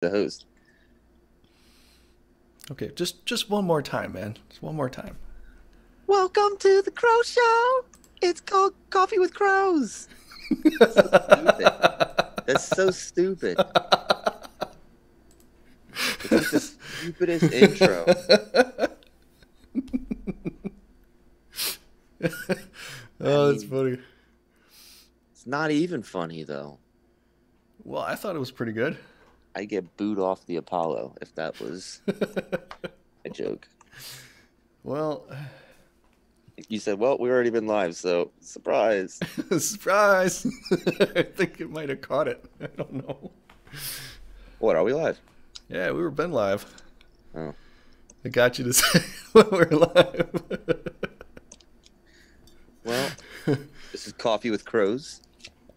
the host. Okay, just one more time, man. Just one more time. Welcome to the Crow Show. It's called Coffee with Crows. So stupid. That's so stupid. It's like the stupidest intro. I Oh, that's mean, funny. it's not even funny though. Well, I thought it was pretty good. I get booed off the Apollo if that was a joke. Well, You said, "Well, we've already been live, so surprise." surprise! I think it might have caught it. I don't know. What are we live? Yeah, we were been live. Oh, I got you to say when we're live. well, this is Coffee with Crows.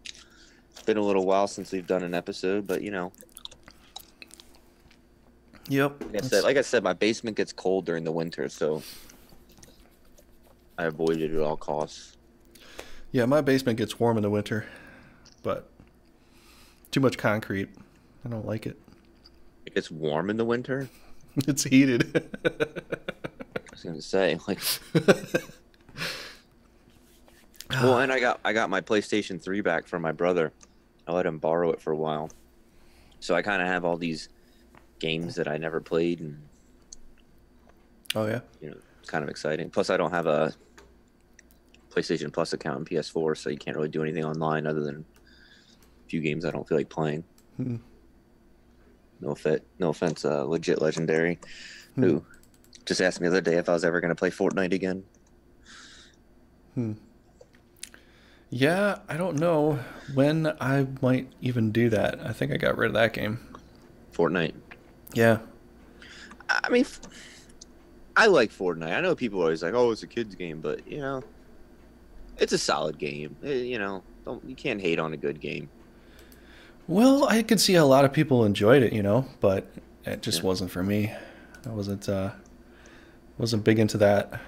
It's been a little while since we've done an episode, but Yep. like I said, my basement gets cold during the winter, so I avoid it at all costs. Yeah, my basement gets warm in the winter, but too much concrete. I don't like it. It gets warm in the winter. It's heated. I was gonna say, like, well, and I got my PlayStation 3 back from my brother. I let him borrow it for a while, so I kind of have all these games that I never played, and Oh yeah. it's kind of exciting. Plus, I don't have a PlayStation Plus account on PS4, so you can't really do anything online other than a few games I don't feel like playing. Hmm. No offense, legit legendary, Hmm. who just asked me the other day if I was ever going to play Fortnite again. Hmm. Yeah, I don't know when I might even do that. I think I got rid of that game. Fortnite. Yeah. I mean, I like Fortnite. I know people are always like, "Oh, it's a kids game," but it's a solid game. Don't you can't hate on a good game. Well, I could see a lot of people enjoyed it, but it just Yeah. wasn't for me. I wasn't big into that.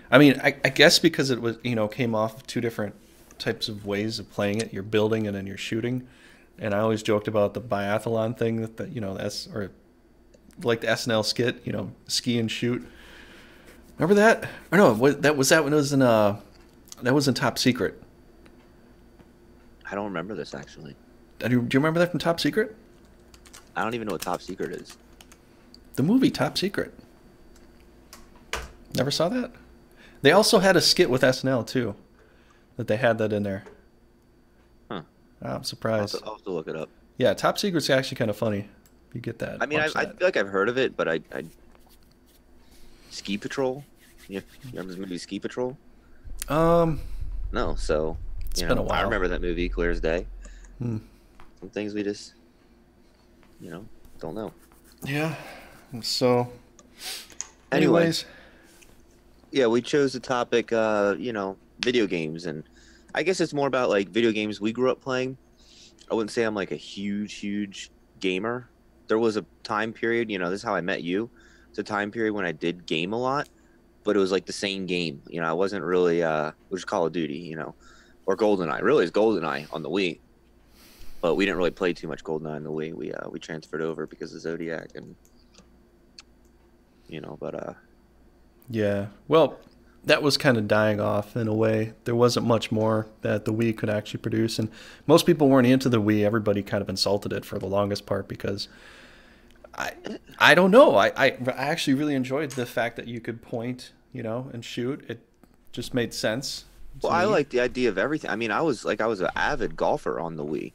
I mean, I guess because it was, came off two different types of ways of playing it. You're building and then you're shooting. And I always joked about the biathlon thing that's or like the SNL skit, ski and shoot. Remember that? Or no, that when it was in that was in Top Secret. I don't remember this actually. Do you remember that from Top Secret? I don't even know what Top Secret is. The movie Top Secret. Never saw that? They also had a skit with SNL too. That they had that in there. Huh. Oh, I'm surprised. I'll have to look it up. Yeah, Top Secret's actually kind of funny. You get that. I mean, Watch I that. feel like I've heard of it, but I Ski Patrol. You remember the movie Ski Patrol? Um, No, so it's been a I while. remember that movie clear as day. Hmm. Some things we just don't know. Yeah. So, Anyway, anyways, yeah, we chose the topic, video games, and I guess it's more about like video games we grew up playing. I wouldn't say I'm like a huge gamer. There was a time period, this is how I met you. It's a time period when I did game a lot, but it was like the same game. I wasn't really it was Call of Duty, or GoldenEye. Really, it's GoldenEye on the Wii, but we didn't really play too much GoldenEye on the Wii. We transferred over because of Zodiac, and but yeah. Well, that was kind of dying off in a way. There wasn't much more that the Wii could actually produce, and most people weren't into the Wii. Everybody kind of insulted it for the longest part because I I don't know. I actually really enjoyed the fact that you could point, and shoot. It just made sense well, to I me. like the idea of everything. I mean, I was an avid golfer on the Wii.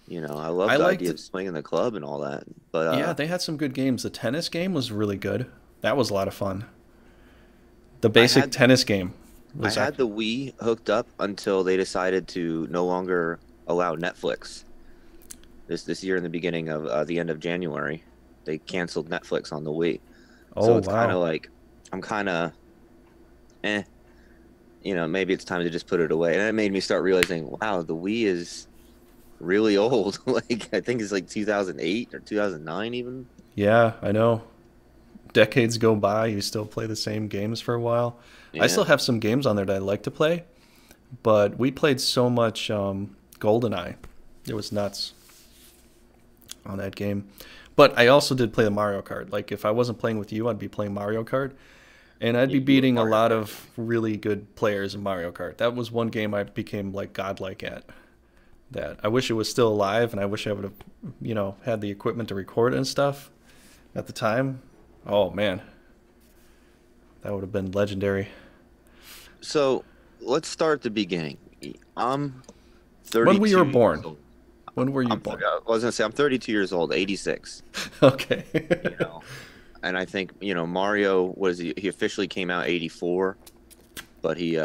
I love I the idea liked, of swinging the club and all that. But yeah, they had some good games. The tennis game was really good. That was a lot of fun. The I basic had tennis game I was had the Wii hooked up until they decided to no longer allow Netflix. This year in the beginning of the end of January, they canceled Netflix on the Wii. oh So it's kind wow. of like I'm kind of eh, maybe it's time to just put it away. And it made me start realizing, wow, the Wii is really old. Like I think it's like 2008 or 2009 even. Yeah, I know. Decades go by, you still play the same games for a while. I Yeah. still have some games on there that I like to play, but we played so much GoldenEye. It was nuts. on that game. But I also did play the Mario Kart. Like if I wasn't playing with you, I'd be playing Mario Kart, and I'd Yeah, be you were beating a Mario lot Kart. of really good players in Mario Kart. That was one game I became like godlike at. That I wish it was still alive, and I wish I would have, had the equipment to record it and stuff at the time. Oh man, that would have been legendary. So let's start at the beginning. I'm When were you 32 years born? old. When were you I'm born? I was gonna say I'm 32 years old, 86. Okay. You know, and I think Mario was he officially came out 84, but he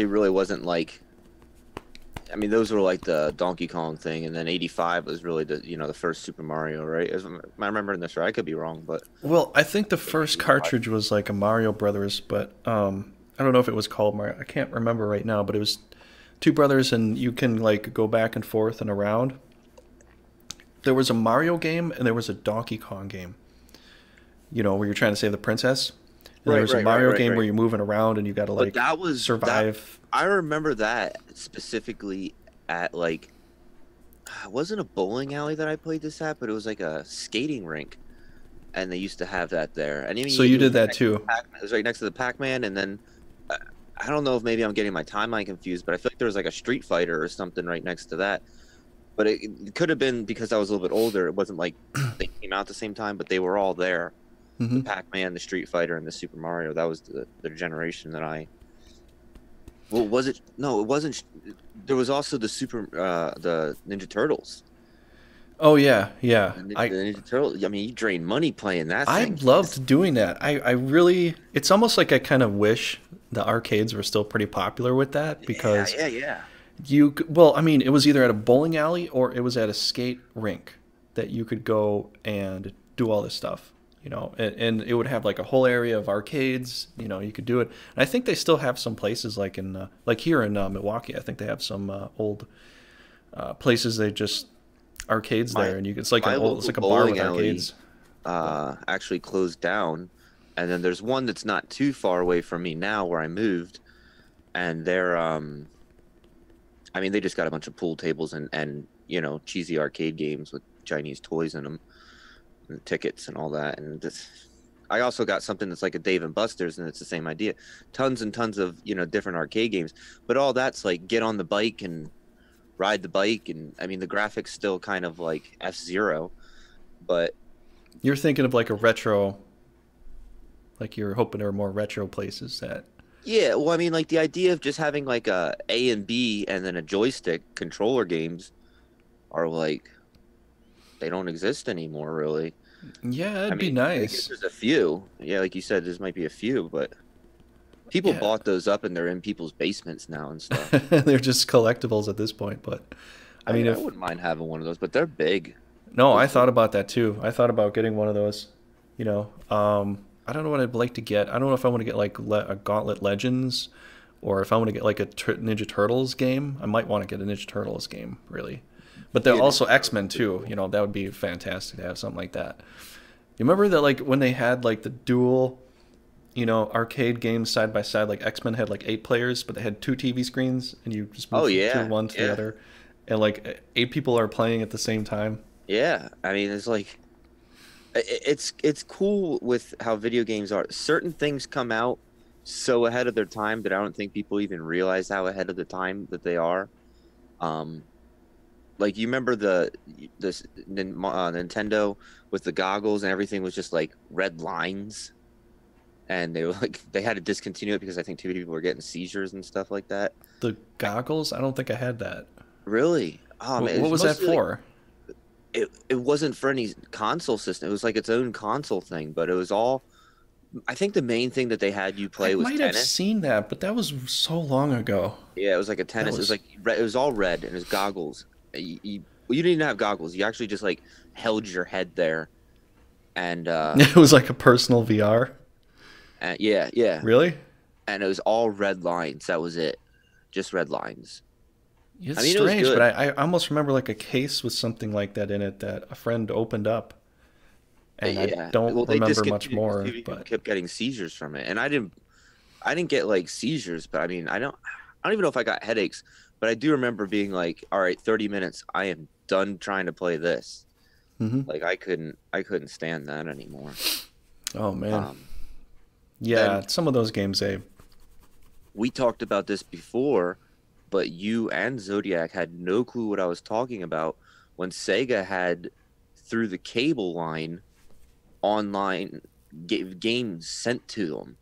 really wasn't like. I mean, those were like the Donkey Kong thing, and then 85 was really the first Super Mario, right? Am I remembering this right? I could be wrong, but Well, I think the first cartridge was like a Mario Brothers, but I don't know if it was called Mario. I can't remember right now, but it was two brothers, and you can like go back and forth and around. There was a Mario game and there was a Donkey Kong game. Where you're trying to save the princess. And there right, was a right, right, Mario right, game right. where you're moving around and you got to But like that was that. survive. I remember that specifically at like it wasn't a bowling alley that I played this at, but it was like a skating rink, and they used to have that there. And I mean, So you it was did right that next to the too. Pac-Man. It was right next to the Pac-Man, and then uh, I don't know if maybe I'm getting my timeline confused, but I feel like there was like a Street Fighter or something right next to that. But it could have been because I was a little bit older. It wasn't like they came out at the same time, but they were all there. The Hmm. Pac-Man, the Street Fighter, and the Super Mario. That was the generation that I. Well, was it? No, it wasn't. There was also the Ninja Turtles. Oh yeah, yeah. The Ninja Turtles. I mean, you drain money playing that I thing. loved doing that. I really, it's almost like I kind of wish the arcades were still pretty popular with that Yeah, because yeah, yeah. well, I mean, it was either at a bowling alley or it was at a skate rink that you could go and do all this stuff, and it would have like a whole area of arcades, you could do it. And I think they still have some places like like here in Milwaukee, I think they have some old places they just arcades My there, and my it's local like a bar with bowling alley arcades. But actually closed down, and then there's one that's not too far away from me now where I moved, and they're I mean, they just got a bunch of pool tables and cheesy arcade games with Chinese toys in them, and tickets and all that. And I also got something that's like a Dave and Buster's, and it's the same idea. Tons and tons of different arcade games, but all that's like get on the bike and ride the bike, and I mean the graphics still kind of like F-Zero, but you're thinking of like a retro, like you're hoping there are more retro places that. yeah. Well, I mean, like the idea of just having like A and B and then a joystick controller games are like they don't exist anymore, really. Yeah, I it'd be mean, I guess nice. there's a few. Yeah, like you said, there might be a few, but people Yeah. bought those up and they're in people's basements now and stuff. They're just collectibles at this point, but I I mean mean, I if wouldn't mind having one of those, but they're big. no, I Those thought things. about that too. I thought about getting one of those, you know. I don't know what I'd like to get. I don't know if I want to get like a Gauntlet Legends or if I want to get like a Ninja Turtles game. I might want to get a Ninja Turtles game, really. But they're Yeah, Ninja also Turtles X-Men are pretty too. cool. That would be fantastic to have something like that. You remember that like when they had like the dual, arcade games side by side, like X-Men had like 8 players, but they had 2 TV screens and you just Oh move to yeah, one to the yeah, other, and like 8 people are playing at the same time. yeah. I mean, it's like it's cool with how video games are. Certain things come out so ahead of their time that I don't think people even realize how ahead of the time that they are. Um, like you remember Nintendo with the goggles and everything was just like red lines, and they were like they had to discontinue it because I think too many people were getting seizures and stuff like that. The goggles? I don't think I had that. Really? Man, What it's was that mostly like for? it wasn't for any console system. It was like its own console thing, but it was all. I think the main thing that they had you I play was might have tennis. seen that, but that was so long ago. Yeah, it was like a That tennis. It was was like red, it was all red and it was goggles. Well, you didn't even have goggles. You actually just like held your head there and it was like a personal VR. yeah, yeah, Really? and it was all red lines. That was it, just red lines. It's I mean, it was strange, but good. I almost remember like a case with something like that in it that a friend opened up, and I Yeah. don't Well, they remember much discontinued because too more. many people But kept getting seizures from it, and I didn't get like seizures, but I mean, I don't even know if I got headaches, but but I do remember being like, all right, 30 minutes. I am done trying to play this. Hmm. Like I couldn't stand that anymore. Oh man. Um, Yeah, then some of those games, we talked about this before, but you and Zodiac had no clue what I was talking about when Sega had through the cable line online games sent to them.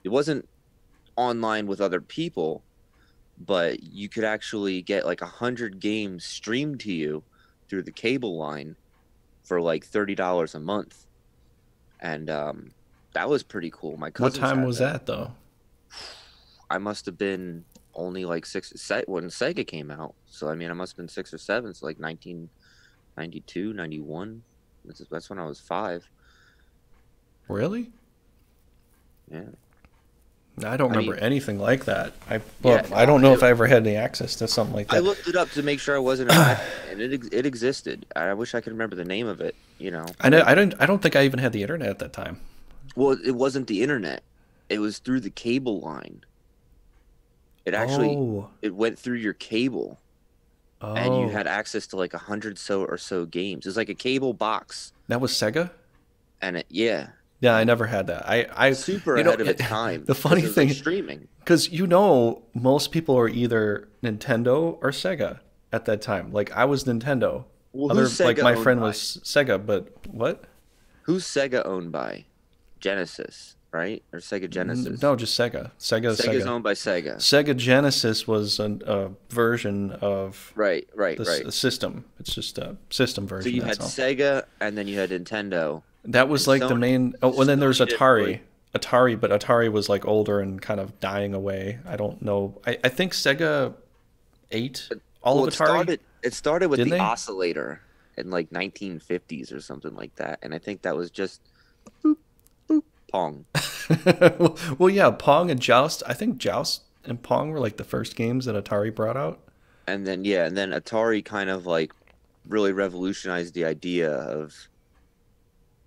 It wasn't online with other people, but you could actually get like 100 games streamed to you through the cable line for like $30 a month, and that was pretty cool. My what cousins time had was that. that though? I must have been only like when Sega came out. So I mean, I must have been 6 or 7. So like 1992, 91. That's when I was 5. Really? Yeah. I don't I remember mean, anything like that. yeah. I No, don't know if I ever had any access to something like I that. looked it up to make sure I wasn't imagining it, and it existed. I wish I could remember the name of it. I know, I don't think I even had the internet at that time. Well, it wasn't the internet. It was through the cable line. It actually Oh, it went through your cable, and you oh, had access to like 100 or so games. It's like a cable box, that was Sega. and yeah, Yeah, I never had that. super You know, ahead of its time the because funny it was like thing, streaming. because most people are either Nintendo or Sega at that time. Like I was Nintendo. Well, Other who's like Sega my owned friend by? was Sega, but what? Who's Sega owned by? Genesis, right? Or Sega Genesis? No, just Sega. Sega, Sega's Sega. owned by Sega. Sega Genesis was a version of Right, right, right. the system. It's just a system So version. you had That's all. Sega, and then you had Nintendo, That and was like the Sony. main. Oh, and then there's Sony didn't Atari. really. But Atari was like older and kind of dying away. I don't know. I think Sega ate all Well, of Atari, it started with didn't the they? oscillator in like 1950s or something like that, and I think that was just Pong. Well, yeah, Pong and Joust. I think Joust and Pong were like the first games that Atari brought out. And then yeah, and then Atari kind of like really revolutionized the idea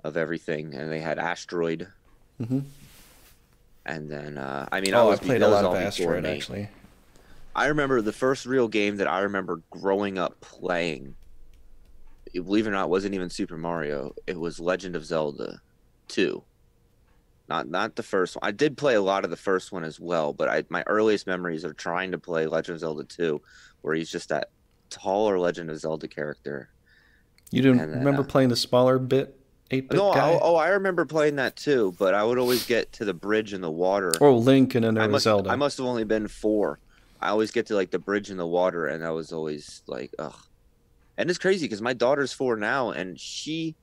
of everything, and they had Asteroid, Hmm. and then I mean Oh, I that played a was lot of all before Asteroid me. actually. I remember the first real game that I remember growing up playing. Believe it or not, wasn't even Super Mario. It was Legend of Zelda 2. Not the first one. I did play a lot of the first one as well, but my earliest memories are trying to play Legend of Zelda 2, where he's just that taller Legend of Zelda character. You didn't And then remember playing the smaller bit, 8-bit no, guy? I remember playing that too, but I would always get to the bridge in the water. Oh, Link, and then there was I Zelda. must have only been 4. I always get to like the bridge in the water, and I was always like, ugh. And it's crazy because my daughter's 4 now, and she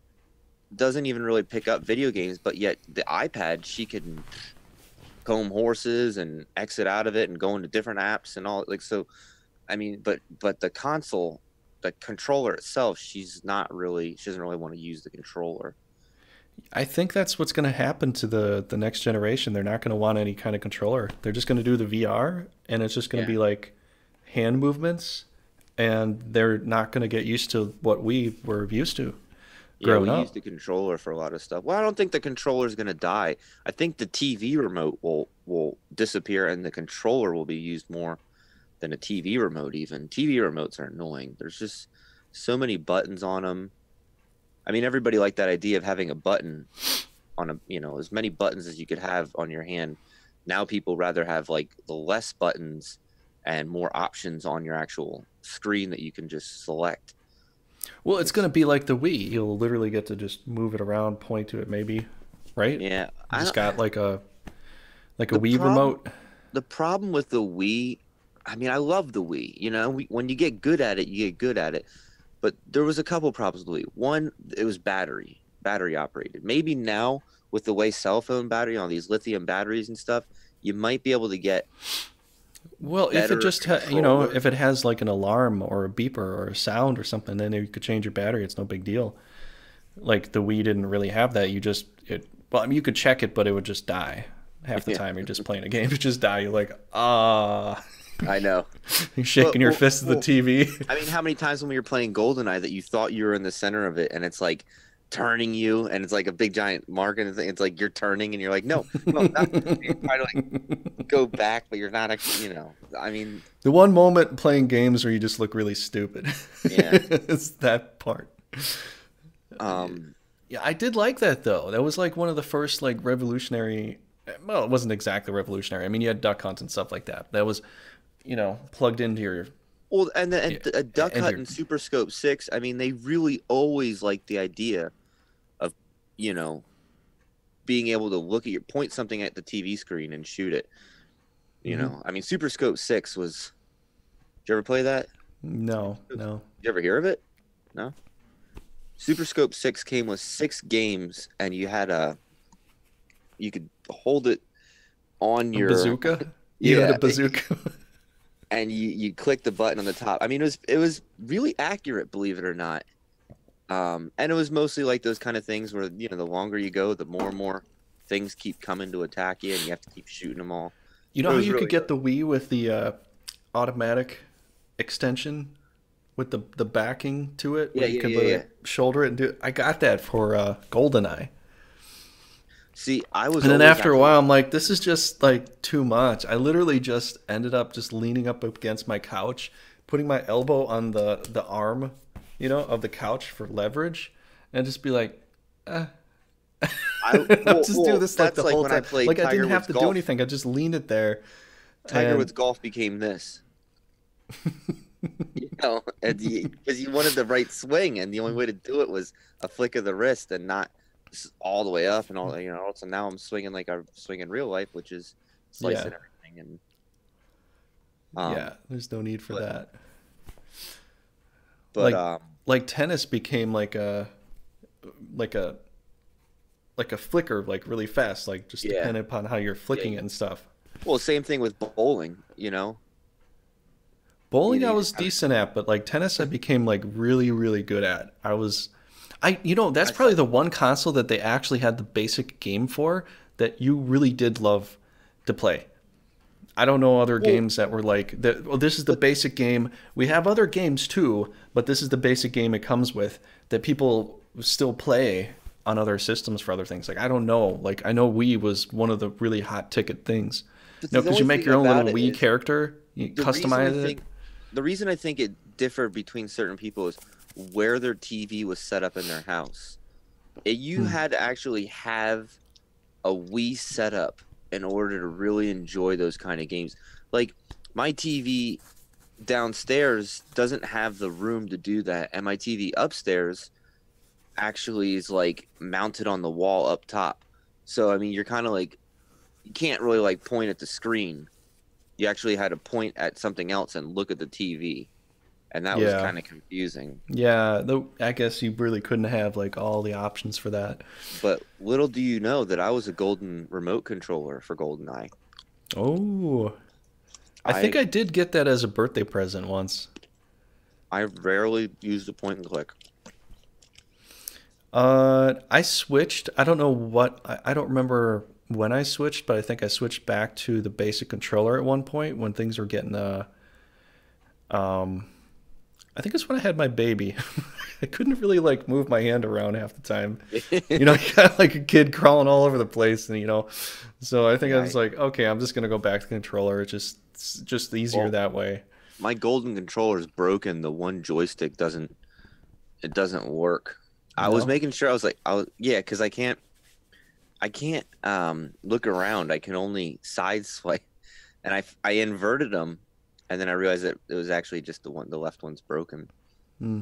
doesn't even really pick up video games, but yet the iPad, she can comb horses and exit out of it and go into different apps and all. Like, so I mean, but the console, the controller itself, she doesn't really want to use the controller. I think that's what's going to happen to the next generation. They're not going to want any kind of controller. They're just going to do the VR, and it's just going to Yeah. be like hand movements, and they're not going to get used to what we were used to Yeah, growing we use up. the controller for a lot of stuff. Well, I don't think the controller is going to die. I think the TV remote will disappear, and the controller will be used more than a TV remote. Even TV remotes are annoying. There's just so many buttons on them. I mean, everybody liked that idea of having a button on as many buttons as you could have on your hand. Now people rather have like the less buttons and more options on your actual screen that you can just select. Well, it's going It's to be like the Wii. You'll literally get to just move it around, point to it, maybe, right? yeah, You I just don't, got like a the Wii problem remote. the problem with the Wii, I mean, I love the Wii. When you get good at it, you get good at it. But there was a couple problems with the Wii. One, it was battery operated. Maybe now with the way cell phone battery on these lithium batteries and stuff, you might be able to get Well, if it better just controller. if it has like an alarm or a beeper or a sound or something, then you could change your battery. It's no big deal. Like the Wii didn't really have that. Well, I mean, you could check it, but it would just die. Half the Yeah, time you're just playing a game, it just die. You're like, ah, I know. you're But shaking your fist at the TV. I mean, how many times when we were playing GoldenEye that you thought you were in the center of it, and it's like turning you, and it's like a big giant mark, and it's like you're turning, and you're like, no, no, not. You're trying to like go back, but you're not actually. I mean, The one moment playing games where you just look really stupid. yeah. It's that part. Um, Yeah, I did like that though. That was like one of the first like revolutionary. Well, it wasn't exactly revolutionary. I mean, you had duck hunts and stuff like that. That was, plugged into your well, and yeah, a Duck and Hunt your. and Super Scope 6. I mean, they really always like the idea of you know being able to look at your point something at the TV screen and shoot it. Mhm. I mean, Super Scope 6 was. Did you ever play that? No, Did no. you ever hear of it? No. Super Scope 6 came with 6 games, and you could hold it on A your bazooka? You had a yeah, bazooka? and you click the button on the top. I mean, it was really accurate, believe it or not. And it was mostly like those kind of things where the longer you go, the more and more things keep coming to attack you, and you have to keep shooting them all. You know It how was you could really get good. the Wii with the automatic extension with the backing to it, Yeah, where you yeah, could yeah, literally yeah. shoulder it and do it? I got that for GoldenEye. See, I was And then always after a actually while, I'm like, this is just like too much. I literally just ended up just leaning up against my couch, putting my elbow on the arm, of the couch for leverage, and just be like, eh. I'll just do well, this like the that's like whole when I time. played Like I Tiger didn't have Woods to do golf. anything. I just leaned it there, Tiger and Woods golf became this. Because you wanted the right swing, and the only way to do it was a flick of the wrist and not all the way up and all. So now I'm swinging like I swing in real life, which is yeah, slicing everything. And yeah. There's no need for but that. but Like like tennis became like a like a flicker, like really fast, like just yeah, depending upon how you're yeah. flicking it and stuff. Well, same thing with bowling. Bowling I You was just kind decent at, but like tennis I became like really, really good at. That's of. probably the one console that they actually had the basic game for that you really did love to play. I don't know other Well, games that were like that. Well, this is the but basic game. We have other games too, but this is the basic game it comes with that people still play on other systems for other things. Like I don't know. Like I know Wii was one of the really hot ticket things. but No, the because you only make thing your own little about it Wii is character, you the reason I customize it. think the reason I think it differed between certain people is where their TV was set up in their house. You Hmm. had to actually have a Wii setup in order to really enjoy those kind of games. Like my TV downstairs doesn't have the room to do that, and my TV upstairs actually is like mounted on the wall up top. So I mean, you're kind of like you can't really like point at the screen. You actually had to point at something else and look at the TV, and that was Yeah. kind of confusing. Yeah, I guess you really couldn't have like all the options for that. But little do you know that I was a golden remote controller for GoldenEye. Oh, I think I I did get that as a birthday present once. I rarely use the point and click. I switched. I don't know I don't remember when I switched, but I think I switched back to the basic controller at one point when things were getting um I think it's when I had my baby. I couldn't really like move my hand around half the time. You got like a kid crawling all over the place, and so I think I Yeah, was like, okay, I'm just gonna go back to the controller. It's just easier well, that way. my golden controller is broken. The one joystick doesn't work. I was No? making sure yeah, because I can't look around. I can only side swipe, and I inverted them, and then I realized that it was actually just the left one's broken. Hmm.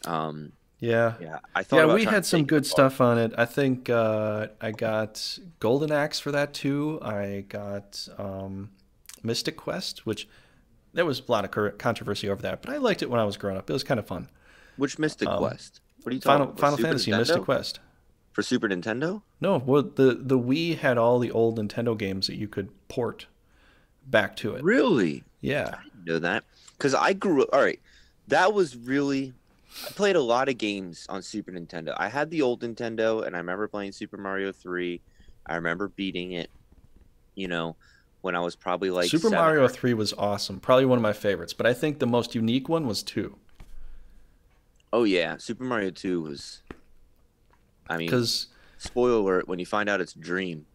Um, Yeah. yeah, I thought Yeah, about we trying had to some take it good apart. stuff on it. I think I got Golden Axe for that too. I got Mystic Quest, which there was a lot of controversy over that, but I liked it when I was growing up. It was kind of fun. Which Mystic Um, Quest? What are you talking Final about? For Final Super Fantasy Mystic Nintendo? Quest. For Super Nintendo? No, well, the Wii had all the old Nintendo games that you could port back to it. Really? Yeah. I didn't know that. Because I grew up. All right. That was really. I played a lot of games on Super Nintendo. I had the old Nintendo, and I remember playing Super Mario 3. I remember beating it, you know, when I was probably like Super 7 Mario or 3 was awesome. Probably one of my favorites, but I think the most unique one was 2. oh yeah, Super Mario 2 was I mean, Because spoiler alert, when you find out it's Dream,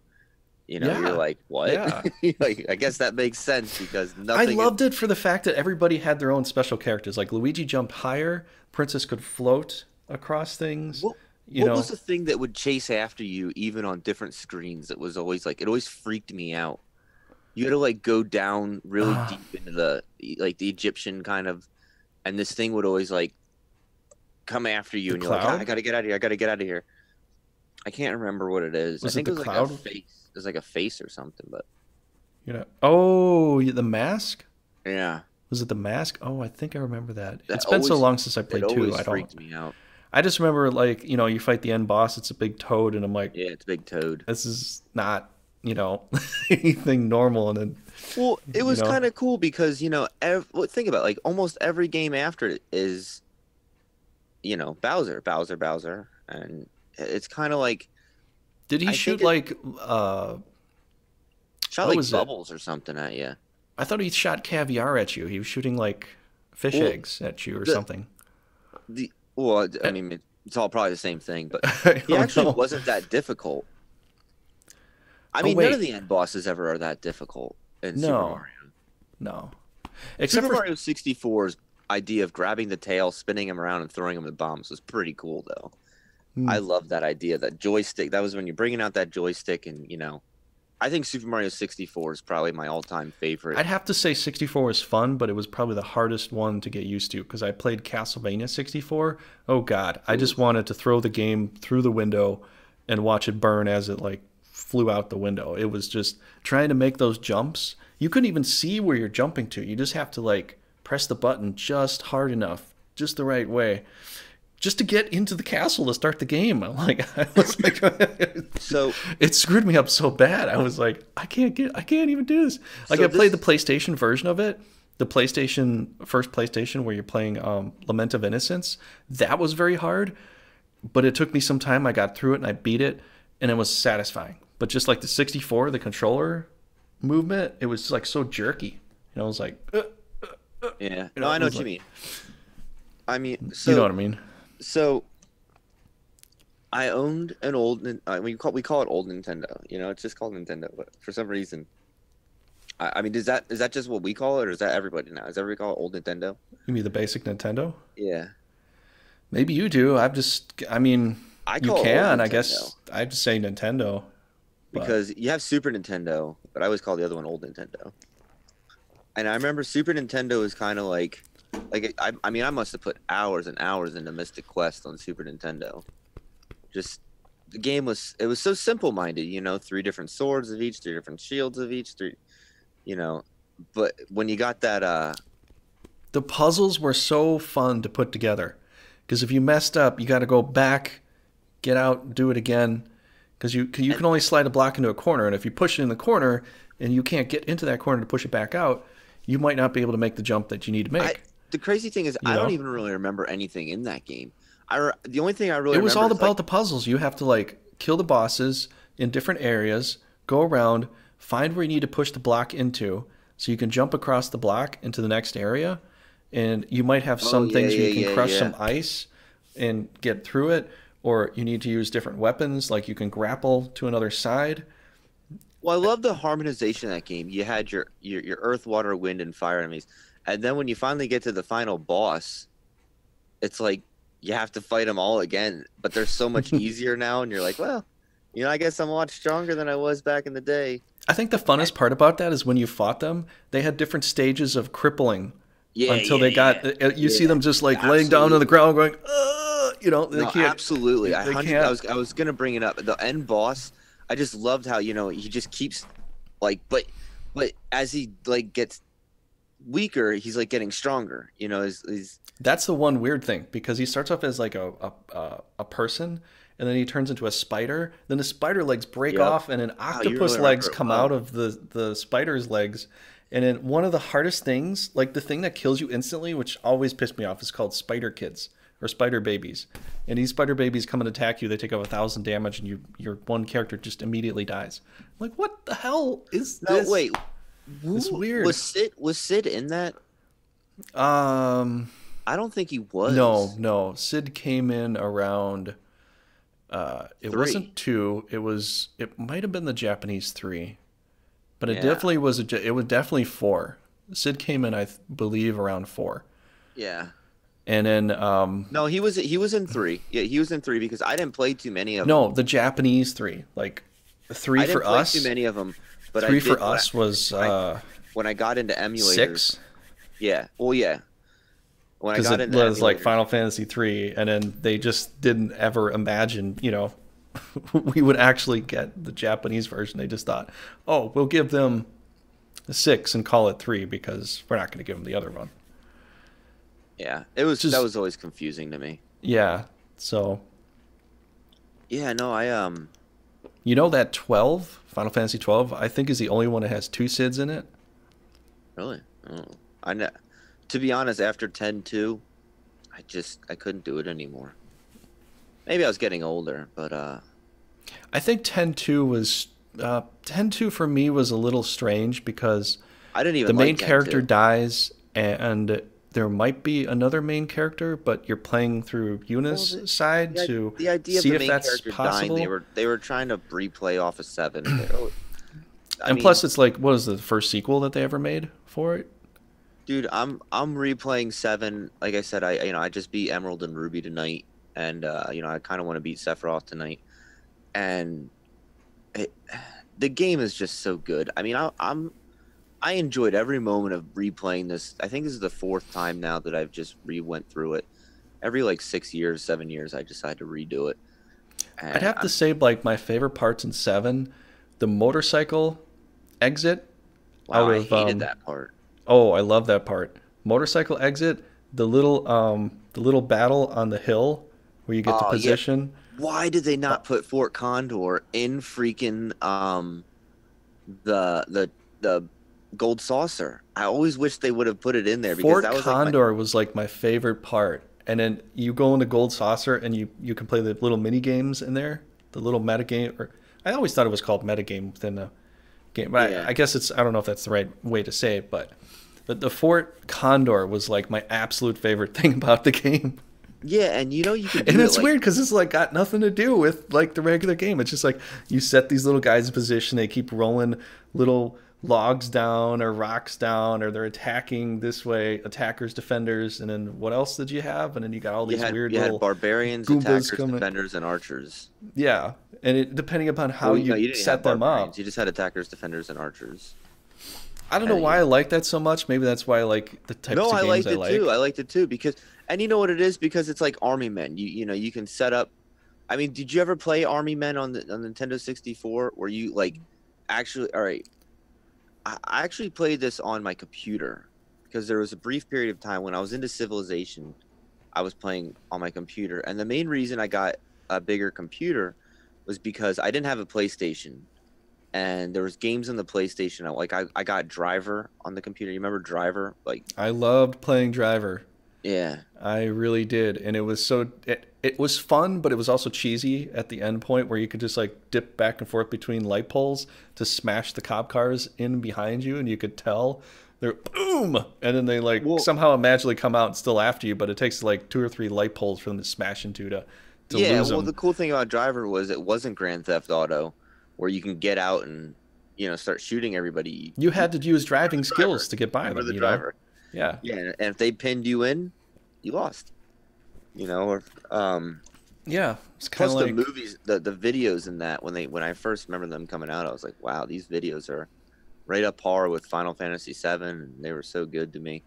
you're yeah, like, what? yeah. Like, I guess that makes sense because I nothing is. loved it for the fact that everybody had their own special characters. Like Luigi jumped higher, Princess could float across things. What You what was know, the thing that would chase after you even on different screens? It was always like it always freaked me out. You had to like go down really uh, deep into the Egyptian kind of, and this thing would always like come after you, the and you're like, ah, I cloud. gotta get out of here. I gotta get out of here. I can't remember what it is. I Was it think the it was like a cloud? face. It was like a face or something, but You know. Oh, the mask. yeah, Was it the mask? Oh, I think I remember that. that It's been so always long since I it played two. always I don't. freaked me out. I just remember like you fight the end boss. It's a big toad, and I'm like, Yeah, it's Big Toad. this is not anything normal. And then Well, it you was know, kind of cool because well, think about it, like almost every game after it is Bowser, Bowser, Bowser, and it's kind of like did he I think shoot it like shot what like was it? bubbles or something at you. I thought he shot caviar at you. He was shooting like fish Well, eggs at you or the something. the well, I Eh, mean, it's all probably the same thing, but I he don't actually know. wasn't that difficult. I Oh mean, none of wait, the end bosses ever are that difficult in Super no, Mario. no. Except Super for Mario 64's idea of grabbing the tail, spinning him around, and throwing him the bombs was pretty cool, though. hmm, I love that idea, that joystick. That was when you're bringing out that joystick, and I think Super Mario 64 is probably my all-time favorite. I'd have to say 64 was fun, but it was probably the hardest one to get used to because I played Castlevania 64. Oh God, I Ooh. just wanted to throw the game through the window and watch it burn as it like flew out the window. It was just trying to make those jumps. You couldn't even see where you're jumping to. You just have to like press the button just hard enough, just the right way, just to get into the castle to start the game. I was like, So, it screwed me up so bad. I was like, I can't even do this. Like so I played the this, PlayStation version of it, the PlayStation first PlayStation where you're playing Lament of Innocence. That was very hard, but it took me some time. I got through it and I beat it, and it was satisfying. But just like the 64, the controller movement, it was like so jerky. I was like, yeah, no, I it know was what you like, mean. I mean, you know what I mean? so I owned an old, we call it old Nintendo. It's just called Nintendo, but for some reason, I mean, is that just what we call it, or is that everybody now? Does everybody call it old Nintendo? You mean the basic Nintendo? Yeah, Maybe you do. I mean, I you call it old can. I Nintendo guess I'd just say Nintendo, but because you have Super Nintendo, but I always call the other one old Nintendo. And I remember Super Nintendo is kind of like I mean, I must have put hours and hours into Mystic Quest on Super Nintendo. Just the game was so simple minded, three different swords of each, three different shields of each, three, you know. But when you got that, the puzzles were so fun to put together. Because if you messed up, you got to go back, get out, do it again. Because you and can only slide a block into a corner, and if you push it in the corner and you can't get into that corner to push it back out, you might not be able to make the jump that you need to I make. the crazy thing is You I don't know, even really remember anything in that game. The only thing I really it was remember all is like, about the puzzles. You have to like kill the bosses in different areas, go around, find where you need to push the block into, so you can jump across the block into the next area. And you might have oh some yeah, things where yeah, you can yeah, crush yeah. some ice and get through it, or you need to use different weapons, like you can grapple to another side. Well, I love the harmonization of that game. You had your earth, water, wind, and fire enemies, and then when you finally get to the final boss, it's like you have to fight them all again. But they're so much easier now, and you're like, well, I guess I'm a lot stronger than I was back in the day. I think the And, funnest part about that is when you fought them, they had different stages of crippling yeah, until yeah, they yeah, got, you see yeah. them just like laying down on the Absolutely. ground going, they No, can't, absolutely. I they hundred. I can't. was I was gonna bring it up. The end boss. I just loved how he just keeps like, but as he like gets weaker, he's like getting stronger. He's That's the one weird thing because he starts off as like a person, and then he turns into a spider. Then the spider legs break yep. off, and then Wow, you octopus really legs remember it come out well. of the spider's legs. And then one of the hardest things, like the thing that kills you instantly, which always pissed me off, is called spider kids or spider babies. And these spider babies come and attack you. They take up 1,000 damage, and your one character just immediately dies. I'm like, what the hell is No, this? wait. It's Who weird. was Sid in that? Um, I don't think he no, was. no. Sid came in around. It Three. wasn't two. It might have been the Japanese three, but it Yeah. definitely was it was definitely four. Sid came in, believe, around four, Yeah. and then No, he was in three. Yeah, he was in three because I didn't play too many of no, them. the Japanese three, like three I didn't for play too us. many of them, but I Three did for us was when I when I got into emulators. six, Yeah. Well, yeah. When I because got it into was like emulators. Final Fantasy three, and then they just didn't ever imagine, we would actually get the Japanese version. They just thought, oh, we'll give them the six and call it three because we're not going to give them the other one. Yeah, that Just was always confusing to me. yeah. So Yeah, no, that 12 Final Fantasy 12, I think is the only one that has two Sids in it. really. Oh. I know. To be honest, after 10-2, I couldn't do it anymore. Maybe I was getting older, but I think 10-2 was 10-2 for me was a little strange because I didn't the even main like character 10-2. dies and there might be another main character, but you're playing through Well, Yuna's side to the idea of see the if main that's character dying, possible. they were trying to replay off of 7. I And plus, mean, it's like, what is the first sequel that they ever made for it? dude, I'm replaying 7. Like I said, I just beat Emerald and Ruby tonight, and I kind of want to beat Sephiroth tonight, and it, the game is just so good. I mean, I enjoyed every moment of replaying this. I think this is the fourth time now that I've just went through it. Every like 6 years, 7 years, I decide to redo it, I'd and have to say, like, my favorite parts in 7, the motorcycle exit wow, out I of hated that part. oh, I love that part. Motorcycle exit, the little battle on the hill where you get to Oh yeah, position. why did they Uh, not put Fort Condor in freaking the gold saucer? I always wish they would have put it in there because Fort that was like my Condor was like my favorite part. And then you go into Gold Saucer and you can play the little mini games in there, the little meta game. Or I always thought it was called meta game within the game, but yeah. I guess I don't know if that's the right way to say it, but the Fort Condor was like my absolute favorite thing about the game. Yeah, and you can And do it it's like weird because it's like got nothing to do with like the regular game. It's just like you set these little guys in position, they keep rolling little logs down or rocks down, or they're attacking this way, attackers, defenders, and then what else did you have? And then you got all these weird you had little barbarians, Goombas attackers, coming. defenders, and archers. Yeah, and depending upon how Well, no, you you didn't have set them barbarians. up, You just had attackers, defenders, and archers. I don't know And why I like that so much. Maybe that's why I like the types no, of I games liked I it too. like. I liked it too because, and you know what it is because it's like Army Men. You can set up. I mean, did you ever play Army Men on Nintendo 64? Where you like actually? All right, I actually played this on my computer because there was a brief period of time when I was into Civilization. I was playing on my computer, and the main reason I got a bigger computer was because I didn't have a PlayStation, and there was games on the PlayStation. I got Driver on the computer. You remember Driver? Like, I loved playing Driver. yeah, I really did, and it was fun, but it was also cheesy at the end point where you could just like dip back and forth between light poles to smash the cop cars in behind you, and you could tell they're boom, and then they like well, somehow magically come out and still after you, but it takes like two or three light poles for them to smash into to yeah. lose Well, them. the cool thing about Driver was it wasn't Grand Theft Auto, where you can get out and start shooting everybody. You had to use driving Driver. skills to get by Remember them, the you know? Driver? Yeah. Yeah, and if they pinned you in, you lost. Or Yeah. It's kind plus of the like movies, the videos in that when I first remember them coming out, I was like, wow, these videos are right up par with Final Fantasy VII, and they were so good to me.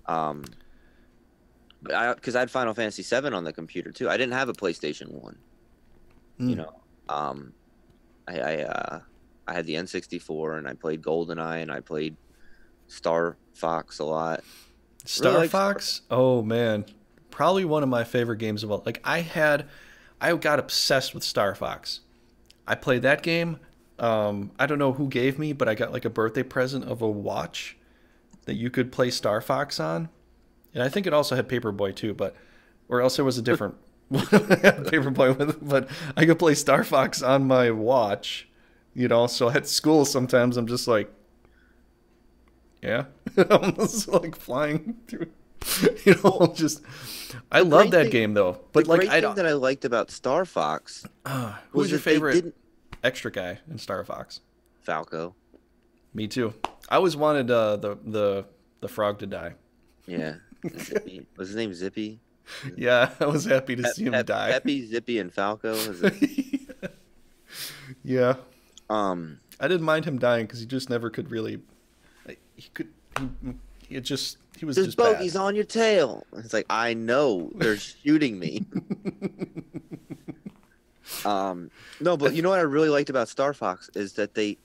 Um, but because I had Final Fantasy VII on the computer too. I didn't have a PlayStation 1. You mm, know, um, I had the N64, and I played GoldenEye, and I played Star Fox a lot. Really Star like Star. Fox. Oh man, probably one of my favorite games of all. Like I got obsessed with Star Fox. I played that game. I don't know who gave me, but I got like a birthday present of a watch that you could play Star Fox on, and I think it also had Paperboy too, but or else there was a different Paperboy with it, but I could play Star Fox on my watch. So at school sometimes I'm just like, yeah, I'm just like flying through. You Well, know, just I the love great that thing, game though. the But like great I thing don't. that I liked about Star Fox Who's was your that they favorite didn't extra guy in Star Fox? Falco. Me too. I always wanted the frog to die. Yeah, Zippy. Was his name Zippy? Yeah, I was happy to see him die. Peppy, Zippy, and Falco. Is it? Yeah, Um, I didn't mind him dying because he just never could really. He could. He was there's just bad. bogeys on your tail. It's like I know they're shooting me. No, but you know what I really liked about Star Fox is that they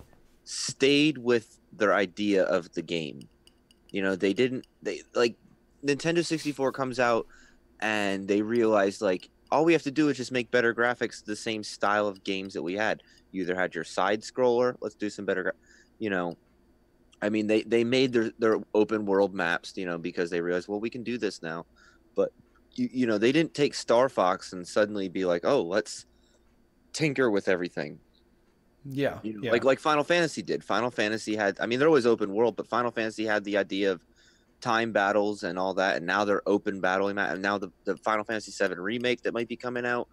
stayed with their idea of the game. You know, they didn't. They like Nintendo 64 comes out and they realized like all we have to do is just make better graphics, the same style of games that we had. You either had your side scroller, let's do some better, you know. I mean, they made their open world maps, you know, because they realized, well, we can do this now. But you know, they didn't take Star Fox and suddenly be like, oh, let's tinker with everything. Yeah, You know, yeah, like Final Fantasy did. Final Fantasy had, I mean, they're always open world, but Final Fantasy had the idea of time battles and all that, and now they're open battling map. And now the Final Fantasy VII remake that might be coming out,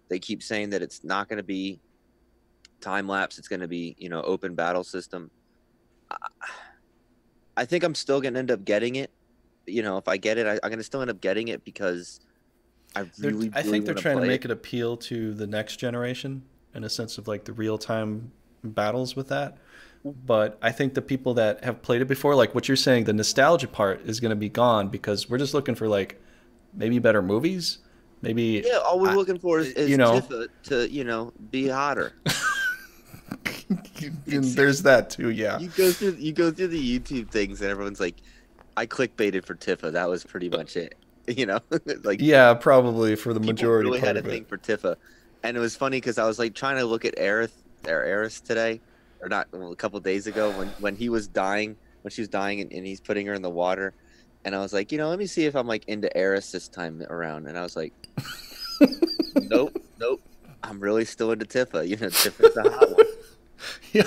they keep saying that it's not going to be time lapse. It's going to be, you know, open battle system. I think I'm still going to end up getting it. You know, if I get it, I'm going to still end up getting it because I really, I really think they're want to trying to play make it. it appeal to the next generation in a sense of like the real time battles with that. But I think the people that have played it before, like what you're saying, the nostalgia part is going to be gone because we're just looking for like maybe better movies, maybe, Yeah, all we're I, looking for you is know, Tifa to, you know, be hotter. and It's there's that too. Yeah, you go through the YouTube things and everyone's like, I clickbaited for Tifa. That was pretty much it. You know, like yeah, probably for the people majority really part had a of it. thing for Tifa, and it was funny because I was like trying to look at Aerith or Eris today, or not well, a couple days ago when he was dying, when she was dying, and he's putting her in the water, and I was like, you know, let me see if I'm like into Eris this time around, and I was like, nope, nope, I'm really still into Tifa. You know, Tifa's a hot one. Yeah,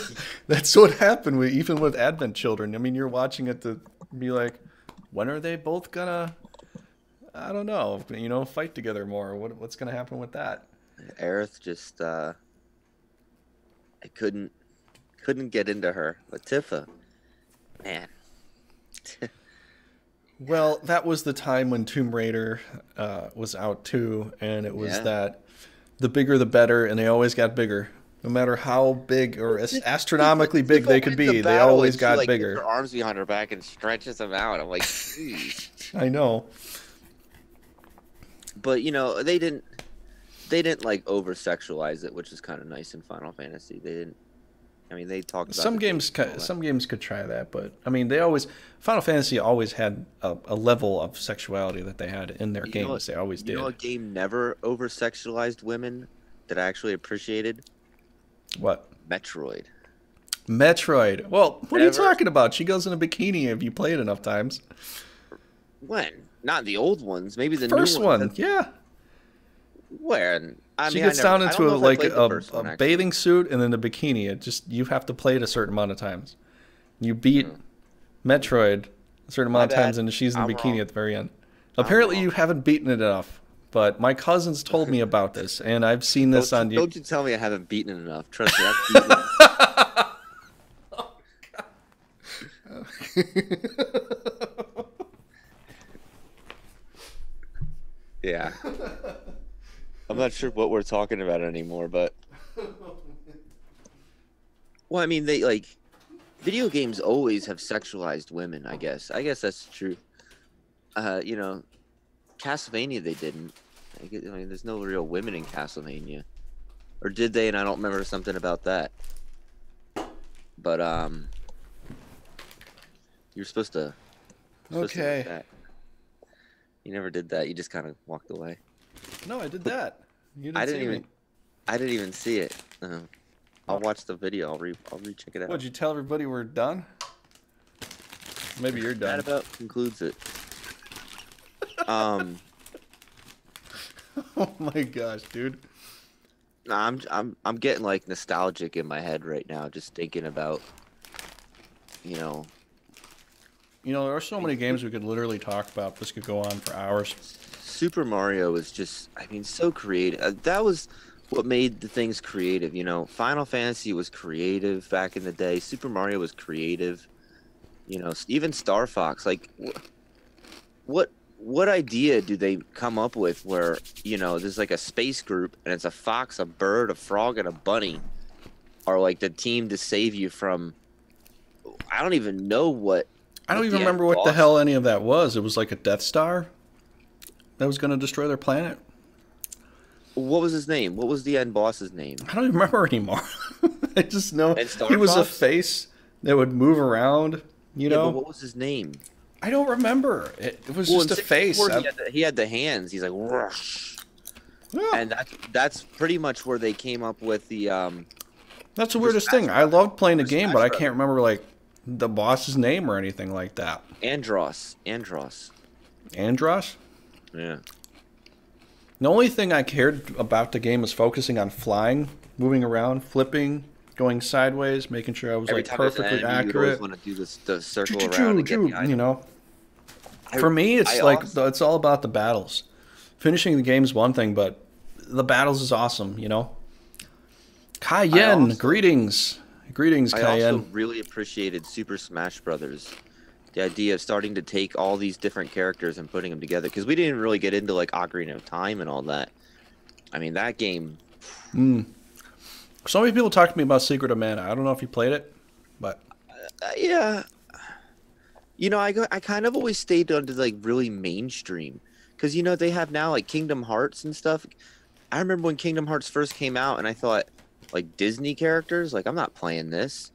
that's what happened with even with Advent Children. I mean, you're watching it to be like, when are they both gonna? I don't know. You know, fight together more. What's gonna happen with that? Aerith just I couldn't get into her, but Tifa, man, Well, that was the time when Tomb Raider was out too, and it was yeah. that the bigger the better, and they always got bigger. No matter how big or astronomically big they Tifa could wins the be, they battle always and she got like puts her bigger. arms behind her back and stretches them out. I'm like, geez. I know. But you know, they didn't like over sexualize it, which is kind of nice in Final Fantasy. They didn't. I mean, they talked about Some the games, dates and all that. some games could try that, but I mean, they always Final Fantasy always had a level of sexuality that they had in their You know what? games. They always You know, a did. game never over sexualized women that I actually appreciated. What? Metroid. Metroid. Well, what are you Never. talking about? She goes in a bikini if you play it enough times. When? Not the old ones. Maybe the new First ones. one, yeah. When? I She mean, I gets never. down I don't into know if I like played the first a one actually. bathing suit and then a bikini. It just you have to play it a certain amount of times. You beat Mm, Metroid a certain my amount of times, bad. and she's in the I'm bikini wrong. at the very end. I'm Apparently, wrong. you haven't beaten it enough. But my cousins told me about this, and I've seen this Don't you on you. don't you tell me I haven't beaten it enough. Trust me, I've beaten it. Yeah. I'm not sure what we're talking about anymore, but well, I mean, they like video games always have sexualized women, I guess. I guess that's true. You know, Castlevania they didn't. I mean, there's no real women in Castlevania. Or did they? And I don't remember something about that. But you're supposed to do Okay. that. You never did that. You just kind of walked away. No, I did that. You I didn't didn't see even me. I didn't even see it. I'll Oh. watch the video. I'll recheck it out. What'd you tell everybody we're done? Maybe you're That done. about concludes it. Um, Oh my gosh, dude. I'm getting like nostalgic in my head right now, just thinking about, you know, You know, there are so many games we could literally talk about. This could go on for hours. Super Mario was just, I mean, so creative. That was what made the things creative. You know, Final Fantasy was creative back in the day. Super Mario was creative. You know, even Star Fox. Like, what idea do they come up with where, you know, there's like a space group and it's a fox, a bird, a frog, and a bunny are like the team to save you from. I don't even know I don't what even the end remember what the boss. hell any of that was. It was like a Death Star that was going to destroy their planet. What was his name? What was the end boss's name? I don't even remember anymore. I just know And Star he was a Fox? face that would move around, you Yeah, but know? what was his name? I don't remember. It was Well, just in a face. 64, he had the hands. He's like, whoosh. Yeah, And that's pretty much where they came up with the that's the for weirdest Smash thing. I loved playing the for game, Smash but I Brothers. can't remember, like, the boss's name or anything like that. Andros. Andros? Yeah. The only thing I cared about the game was focusing on flying, moving around, flipping, going sideways, making sure I was Every like time there's an perfectly enemy, you'd always accurate. want to do the circle Choo, around choo, and get choo, behind you him. know. I, For me, I it's like also, it's all about the battles. Finishing the game is one thing, but the battles is awesome, you know. Cayenne, greetings, I also Cayenne. really appreciated Super Smash Brothers. The idea of starting to take all these different characters and putting them together, because we didn't really get into like Ocarina of Time and all that. I mean, that game. Mm. So many people talk to me about Secret of Mana. I don't know if you played it, but Yeah, you know, I kind of always stayed under like really mainstream, because you know they have now like Kingdom Hearts and stuff. I remember when Kingdom Hearts first came out, and I thought like Disney characters, like I'm not playing this,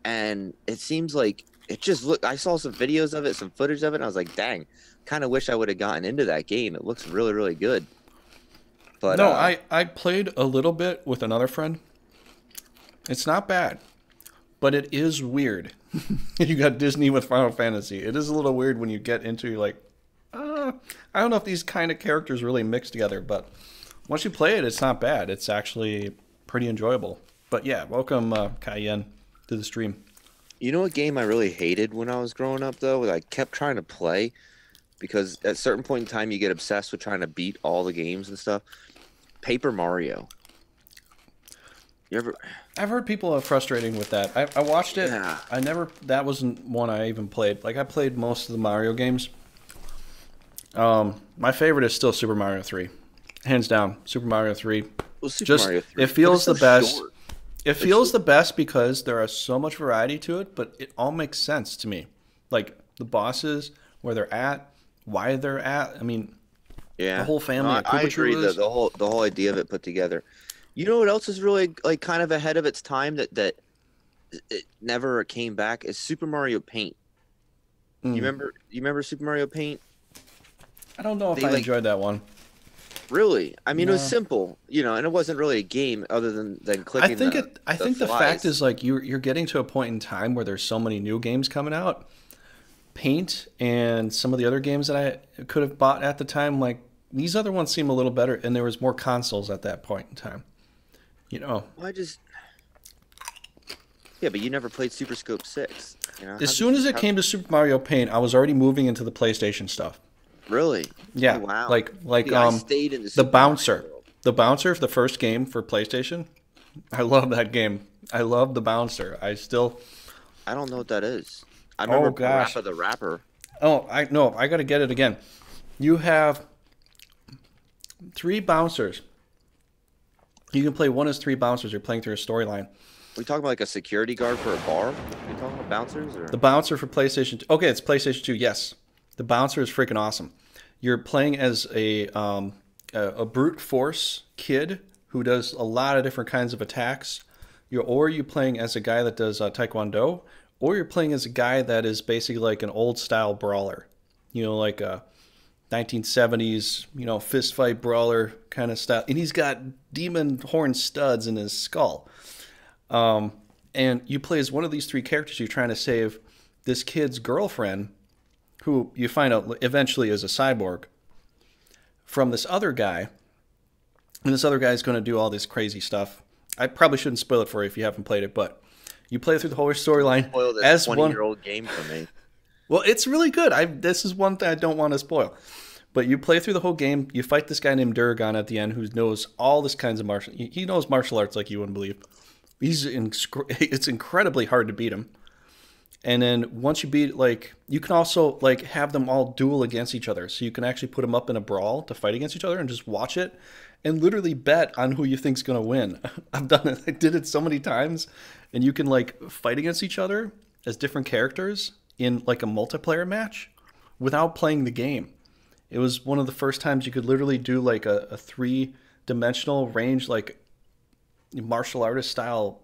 and it seems like it just look. I saw some videos of it, some footage of it, and I was like, dang, kind of wish I would have gotten into that game. It looks really really good. But no, I played a little bit with another friend. It's not bad, but it is weird. You got Disney with Final Fantasy. It is a little weird when you get into like, I don't know if these kind of characters really mix together, but once you play it, it's not bad. It's actually pretty enjoyable. But yeah, welcome Cayenne to the stream. you know what game I really hated when I was growing up though, that I kept trying to play because at a certain point in time you get obsessed with trying to beat all the games and stuff. Paper Mario. You ever? I've heard people are frustrating with that. I watched it. Yeah. I never. That wasn't one I even played. Like I played most of the Mario games. My favorite is still Super Mario 3, hands down. Super Mario 3. Well, Super Just Mario 3. it feels But the it's so best. short. It feels the best because there is so much variety to it, but it all makes sense to me. Like the bosses, where they're at, why they're at. I mean, Yeah. the whole family. No, of I Koopa agree Troopas. the whole idea of it put together. You know what else is really like kind of ahead of its time that it never came back is Super Mario Paint. Mm. You remember Super Mario Paint? I don't know if They, I like, enjoyed that one. Really? I mean, it was No. simple, you know, and it wasn't really a game other than clicking I think the flies. fact is like you're getting to a point in time where there's so many new games coming out. Paint and some of the other games that I could have bought at the time, like these other ones seem a little better, and there was more consoles at that point in time. You know, Well, yeah, but you never played Super Scope 6. You know? as soon as it came to Super Mario Paint, I was already moving into the PlayStation stuff. Really? Yeah, Oh, wow. like See, I stayed in the the Super Mario Bouncer, world. the Bouncer, the first game for PlayStation. I love that game. I love the Bouncer. I still. I don't know what that is. I remember gosh. Parappa the Rapper. Oh, I got to get it again. You have 3 bouncers. You can play one as 3 bouncers. You're playing through a storyline. We talking about like a security guard for a bar? We talking about bouncers or? The bouncer for PlayStation 2. Okay, it's PlayStation 2. Yes, the bouncer is freaking awesome. You're playing as a brute force kid who does a lot of different kinds of attacks. You're playing as a guy that does Taekwondo, or you're playing as a guy that is basically like an old style brawler. You know, like a 1970s, fist fight brawler kind of style. And he's got demon horn studs in his skull. And you play as one of these 3 characters. You're trying to save this kid's girlfriend, who you find out eventually is a cyborg, from this other guy. And this other guy is going to do all this crazy stuff. I probably shouldn't spoil it for you if you haven't played it, but you play through the whole storyline Spoil this as one. 20-year-old game for me. Well, it's really good. This is one thing I don't want to spoil. But you play through the whole game. You fight this guy named Durgan at the end who knows all this kinds of martial. He knows martial arts like you wouldn't believe. It's incredibly hard to beat him. And then once you beat, like, you can also like have them all duel against each other. So you can actually put them up in a brawl to fight against each other and just watch it and literally bet on who you think's gonna win. I've done it. I did it so many times, and you can like fight against each other as different characters in like a multiplayer match without playing the game. It was one of the first times you could literally do like a three-dimensional range, like martial artist style,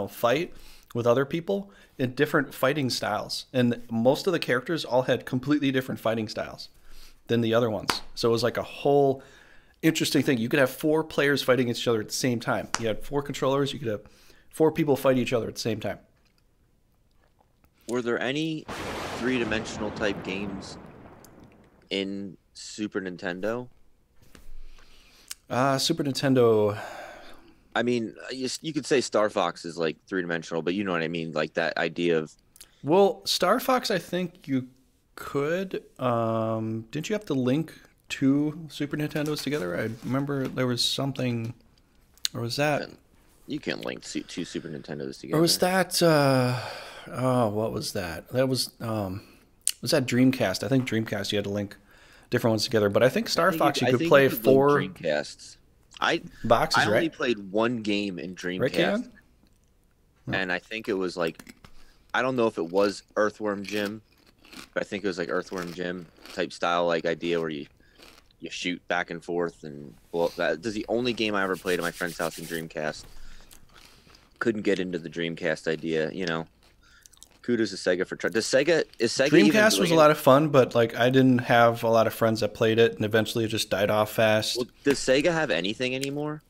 fight with other people in different fighting styles. And most of the characters all had completely different fighting styles than the other ones. So it was like a whole interesting thing. You could have four players fighting each other at the same time. You had four controllers. You could have four people fight each other at the same time. Were there any three-dimensional type games in Super Nintendo? Super Nintendo. I mean, you could say Star Fox is like three-dimensional, but you know what I mean, like that idea of. Well, Star Fox, I think you could. Didn't you have to link two Super Nintendos together? I remember there was something, or was that? You can't link two Super Nintendos together. Or was that? Oh, what was that? That was that Dreamcast? I think Dreamcast. You had to link different ones together, but I think Star Fox you could play four Dreamcasts. I boxes. only played one game in Dreamcast, and I think it was like, I don't know if it was Earthworm Jim, but I think it was like Earthworm Jim type style, like idea where you shoot back and forth and blow up. That's the only game I ever played at my friend's house in Dreamcast. Couldn't get into the Dreamcast idea, Kudos to Sega for trying. Is Sega Dreamcast was a lot of fun, but like I didn't have a lot of friends that played it, and eventually it just died off fast. Well, does Sega have anything anymore?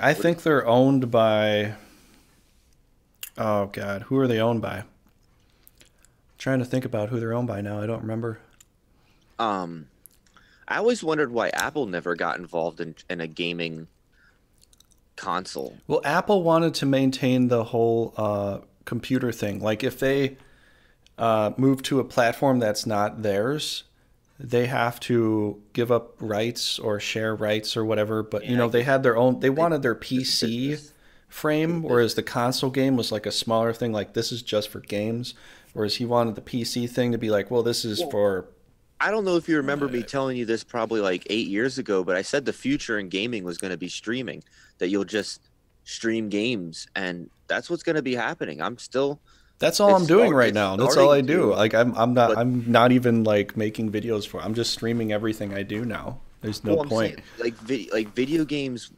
I think they're owned by. Oh God, who are they owned by? I'm trying to think about who they're owned by now. I don't remember. I always wondered why Apple never got involved in a gaming console. Well, Apple wanted to maintain the whole computer thing. Like if they move to a platform that's not theirs, they have to give up rights or share rights or whatever. But they had their own. They wanted their PC frame, whereas the console game was like a smaller thing. Like this is just for games, whereas he wanted the PC thing to be like, well, this is for. I don't know if you remember me telling you this probably like 8 years ago, but I said the future in gaming was going to be streaming, that you'll just stream games, and that's what's going to be happening. That's all I'm doing right now. That's all I do. Like I'm not even like making videos for. I'm just streaming everything I do now. There's no point. Saying, like video games,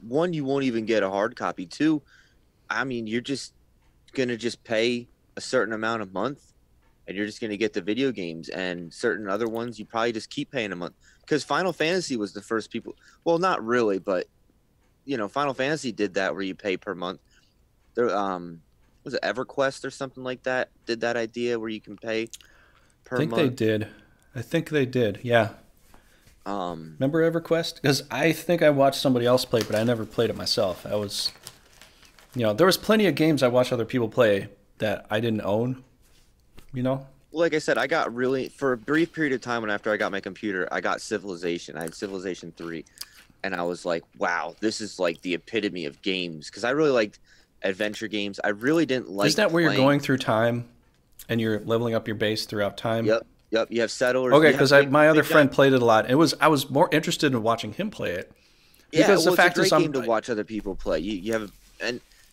one, you won't even get a hard copy. Two, I mean, you're just going to just pay a certain amount a month, and you're just going to get the video games, and certain other ones you probably just keep paying a month. Because Final Fantasy was the first people. Well, not really, but Final Fantasy did that where you pay per month. There, was it EverQuest or something like that? Did that idea where you can pay per month? I think they did. Yeah. Remember EverQuest? Because I think I watched somebody else play, but I never played it myself. I was, there was plenty of games I watched other people play that I didn't own. Well, like I said, I got really, for a brief period of time after I got my computer, I got Civilization. I had Civilization 3. And I was like, wow, this is like the epitome of games. Because I really liked adventure games. I really didn't like. Is that where you're going through time and you're leveling up your base throughout time? Yep. You have settlers. Okay, because my other friend played it a lot. I was more interested in watching him play it. Because the fact it's a great game to watch other people play. You have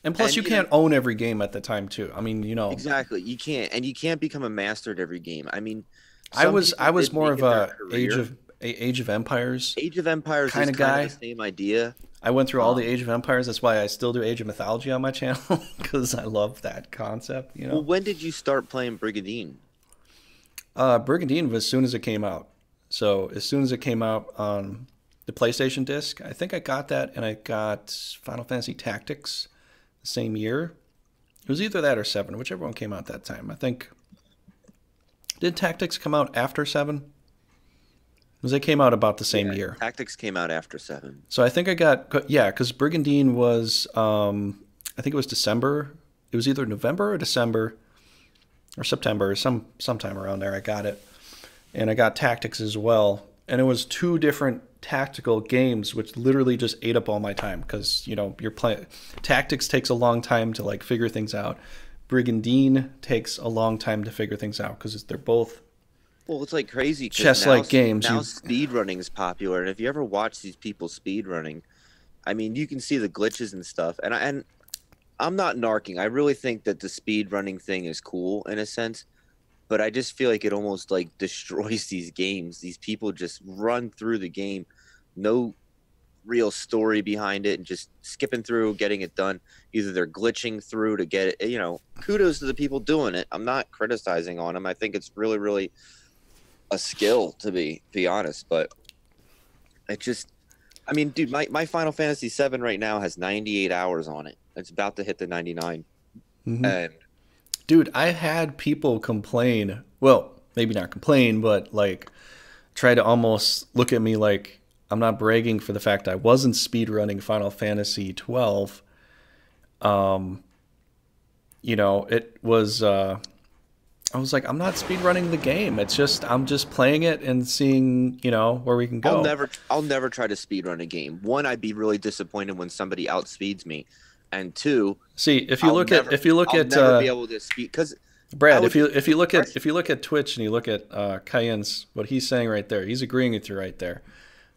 and plus you can't own every game at the time too. I mean, exactly. You can't become a master at every game. I mean, I was more of a Age of Empires. Age of Empires kind of guy. The same idea. I went through all the Age of Empires. That's why I still do Age of Mythology on my channel, because I love that concept. Well, when did you start playing Brigadine? Brigadine was as soon as it came out. So as soon as it came out on the PlayStation disc, I think I got that, and I got Final Fantasy Tactics the same year. It was either that or 7, whichever one came out that time. I think. Did Tactics come out after 7? Because they came out about the same year. Tactics came out after 7. So I think I got, because Brigandine was, I think it was December. It was either November or December or September, sometime around there. I got it, and I got Tactics as well, and it was two different tactical games, which literally just ate up all my time because you're playing. Tactics takes a long time to like figure things out. Brigandine takes a long time to figure things out because they're both Well, it's like crazy because chess-like games. now speed running is popular, and if you ever watch these people speed running, I mean, you can see the glitches and stuff. And I'm not narking. I really think that the speed running thing is cool in a sense, but I just feel like it almost like destroys these games. These people just run through the game, no real story behind it, and just skipping through, getting it done. Either they're glitching through to get it. Kudos to the people doing it. I'm not criticizing on them. I think it's really, really a skill to be honest, but it just, I mean, dude, my Final Fantasy VII right now has 98 hours on it. It's about to hit the 99. Mm-hmm. And dude, I had people complain. Well, maybe not complain, but like try to almost look at me like I'm not bragging for the fact I wasn't speedrunning Final Fantasy 12. It was. I was like, I'm not speedrunning the game. It's just I'm just playing it and seeing, where we can go. I'll never try to speedrun a game. One, I'd be really disappointed when somebody outspeeds me, and two, see if you look at I'll never be able to speed because Brad, if you look at Twitch and you look at Cayenne's what he's saying right there, he's agreeing with you right there.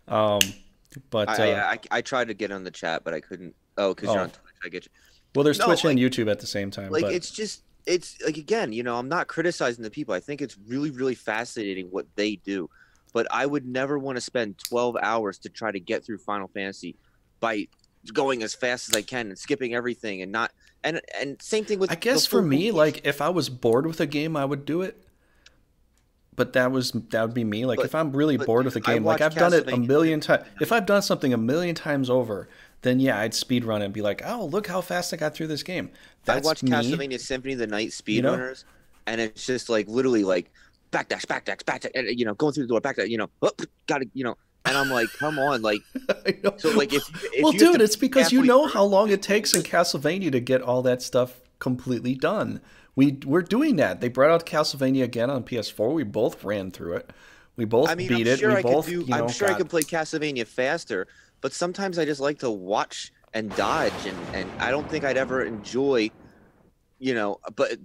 But I tried to get on the chat, but I couldn't. Oh, because you're on Twitch. I get you. Well, there's Twitch and YouTube at the same time. Like but it's like, again, I'm not criticizing the people. I think it's really, really fascinating what they do, but I would never want to spend 12 hours to try to get through Final Fantasy by going as fast as I can and skipping everything and not and same thing with. I guess for me, like if I was bored with a game, I would do it. But that would be me. Like if I'm really bored with a game, like I've done it a million times. If I've done something a million times over, then yeah, I'd speed run it and be like, oh, look how fast I got through this game. That's I watched Castlevania Symphony of the Night speedrunners, and it's just like literally like backdash, and going through the door, backdash, gotta, and I'm like, come on, like, so like if well, dude, it's because you know how long it takes in Castlevania to get all that stuff completely done. We're doing that. They brought out Castlevania again on PS4. We both ran through it. We both beat it. We both, I'm sure I could play Castlevania faster, but sometimes I just like to watch and dodge, and I don't think I'd ever enjoy, but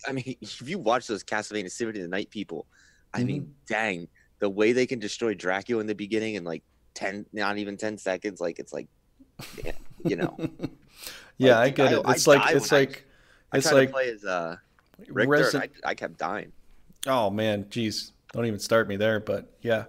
I mean, if you watch those Castlevania Symphony of the Night people, I mean, dang, the way they can destroy Dracula in the beginning in like 10, not even 10 seconds, like it's like, yeah, like, I get it. It's like I tried to play as Richter, and I kept dying. Oh man, geez, don't even start me there. But yeah,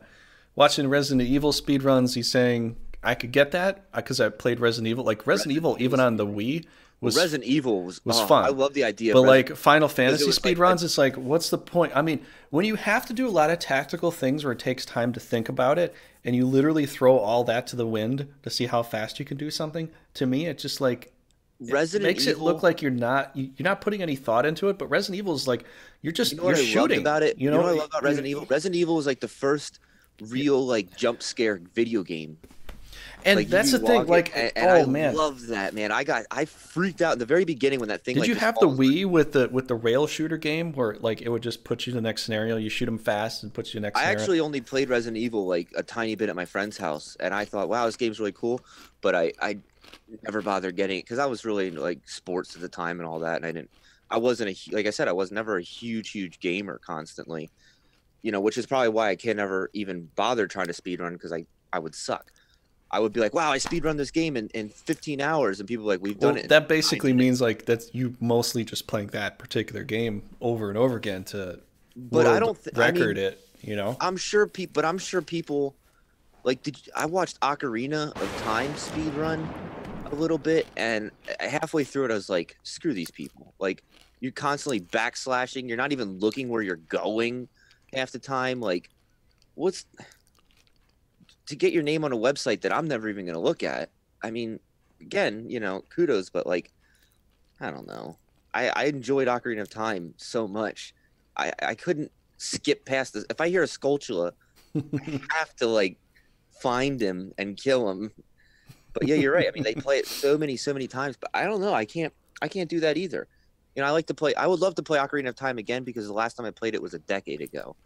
watching Resident Evil speedruns, he's saying I could get that because I played Resident Evil. Like Resident Evil, even on the Wii, Resident Evil was fun. I love the idea. But like Final Fantasy speedruns, it's like, what's the point? I mean, when you have to do a lot of tactical things where it takes time to think about it, and you literally throw all that to the wind to see how fast you can do something, to me, it just like makes it look like you're not putting any thought into it. But Resident Evil is like you're shooting. About it, you know what I love about Resident Evil? Resident Evil was like the first real like jump scare video game. And like, that's the thing, like, and I love that, man. I freaked out in the very beginning when that thing. Did you have the Wii with the rail shooter game where like it would just put you to the next scenario? You shoot them fast and puts you to the next. I actually only played Resident Evil like a tiny bit at my friend's house, and I thought, wow, this game's really cool, but I never bothered getting it because I was really into like sports at the time and all that, and I wasn't like I said, I was never a huge gamer constantly, which is probably why I can't ever even bother trying to speedrun because I would suck. I would be like, wow, I speedrun this game in 15 hours. And people are like, we've done it. That basically means like that's you mostly just playing that particular game over and over again to record it, I'm sure people like, I watched Ocarina of Time speedrun a little bit. And halfway through it, I was like, screw these people. Like, you're constantly backslashing. You're not even looking where you're going half the time. Like, to get your name on a website that I'm never even going to look at. I mean, again, kudos, but like, I don't know. I enjoyed Ocarina of Time so much. I couldn't skip past this. If I hear a Skulltula, I have to like find him and kill him. But yeah, you're right. I mean, they play it so many times, but I don't know. I can't do that either. I like to play. I would love to play Ocarina of Time again because the last time I played it was a decade ago.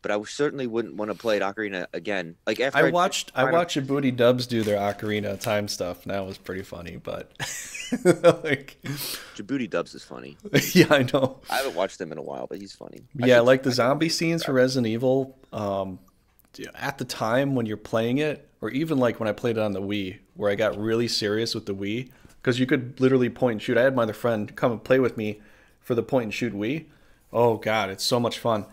But I certainly wouldn't want to play it Ocarina again. Like after I did I Final watched Fantasy. Djibouti Dubs do their Ocarina of Time stuff, and that was pretty funny. But like, Djibouti Dubs is funny. yeah, I know. I haven't watched him in a while, but he's funny. Yeah, like the I should zombie scenes for Resident Evil. At the time when you're playing it, or even like when I played it on the Wii, where I got really serious with the Wii, because you could literally point and shoot. I had my other friend come and play with me for the point and shoot Wii. Oh God, it's so much fun.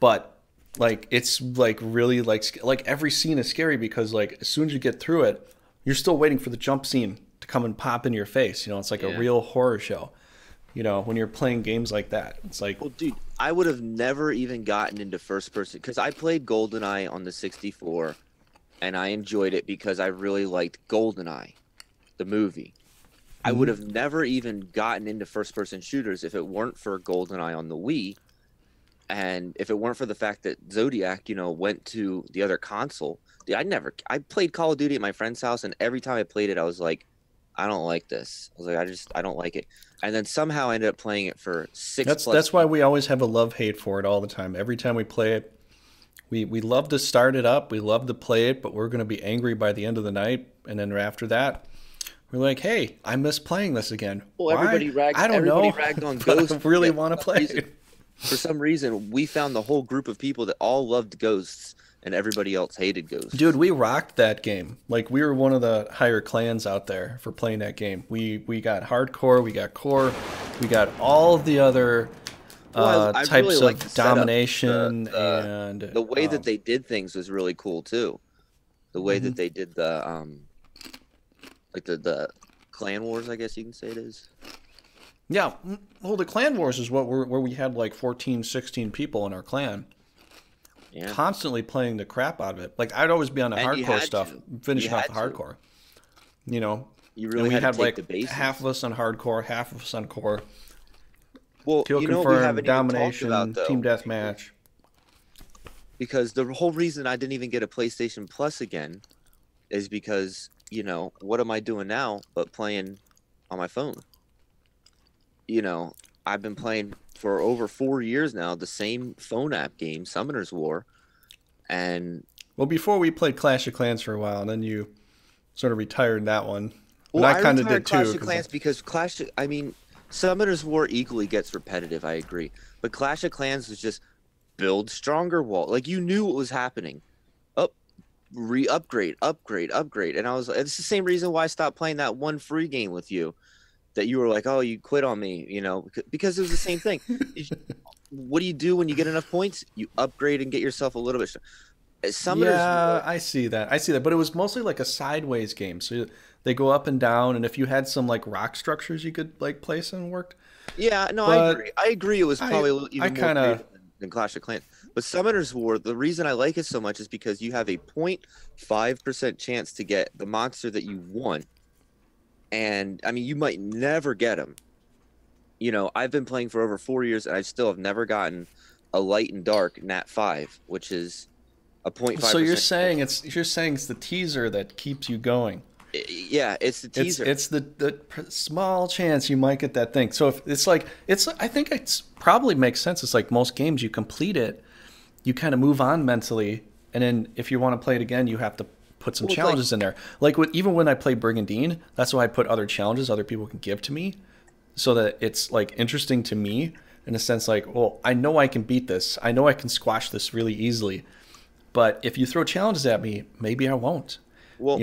But like it's like really like every scene is scary because like as soon as you get through it, you're still waiting for the jump scene to come and pop in your face. You know, it's like a Yeah. real horror show. You know, when you're playing games like that, it's like Well, dude, I would have never even gotten into first person because I played GoldenEye on the 64 and I enjoyed it because I really liked GoldenEye, the movie. I would mhm. have never even gotten into first person shooters if it weren't for GoldenEye on the Wii. And if it weren't for the fact that Zodiac, went to the other console, dude, I played Call of Duty at my friend's house, and every time I played it, I was like, I don't like this. I was like, I don't like it. And then somehow I ended up playing it for six plus That's why years. we always have a love hate for it all the time. Every time we play it, we love to start it up, we love to play it, but we're going to be angry by the end of the night, and then after that, we're like, hey, I miss playing this again. Well, Why? I don't everybody know, ragged on but I Ghost. really Yet want to play it. for some reason, we found the whole group of people that all loved Ghosts, and everybody else hated Dude, Ghosts. we rocked that game. Like we were one of the higher clans out there for playing that game. We got hardcore, we got core, we got all the other Well, I really types like the of setup. domination and The way that they did things was really cool too. The way that mhm. they did the like the clan wars, I guess you can say it is. Yeah, well, the clan wars is where we had like 14, 16 people in our clan, Yeah, constantly playing the crap out of it. Like I'd always be on the and you hardcore had stuff, to. You finishing off the had to. hardcore, you know. You And really we had to had take like the half of bases. us on hardcore, half of us on core. Well, Kill you know what we confirmed, haven't even talked about domination, team though, deathmatch. because the whole reason I didn't even get a PlayStation Plus again is because, what am I doing now but playing on my phone? You know, I've been playing for over 4 years now the same phone app game, Summoner's War, and Well, before we played Clash of Clans for a while, and then you sort of retired that one. And well, I I kind of retired did too, Clash of because Clans because I mean, Summoner's War equally gets repetitive, I agree. But Clash of Clans was just build stronger wall. Like you knew what was happening. Up, re-upgrade, upgrade, upgrade. And it's the same reason why I stopped playing that one free game with you that you were like, "Oh, you quit on me," because it was the same thing. What do you do when you get enough points? You upgrade and get yourself a little bit. Summoner's yeah, War. I see that. I see that. But it was mostly like a sideways game. So they go up and down, and if you had some like rock structures you could like place and worked. Yeah, no, I agree. But I agree. It was I probably a little, I even more kind of creative than Clash of Clans. But Summoner's War, the reason I like it so much is because you have a 0.5% chance to get the monster that you want. And I mean, you might never get him. I've been playing for over 4 years and I still have never gotten a light and dark Nat 5, which is a so 0.5% chance. you're saying it's the teaser that keeps you going. Yeah, it's the teaser. It's the small chance you might get that thing. So if it's like it's I think it's probably makes sense. It's like most games you complete it, you kind of move on mentally, and then if you want to play it again, you have to put some Well, it's like, challenges in there. Like even when I play Brigandine, that's why I put other challenges other people can give to me, so that it's like interesting to me in a sense. Like, well, I know I can beat this. I know I can squash this really easily. But if you throw challenges at me, maybe I won't, well,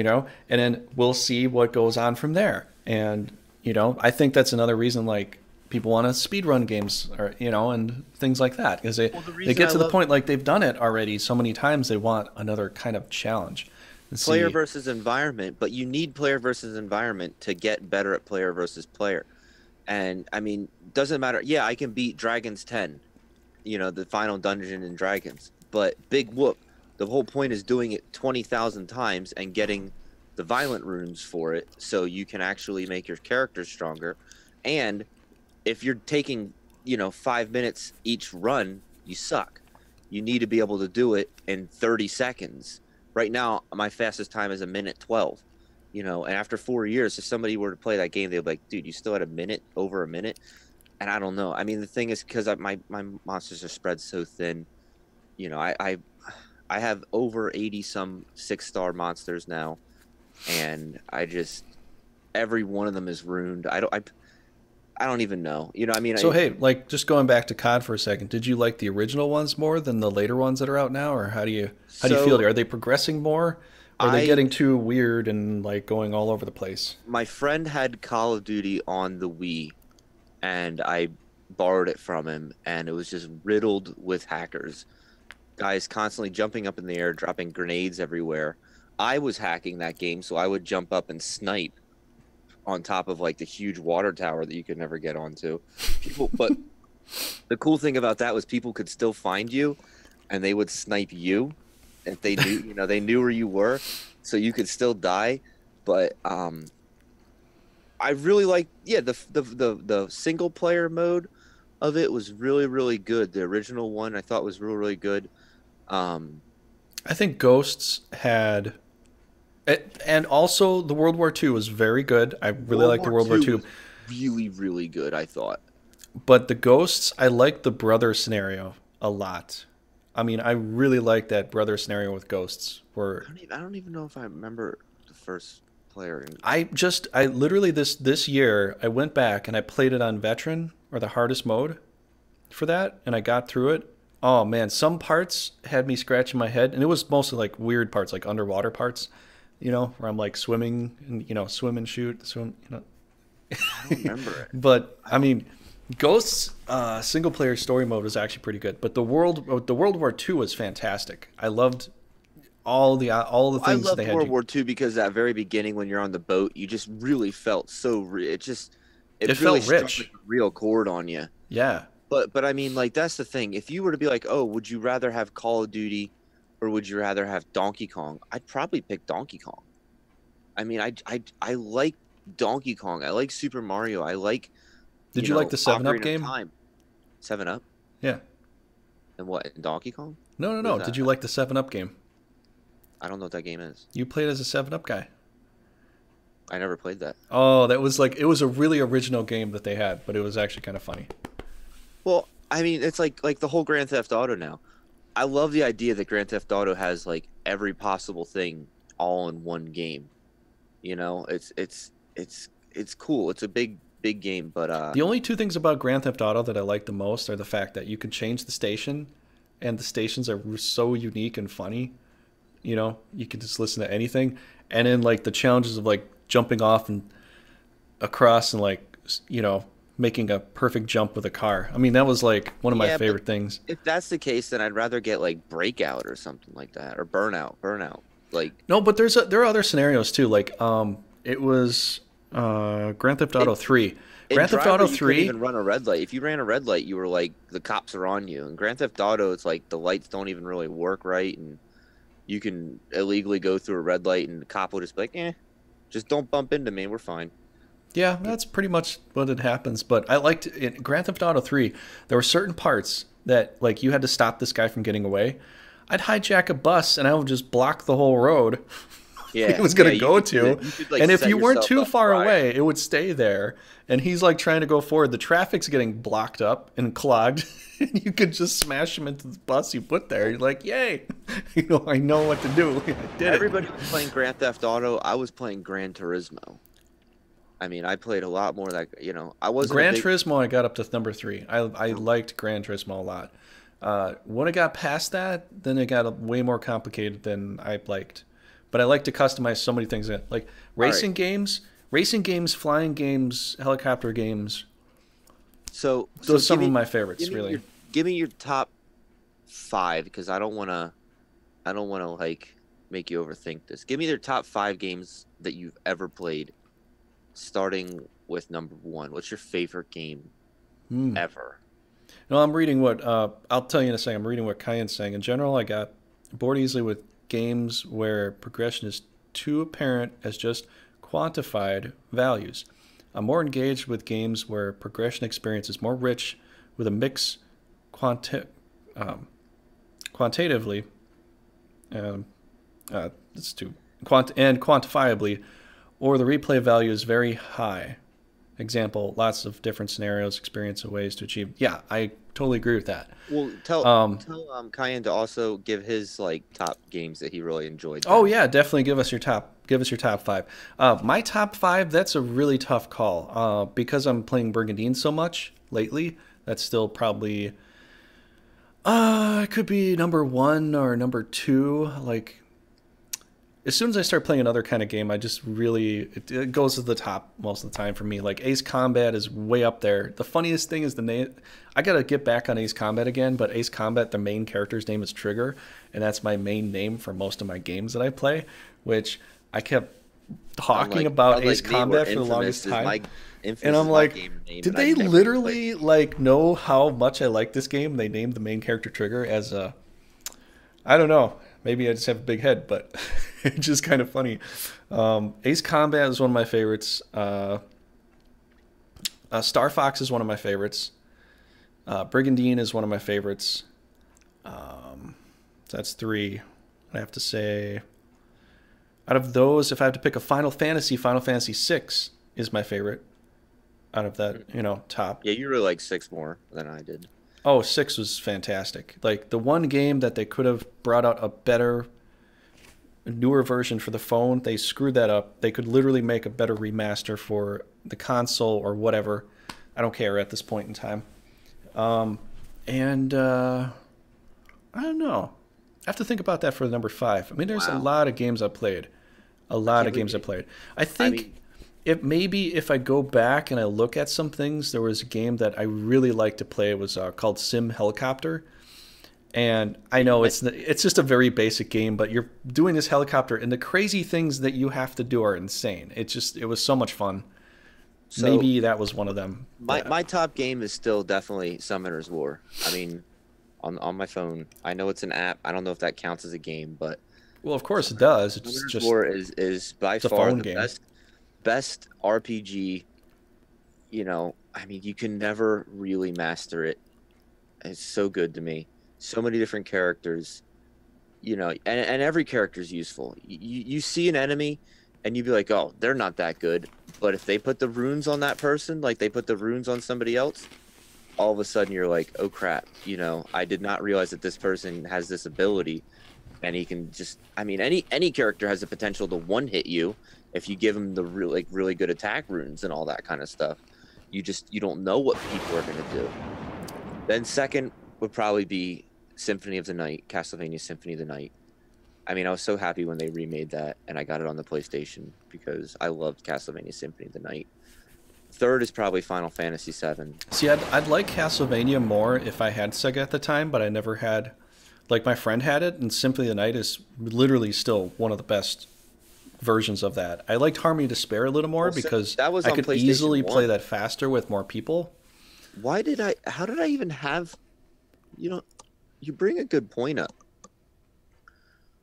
and then we'll see what goes on from there. And I think that's another reason like people want to speed run games, or and things like that, because the they reason get I to the love point like they've done it already so many times, they want another kind of challenge and player see. versus environment, but you need player versus environment to get better at player versus player. And I mean, doesn't matter. Yeah, I can beat Dragons 10, the final dungeon in Dragons, but big whoop. The whole point is doing it 20,000 times and getting the violent runes for it so you can actually make your character stronger. And if you're taking, 5 minutes each run, you suck. You need to be able to do it in 30 seconds. Right now, my fastest time is a minute 12. And after 4 years, if somebody were to play that game, they'd be like, dude, you still had a minute, over a minute. and I don't know. I mean, the thing is because my monsters are spread so thin. You know, I have over 80 some 6-star monsters now, and I just every one of them is ruined. I don't even know. You know, I mean, So hey, like just going back to COD for a second, did you like the original ones more than the later ones that are out now, or how do you feel? so Are they progressing more, or are they I getting too weird and like going all over the place? my friend had Call of Duty on the Wii, and I borrowed it from him, and it was just riddled with hackers. Guys constantly jumping up in the air, dropping grenades everywhere. I was hacking that game, so I would jump up and snipe on top of like the huge water tower that you could never get onto. But the cool thing about that was people could still find you, and they would snipe you if they knew, they knew where you were, so you could still die. But I really like, yeah, the single player mode of it was really really good. The original one I thought was really really good. Um, I think Ghosts had, and also the World War II was very good. I really World like the War World War II II, was really really good. I thought. but the Ghosts, I like the brother scenario a lot. I mean, I really like that brother scenario with Ghosts, where I don't even know if I remember the first player. I literally this year I went back and I played it on veteran or the hardest mode for that, and I got through it. Oh man, some parts had me scratching my head, and it was mostly like weird parts, like underwater parts, where I'm like swimming and swim and shoot, swim, I don't remember it. But I I don't. mean, Ghosts single player story mode was actually pretty good, but the World War II was fantastic. I loved all the I things they loved had World you. War II because that very beginning when you're on the boat, you just really felt so it It really felt struck like rich. a real chord on you. Yeah. But I mean, like that's the thing. If you were to be like, oh, would you rather have Call of Duty or would you rather have Donkey Kong? I'd probably pick Donkey Kong. I mean, I like Donkey Kong. I like Super Mario. I like, Did you like the Seven Up Ocarina of game? Time, 7 Up, Yeah. and what, and Donkey Kong? No, no, What is no. Did that? you like the Seven Up game? I don't know what that game is. You played as a Seven Up guy. I never played that. Oh, that was like it was a really original game that they had, but it was actually kind of funny. Well, I mean, it's like the whole Grand Theft Auto now. I love the idea that Grand Theft Auto has like every possible thing all in one game. It's cool. It's a big game, but The only two things about Grand Theft Auto that I like the most are the fact that you can change the station, and the stations are so unique and funny. You can just listen to anything, and then like the challenges of like jumping off and across and like making a perfect jump with a car. I mean, that was like one of my yeah, but favorite things. if that's the case, then I'd rather get like Breakout or something like that, or Burnout. Like No, but there are other scenarios too. Like it was Grand Theft in, Auto 3. in Grand Theft Driver, Auto you couldn't 3. even run a red light. If you ran a red light, you were like the cops are on you. In Grand Theft Auto, it's like the lights don't even really work right, and you can illegally go through a red light, and the cop will just be like, just don't bump into me. We're fine. Yeah, that's pretty much what it happens. But I liked in Grand Theft Auto 3. There were certain parts that like you had to stop this guy from getting away. I'd hijack a bus and I would just block the whole road he Yeah, was yeah, going to go to. you could like And if set you weren't yourself too on far fire. away, it would stay there. And he's like trying to go forward. The traffic's getting blocked up and clogged. And you could just smash him into the bus you put there. You're like, yay. I know what to do. I did it. Everybody was playing Grand Theft Auto. I was playing Gran Turismo. I mean, I played a lot more of that. I wasn't a Gran big. Turismo, I got up to number 3. I um, liked Gran Turismo a lot. When I got past that, then it got way more complicated than I liked. But I like to customize so many things in, like All right. racing games, flying games, helicopter games. So Those are some of my favorites, really. give me your top five because I don't want to like make you overthink this. Give me your top 5 games that you've ever played, starting with number one. What's your favorite game Hmm. ever? No, I'm reading what I'll tell you in a second. I'm reading what Kyan's saying. In general, I got bored easily with games where progression is too apparent as just quantified values. I'm more engaged with games where progression experience is more rich with a mix quanti- um, quantitatively um, it's too and quantifiably, or the replay value is very high. example, lots of different scenarios, experience, and ways to achieve. Yeah, I totally agree with that. Well, Um, tell Kyan to also give his like top games that he really enjoyed oh then. yeah, definitely give us your top five. My top five, that's a really tough call. Because I'm playing Brigandine so much lately, that's still probably it could be number one or number two. Like as soon as I start playing another kind of game, I just really it goes to the top most of the time for me. Like Ace Combat is way up there. The funniest thing is the name. I gotta get back on Ace Combat again, but Ace Combat, the main character's name is Trigger, and that's my main name for most of my games that I play. Which I kept talking about Ace Unlike me, where Combat for the longest time, and Infamous I'm is my like, game name, did and I they never even played. literally like know how much I like this game? They named the main character Trigger as a I don't know. Maybe I just have a big head, but it's just kind of funny. Ace Combat is one of my favorites. Star Fox is one of my favorites. Brigandine is one of my favorites. So that's three. I have to say, out of those, if I have to pick a Final Fantasy VI is my favorite. Out of that, top. Yeah, you really like six more than I did. Oh, six was fantastic. Like the one game that they could have brought out a better, newer version for the phone, they screwed that up. They could literally make a better remaster for the console or whatever. I don't care at this point in time. And I don't know. I have to think about that for number five. I mean, there's a Wow, lot of games I played. A I lot can't of believe games I you. played. I I think mean, it maybe if I go back and I look at some things, there was a game that I really liked to play. It was called Sim Helicopter, and I know I- it's just a very basic game, but you're doing this helicopter, and the crazy things that you have to do are insane. It was so much fun. so Maybe that was one of them. That, my top game is still definitely Summoner's War. I mean, on my phone, I know it's an app. I don't know if that counts as a game, but well, of course it Summoner, does. It's Summoner's just War is by it's a far phone the game. best RPG. I mean, you can never really master it. It's so good to me. So many different characters, and every character is useful. You see an enemy, and you'd be like, oh, they're not that good. But if they put the runes on that person, like they put the runes on somebody else, all of a sudden you're like, oh crap, I did not realize that this person has this ability, and he can just, I mean, any character has the potential to one hit you if you give him the really good attack runes and all that kind of stuff. You don't know what people are gonna do. Then second would probably be Symphony of the Night, Castlevania Symphony of the Night. I mean, I was so happy when they remade that and I got it on the PlayStation because I loved Castlevania Symphony of the Night. Third is probably Final Fantasy VII. See, I'd like Castlevania more if I had Sega at the time, but I never had. Like my friend had it, and Symphony of the Night is literally still one of the best versions of that. I liked Harmony Despair a little more Well, because that was I on could PlayStation easily play 1. that faster with more people. How did I even have, you know, you bring a good point up.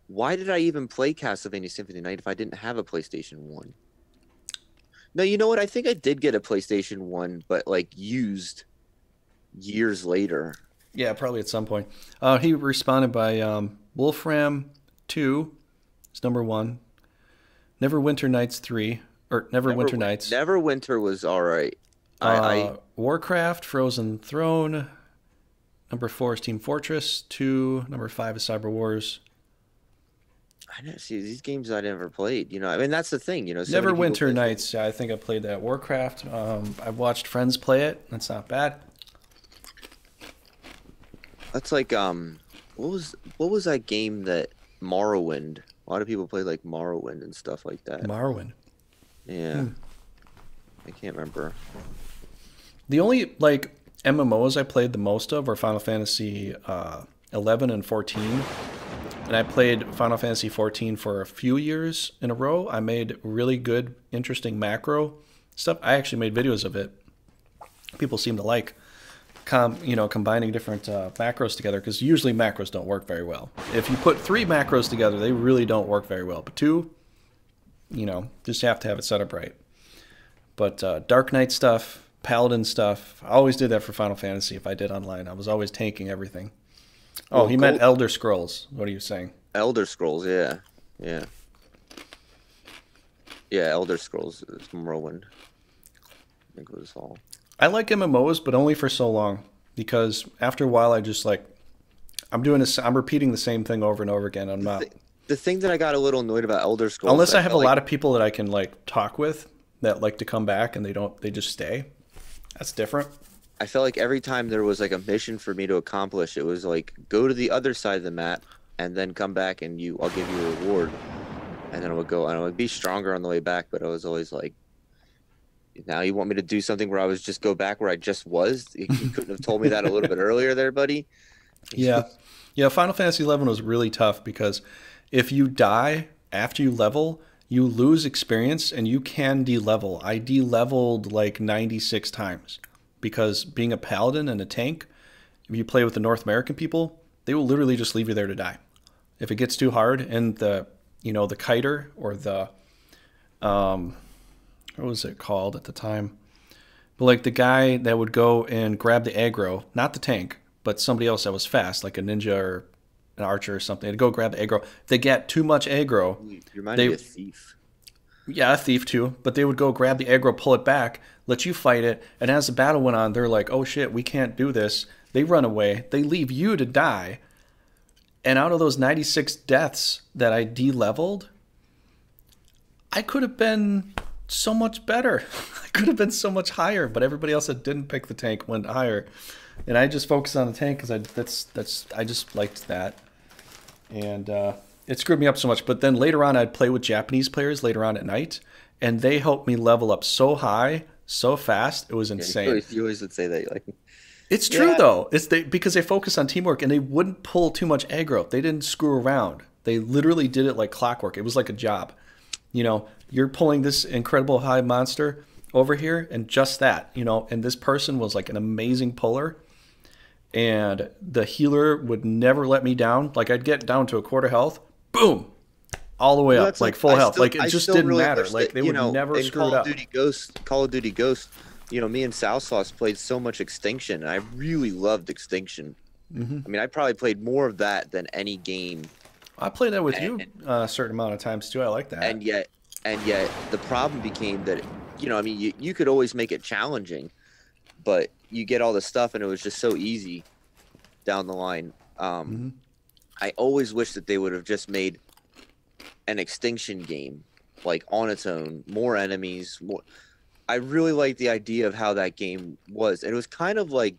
Why did I even play Castlevania Symphony of the Night if I didn't have a PlayStation 1? No, you know what? I think I did get a PlayStation 1, but like used years later. Yeah, probably at some point. He responded by Wolfram 2 is number one. Neverwinter Nights 3, or Neverwinter Nights. Neverwinter was all right. I Warcraft, Frozen Throne. Number 4 is Team Fortress 2. Number 5 is Cyber Wars. I never see these games I never played. I mean that's the thing. So many people Neverwinter play. Nights, yeah, I think I played that. Warcraft, I've watched friends play it. That's not bad. That's like what was that game that Morrowind? A lot of people play like Morrowind and stuff like that. Morrowind. Yeah, I can't remember. The only like MMOs I played the most of were Final Fantasy 11 and 14. And I played Final Fantasy 14 for a few years in a row. I made really good, interesting macro stuff. I actually made videos of it. People seem to like combining different macros together because usually macros don't work very well. If you put 3 macros together, they really don't work very well. But 2, just have to have it set up right. But Dark Knight stuff, Paladin stuff, I always did that for Final Fantasy if I did online. I was always tanking everything. Oh, Well, he meant Elder Scrolls. What are you saying? Elder Scrolls, yeah, yeah, Elder Scrolls is Morrowind. think it was all. I like MMOs, but only for so long because after a while, I just like I'm doing this. I'm repeating the same thing over and over again. I'm The, not th- the thing that I got a little annoyed about Elder Scrolls, unless I I have a felt like lot of people that I can like talk with that like to come back and they don't. They just stay. That's different. every time there was like a mission for me to accomplish, it was like go to the other side of the map and then come back and I'll give you a reward. And then I would go and I would be stronger on the way back, but I was always like, now you want me to do something where I was just go back where I just was? You couldn't have told me that a little bit earlier there, buddy. Yeah, yeah. Final Fantasy 11 was really tough because if you die after you level, you lose experience and you can de-level. I de-leveled like 96 times because being a paladin and a tank, if you play with the North American people, they will literally just leave you there to die. If it gets too hard and the kiter or the what was it called at the time? But like the guy that would go and grab the aggro, not the tank, but somebody else that was fast, like a ninja or an archer or something, to go grab the aggro. If they get too much aggro, You reminded they me of Thief. yeah, a thief too, but they would go grab the aggro, pull it back, let you fight it, and as the battle went on, they're like, "Oh shit, we can't do this." They run away. They leave you to die. And out of those 96 deaths that I de-leveled, I could have been so much better. I could have been so much higher, but everybody else that didn't pick the tank went higher, and I just focused on the tank because I just liked that, and it screwed me up so much. But then later on, I'd play with Japanese players later on at night, and they helped me level up so high, so fast. It was Yeah, insane. you always would say that, like, It's true yeah, though. Because they focus on teamwork and they wouldn't pull too much aggro. They didn't screw around. They literally did it like clockwork. It was like a job. You're pulling this incredible high monster over here and just that, and this person was like an amazing puller and the healer would never let me down. Like I'd get down to a quarter health, boom, all the way well, up, that's like like full health. Like it I just still didn't really matter. wish Like that, they would never in screw it up. Call of Duty Ghost, me and South Sauce played so much Extinction, and I really loved Extinction. Hmm. I mean, I probably played more of that than any game, I played that with you and a certain amount of times too. I like that. and yet and yet the problem became that I mean, you could always make it challenging, but you get all the stuff, and it was just so easy down the line. Hmm. I always wish that they would have just made an Extinction game, like on its own, more enemies, more. I really like the idea of how that game was, and it was kind of like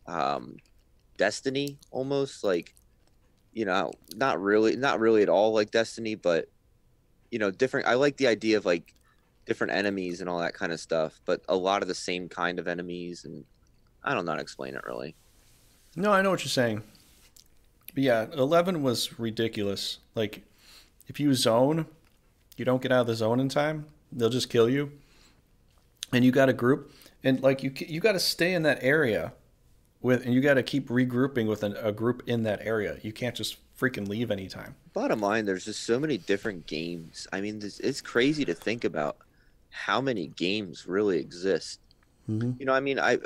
um, Destiny almost, like not really at all like Destiny, but different. I like the idea of like different enemies and all that kind of stuff, but a lot of the same kind of enemies, and I don't know how to explain it really. No, I know what you're saying. But yeah, 11 was ridiculous. Like, if you zone, you don't get out of the zone in time, they'll just kill you. And you got a group, and like you got to stay in that area and you got to keep regrouping with a group in that area. You can't just freaking leave anytime. Bottom line, there's just so many different games. I mean, it's crazy to think about how many games really exist. Hmm. I mean, I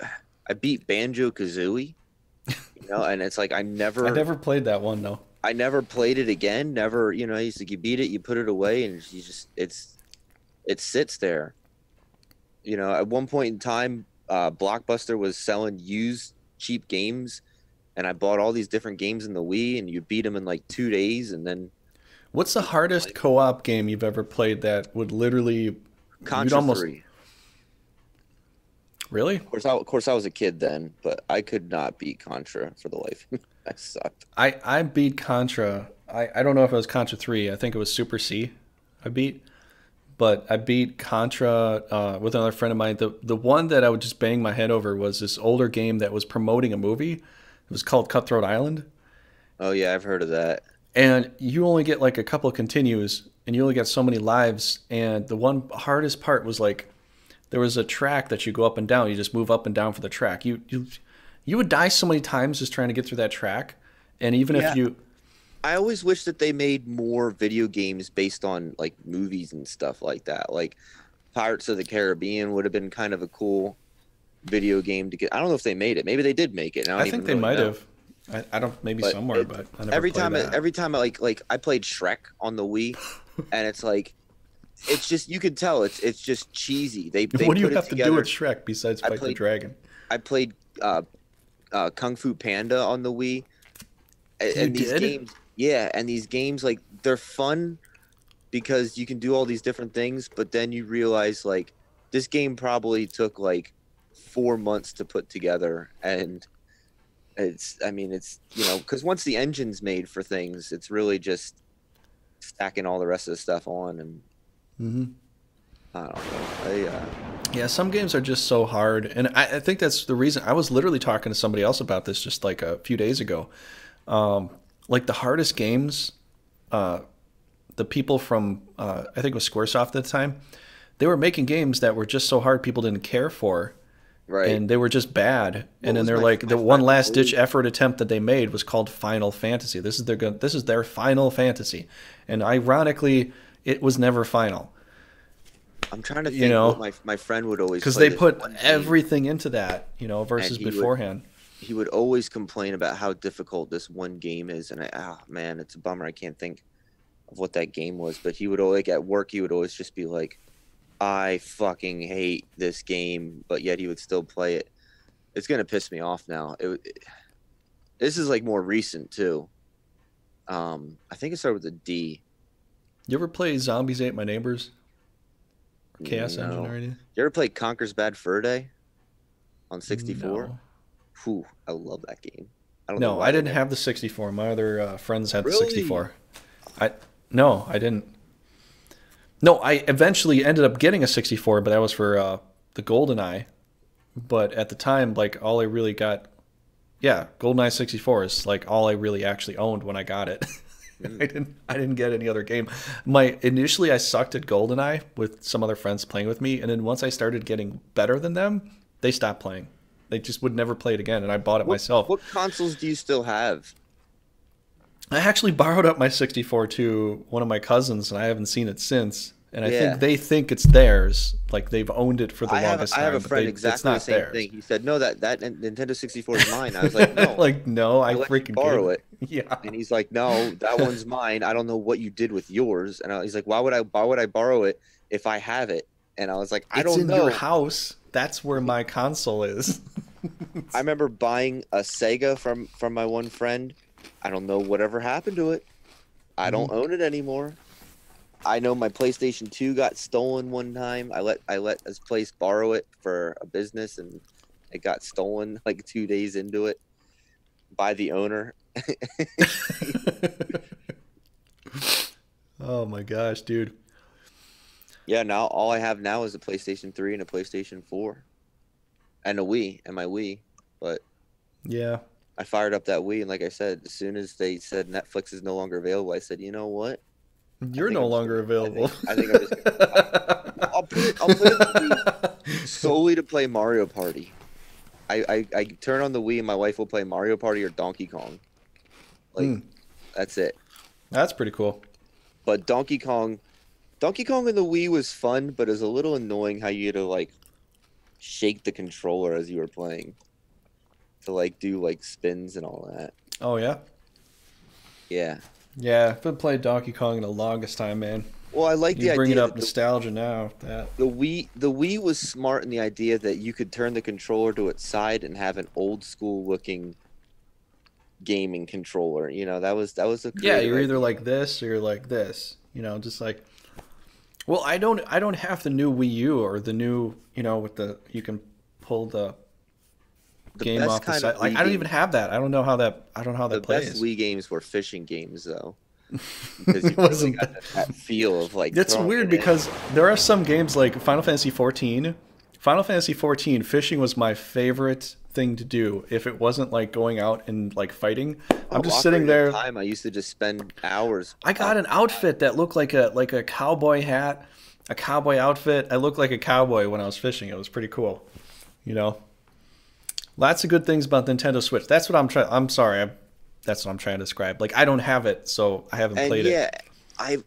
beat Banjo Kazooie, and it's like I never played that one though. I never played it again. Never, I used to you beat it, you put it away, and it sits there. At one point in time, Blockbuster was selling used cheap games, and I bought all these different games in the Wii, and you beat them in like 2 days, and then What's the hardest co-op game you've ever played that would literally you'd Contra almost 3. really? Of course, I was a kid then, but I could not beat Contra for the life. I sucked. I beat Contra. I don't know if it was Contra 3. I think it was Super C I beat. But I beat Contra with another friend of mine. The one that I would just bang my head over was this older game that was promoting a movie. It was called Cutthroat Island. Oh yeah, I've heard of that. And you only get like a couple of continues and you only get so many lives. And the one hardest part was like there was a track that you go up and down. You just move up and down for the track. You would die so many times just trying to get through that track. And even Yeah, if you I always wish that they made more video games based on like movies and stuff like that. Like Pirates of the Caribbean would have been kind of a cool video game to get. I don't know if they made it. Maybe they did make it. And I I don't think even they really might know. have. I don't maybe But somewhere, but I never played that. every time I like I played Shrek on the Wii, and it's like it's just you can tell it's just cheesy. They What do you put it have to do with together. Shrek besides I fight the played dragon? I played Kung Fu Panda on the Wii, You and these did? games, yeah, and these games like they're fun because you can do all these different things, but then you realize like this game probably took like 4 months to put together, and I mean, it's because once the engine's made for things, it's really just stacking all the rest of the stuff on, and Hmm. I don't know. Yeah, some games are just so hard, and I think that's the reason. I was literally talking to somebody else about this just like a few days ago. Um, like the hardest games, uh, the people from I think it was SquareSoft at the time, they were making games that were just so hard people didn't care for, Right. and they were just bad. What And then was they're my like, my the one friend last ditch always? effort attempt that they made was called Final Fantasy. This is their Final Fantasy, and ironically, it was never final. I'm trying to You think what know, my friend would always because play they this put one game, everything into that, and versus beforehand. he would always complain about how difficult this one game is, and oh man, it's a bummer. I can't think of what that game was, but he would always like at work he would always just be like, I fucking hate this game, but yet he would still play it. It's gonna piss me off now. This is like more recent too. I think it started with a D. You ever play Zombies Ate My Neighbors or Chaos Engine or No. anything? You ever play Conker's Bad Fur Day on 64? No. Whew, I love that game. I don't know No, why I they didn't never. have the 64. My other friends had the Really? 64. I no, I didn't. No, I eventually ended up getting a 64, but that was for the GoldenEye. But at the time, like all I really got, yeah, GoldenEye 64 is like all I really actually owned when I got it. Mm. I didn't get any other game. My initially I sucked at GoldenEye with some other friends playing with me, and then once I started getting better than them, they stopped playing. They just would never play it again, and I bought it myself. What consoles do you still have? I actually borrowed up my 64 to one of my cousins, and I haven't seen it since. And I think Yeah. they think it's theirs, like they've owned it for the longest I have a time, but friend it's exactly the not same theirs. thing. He said, "No, that Nintendo 64 is mine." I was like, "No, Like, no, I I let you freaking gave borrow it. it." Yeah, And he's like, "No, that one's mine. I don't know what you did with yours." And he's like, "Why would I borrow it if I have it?" And I was like, "I it's don't in your know." house. That's where my console is. I remember buying a Sega from my one friend. I don't know whatever happened to it. I Mhm. don't own it anymore. I know my PlayStation 2 got stolen one time. I let his place borrow it for a business, and it got stolen like 2 days into it by the owner. Oh my gosh, dude. Yeah, now all I have now is a PlayStation 3 and a PlayStation 4 and a Wii and my Wii. But Yeah, I fired up that Wii, and like I said, as soon as they said Netflix is no longer available, I said, you know what? I you're think no I'm just gonna. longer available. I think I'm just gonna. I'll put it on the Wii solely to play Mario Party. I turn on the Wii and my wife will play Mario Party or Donkey Kong. Like Hmm, that's it. that's pretty cool. But Donkey Kong in the Wii was fun, but it was a little annoying how you had to like shake the controller as you were playing to like do like spins and all that. Oh yeah, Yeah. yeah. I've been playing Donkey Kong in the longest time, man. Well, I like You the bring it idea up that nostalgia now. That the Wii was smart in the idea that you could turn the controller to its side and have an old school looking gaming controller. That was a yeah, creative you're either idea. like this or you're like this. Just like. Well, I don't have the new Wii U or the new with the you can pull the The game best off the kind of side. Like Wii I don't even game, have that. I don't know how the that best plays. Wii games were fishing games though, because It you really wasn't. got that feel of like It's throwing weird it in. because there are some games like Final Fantasy 14. Final Fantasy 14 fishing was my favorite thing to do if it wasn't like going out and like fighting. I'm Oh, just sitting Ocarina of there. Time, I used to just spend hours I on. got an outfit that looked like a cowboy hat, a cowboy outfit. I looked like a cowboy when I was fishing. It was pretty cool. You know, lots of good things about Nintendo Switch. That's what I'm trying. I'm sorry. That's what I'm trying to describe. Like I don't have it, so I haven't And played it. yeah, I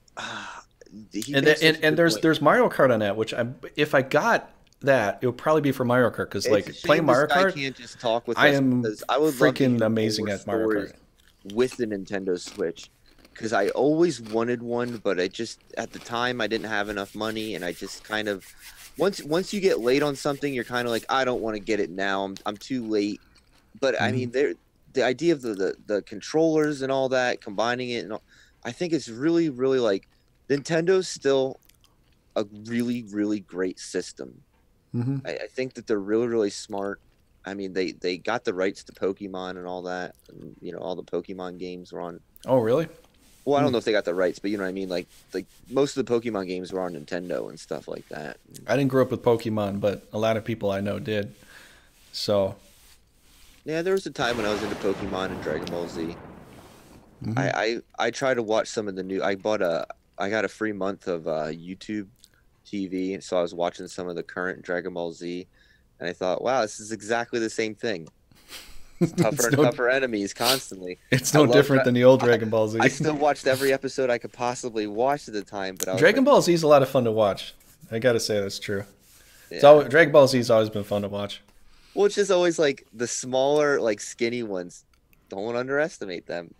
he And makes such a and good point. there's Mario Kart on that, which if I got that, it would probably be for Mario Kart because It's a like playing shame this Mario guy Kart, can't just talk with I us am because I would love to freaking hear more amazing at Mario stories Kart. with the Nintendo Switch. because I always wanted one, but I just at the time I didn't have enough money, and I just kind of once you get late on something, you're kind of like, I don't want to get it now. I'm too late. But I Hmm. mean, the idea of the controllers and all that, combining it, and all, I think it's really like Nintendo's still a really great system. Hmm. I think that they're really smart. I mean, they got the rights to Pokemon and all that, and all the Pokemon games were on. Oh, really? Well, I Hmm. don't know if they got the rights, but you know what I mean. Like most of the Pokemon games were on Nintendo and stuff like that. I didn't grow up with Pokemon, but a lot of people I know did. So, Yeah, there was a time when I was into Pokemon and Dragon Ball Z. hmm. I try to watch some of the new. I got a free month of YouTube TV, so I was watching some of the current Dragon Ball Z, and I thought, wow, this is exactly the same thing. It's tougher it's and no tougher enemies constantly. it's I no love different than the old I, Dragon Ball I Z. still watched every episode I could possibly watch at the time, but I was Dragon like, Ball Z is a lot of fun to watch. I gotta say that's true. yeah. Dragon Ball Z's always been fun to watch. Well, it's just always like the smaller, like skinny ones. Don't underestimate them.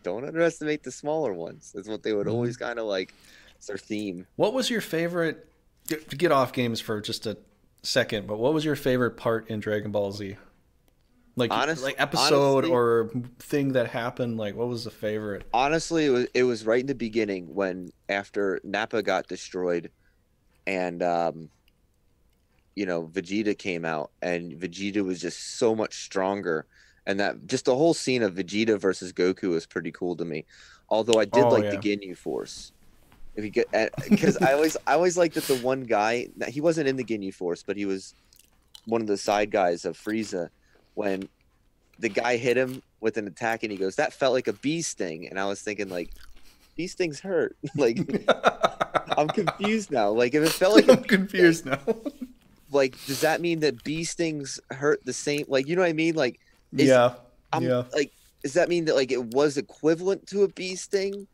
Don't underestimate the smaller ones. That's what they would Hmm. always kind of like. It's their theme. What was your favorite? To get off games for just a second, but what was your favorite part in Dragon Ball Z? Like episode Honestly, or thing that happened? Like what was the favorite? honestly, it was right in the beginning when after Nappa got destroyed and Vegeta came out and Vegeta was just so much stronger, and that just the whole scene of Vegeta versus Goku was pretty cool to me. Although I did Oh like the yeah. Ginyu Force. If you get because I always liked that the one guy he wasn't in the Ginyu Force, but he was one of the side guys of Frieza when the guy hit him with an attack and he goes, that felt like a bee sting. And I was thinking like, bee stings hurt. Like I'm confused now. Like if it felt like a I'm bee sting, confused now. like does that mean that bee stings hurt the same? Like you know what I mean? Like is Yeah, I'm yeah. like does that mean that like it was equivalent to a bee sting?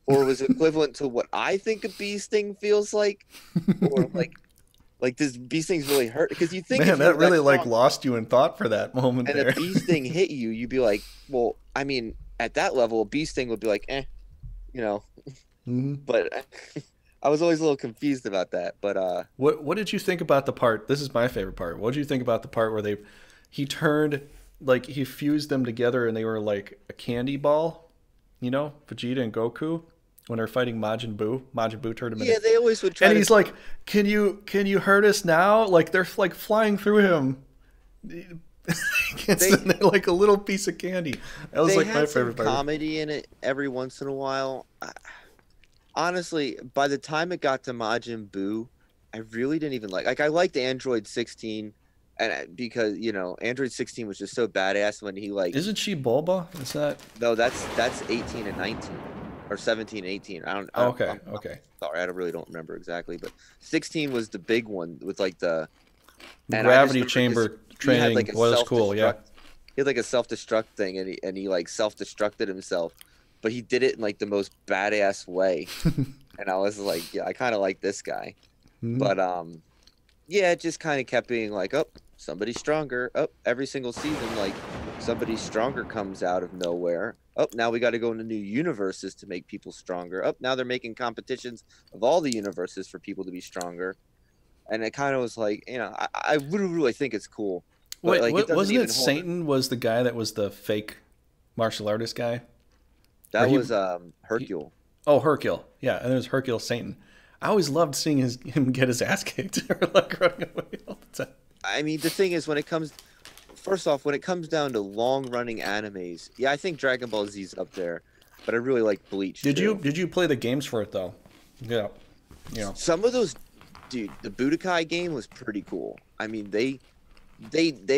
Or was it equivalent to what I think a bee sting feels like? Or like does bee stings really hurt? Because you think Man, if you that were that really like strong lost you in thought for that moment and a there. bee sting hit you, you'd be like, well, I mean, at that level, a bee sting would be like, you know. Hmm. But I was always a little confused about that. But What did you think about the part? This is my favorite part. What did you think about the part where he turned like he fused them together and they were like a candy ball? Vegeta and Goku when they're fighting Majin Buu. Majin Buu turned him into, yeah, they always would try and to. he's like, "Can you hurt us now?" Like they're like flying through him. They They're like a little piece of candy. That was they like my had some favorite part. comedy in it every once in a while. Honestly, by the time it got to Majin Buu, I really didn't even like. Like I liked Android 16, and because Android 16 was just so badass when he like. Isn't she Bulba? Is that? No, that's 18 and 19, or 17 and 18. I don't. Oh, I, okay, I'm okay. sorry, I really don't remember exactly, but 16 was the big one with like the. The And I just gravity remember because chamber he had training like a was cool. Yeah. self-destruct. He had like a self-destruct thing, and he like self-destructed himself, but he did it in like the most badass way. And I was like, yeah, I kind of like this guy, Mhm. but yeah, it just kind of kept being like, oh, somebody's stronger. Oh, every single season, like somebody stronger comes out of nowhere. Oh, now we got to go into new universes to make people stronger. Oh, now they're making competitions of all the universes for people to be stronger. And it kind of was like, I really think it's cool, but Wait, like it doesn't wasn't it even hold. Satan was the guy that was the fake martial artist guy? Or That was he Hercule. oh, Hercule. Yeah, and there's Hercule Satan. I always loved seeing him get his ass kicked or like running away all the time. I mean, the thing is, first off, when it comes down to long-running animes, yeah, I think Dragon Ball Z's up there, but I really like Bleach too. Did you play the games for it though? Yeah. Some of those, dude, the Budokai game was pretty cool. I mean, they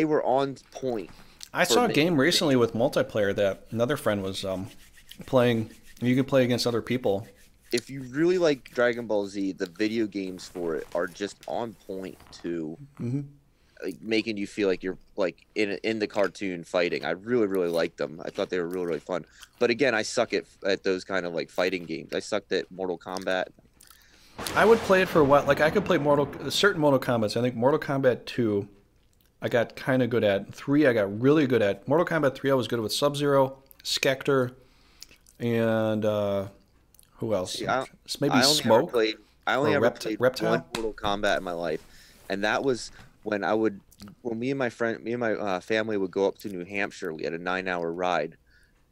were on point I for saw a game making recently things. with multiplayer that another friend was playing. You could play against other people. If you really like Dragon Ball Z, the video games for it are just on point to Hmm. like making you feel like you're like in the cartoon fighting. I really liked them. I thought they were really fun. But again, I suck at those kind of like fighting games. I sucked at Mortal Kombat. I would play it for a while. Like I could play certain Mortal Kombat. I think Mortal Kombat 2 I got kind of good at. 3 I got really good at. Mortal Kombat 3 I was good with Sub-Zero, Skector, and Who else? See, Maybe I only ever Smoke played I only or ever played one Reptile. Mortal Kombat in my life, and that was when me and my family would go up to New Hampshire. We had a 9 hour ride,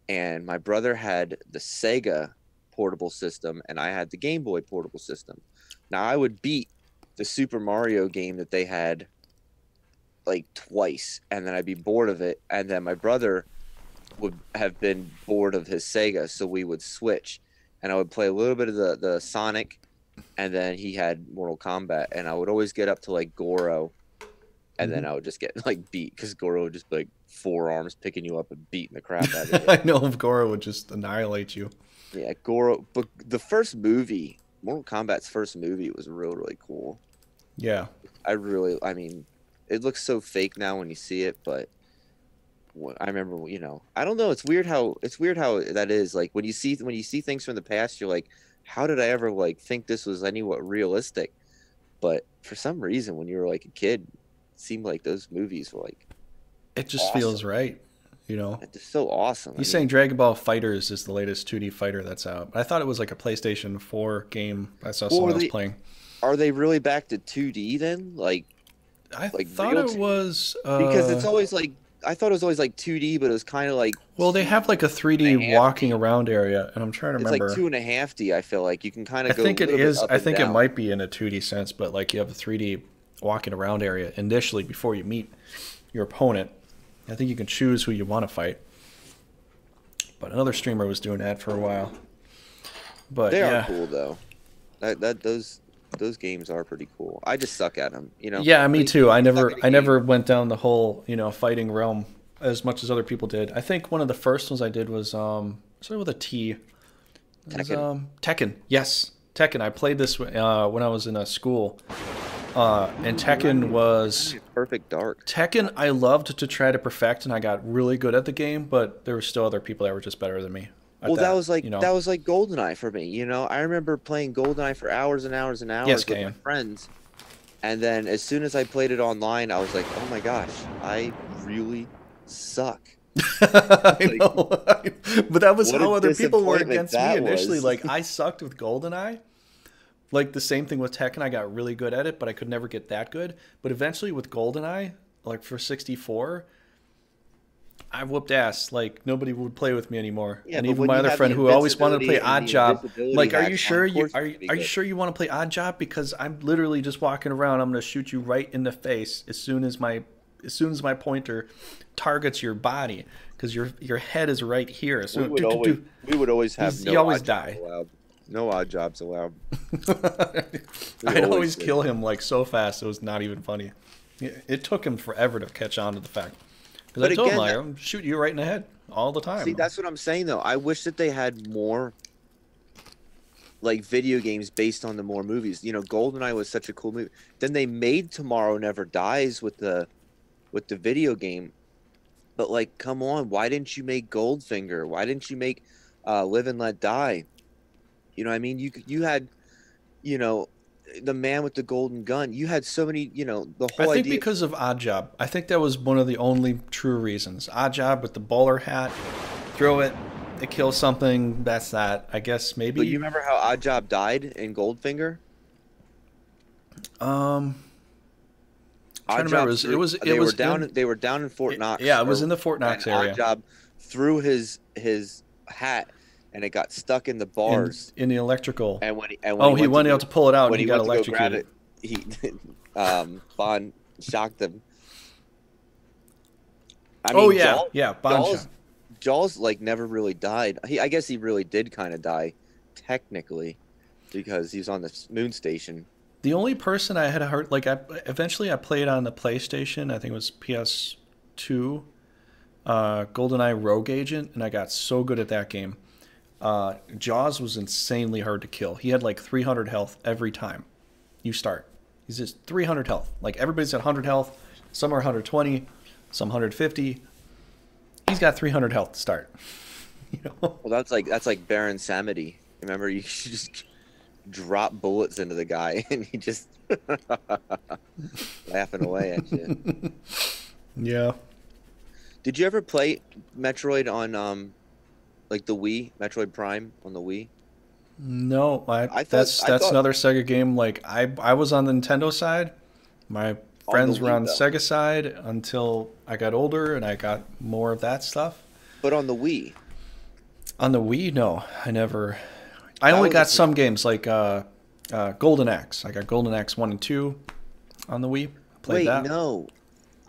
and my brother had the Sega portable system, and I had the Game Boy portable system. Now I would beat the Super Mario game that they had like twice, and then I'd be bored of it, and then my brother would have been bored of his Sega, so we would switch, and I would play a little bit of the Sonic, and then he had Mortal Kombat, and I would always get up to like Goro, and Hmm. then I would just get like beat because Goro would just be like forearms picking you up and beating the crap out of you. I know Goro would just annihilate you. Yeah, Goro. But the first movie, Mortal Kombat's first movie, was really cool. Yeah. I mean, it looks so fake now when you see it, but I remember, I don't know. It's weird how that is. Like when you see things from the past, you're like, how did I ever like think this was anywhat realistic? But for some reason, when you were like a kid, it seemed like those movies were like It just awesome. feels right, you know. It's just so awesome. I He's saying mean, Dragon Ball Fighters is the latest 2D fighter that's out. But I thought it was like a PlayStation 4 game I saw well, someone else playing. are they really back to 2D then? I Like thought real it 2D? was Because it's always like I thought it was always like 2D, but it was kind of like well, they have like a and 3D a half walking D. around area, and I'm trying to It's like remember. 2.5D. I feel like you can kind I of go a think it little bit is. up I and think it down. might be in a 2D sense, but like you have a 3D walking around area initially before you meet your opponent. I think you can choose who you want to fight. But another streamer was doing that for a while. But They are yeah, cool though. Those games are pretty cool. I just suck at them, yeah, I me mean, too. I suck never, at a I game. never went down the whole fighting realm as much as other people did. I think one of the first ones I did was started with a T. It was Tekken. Tekken. Yes, Tekken. I played this when I was in a school, and You Tekken remind was me of Perfect Dark. Tekken. I loved to try to perfect, and I got really good at the game. But there were still other people that were just better than me at Well, that that. was like GoldenEye for me. I remember playing GoldenEye for hours and hours and Yes, hours with my Kane. friends, and then as soon as I played it online, I was like, "Oh my gosh, I really suck." I Like, know, but that was what a how other people were disappointment against me that initially. was. Like I sucked with GoldenEye. Like the same thing with Tekken, I got really good at it, but I could never get that good. But eventually with GoldenEye, like for 64, I whooped ass. Like nobody would play with me anymore. Yeah, And but even when my you other have friend the who always wanted to play invincibility and Odd the Job, invisibility like, are you hatch on, sure of you course are you're you, gonna be are you good. sure you want to play Odd Job? Because I'm literally just walking around. I'm gonna shoot you right in the face as soon as my pointer targets your body, because your head is right here. We So would always we would always have you no always odd jobs die. allowed. No odd jobs allowed. We I'd always always did. kill him like so fast it was not even funny. It took him forever to catch on to the fact. Because I But told him, again, like, I'm shooting you right in the head all the see, time. that's what I'm saying though. I wish that they had more like video games based on the more movies. GoldenEye was such a cool movie. Then they made Tomorrow Never Dies with the video game. But like, come on, why didn't you make Goldfinger? Why didn't you make Live and Let Die? You know what I mean? You had, you know, the man with the golden gun. You had so many, the I whole think idea. because of Odd Job. I think that was one of the only true reasons. Odd Job with the bowler hat, throw it, it kills something. That's that. I guess But you maybe. remember how Oddjob died in Goldfinger? Um, trying to remember. Oddjob It threw. was it They were was down. in. They were down in Fort Yeah, Knox, it was in the Fort and Knox area, Oddjob threw his hat, and it got stuck in the bars. in the electrical. And when Oh, he went out to pull it out, and when he he got went to go grab electrocuted. it, he Bond shocked him. I Oh mean, yeah, yeah, Bond shot. Jaws like never really died. I guess he really did kind of die, technically, because he was on the moon station. The only person I had heard, like, eventually I played on the PlayStation. I think it was PS2, GoldenEye Rogue Agent, and I got so good at that game. Jaws was insanely hard to kill. He had like 300 health every time you start. He's just 300 health. Like everybody's at 100 health. Some are 120, some 150. He's got 300 health to start. You know? Well, that's like Baron Samedi. Remember, you just drop bullets into the guy, and he just laughing away at you. Yeah. Did you ever play Metroid on like the Wii, Metroid Prime on the Wii? No, I that's thought another Sega game. Like I was on the Nintendo side. My on the friends were Wii on the though, Sega side until I got older and I got more of that stuff. but on the Wii, On the Wii, no, I never. I that only was a got some games like Golden Axe. I got Golden Axe 1 and 2 on the Wii. Played wait, that no.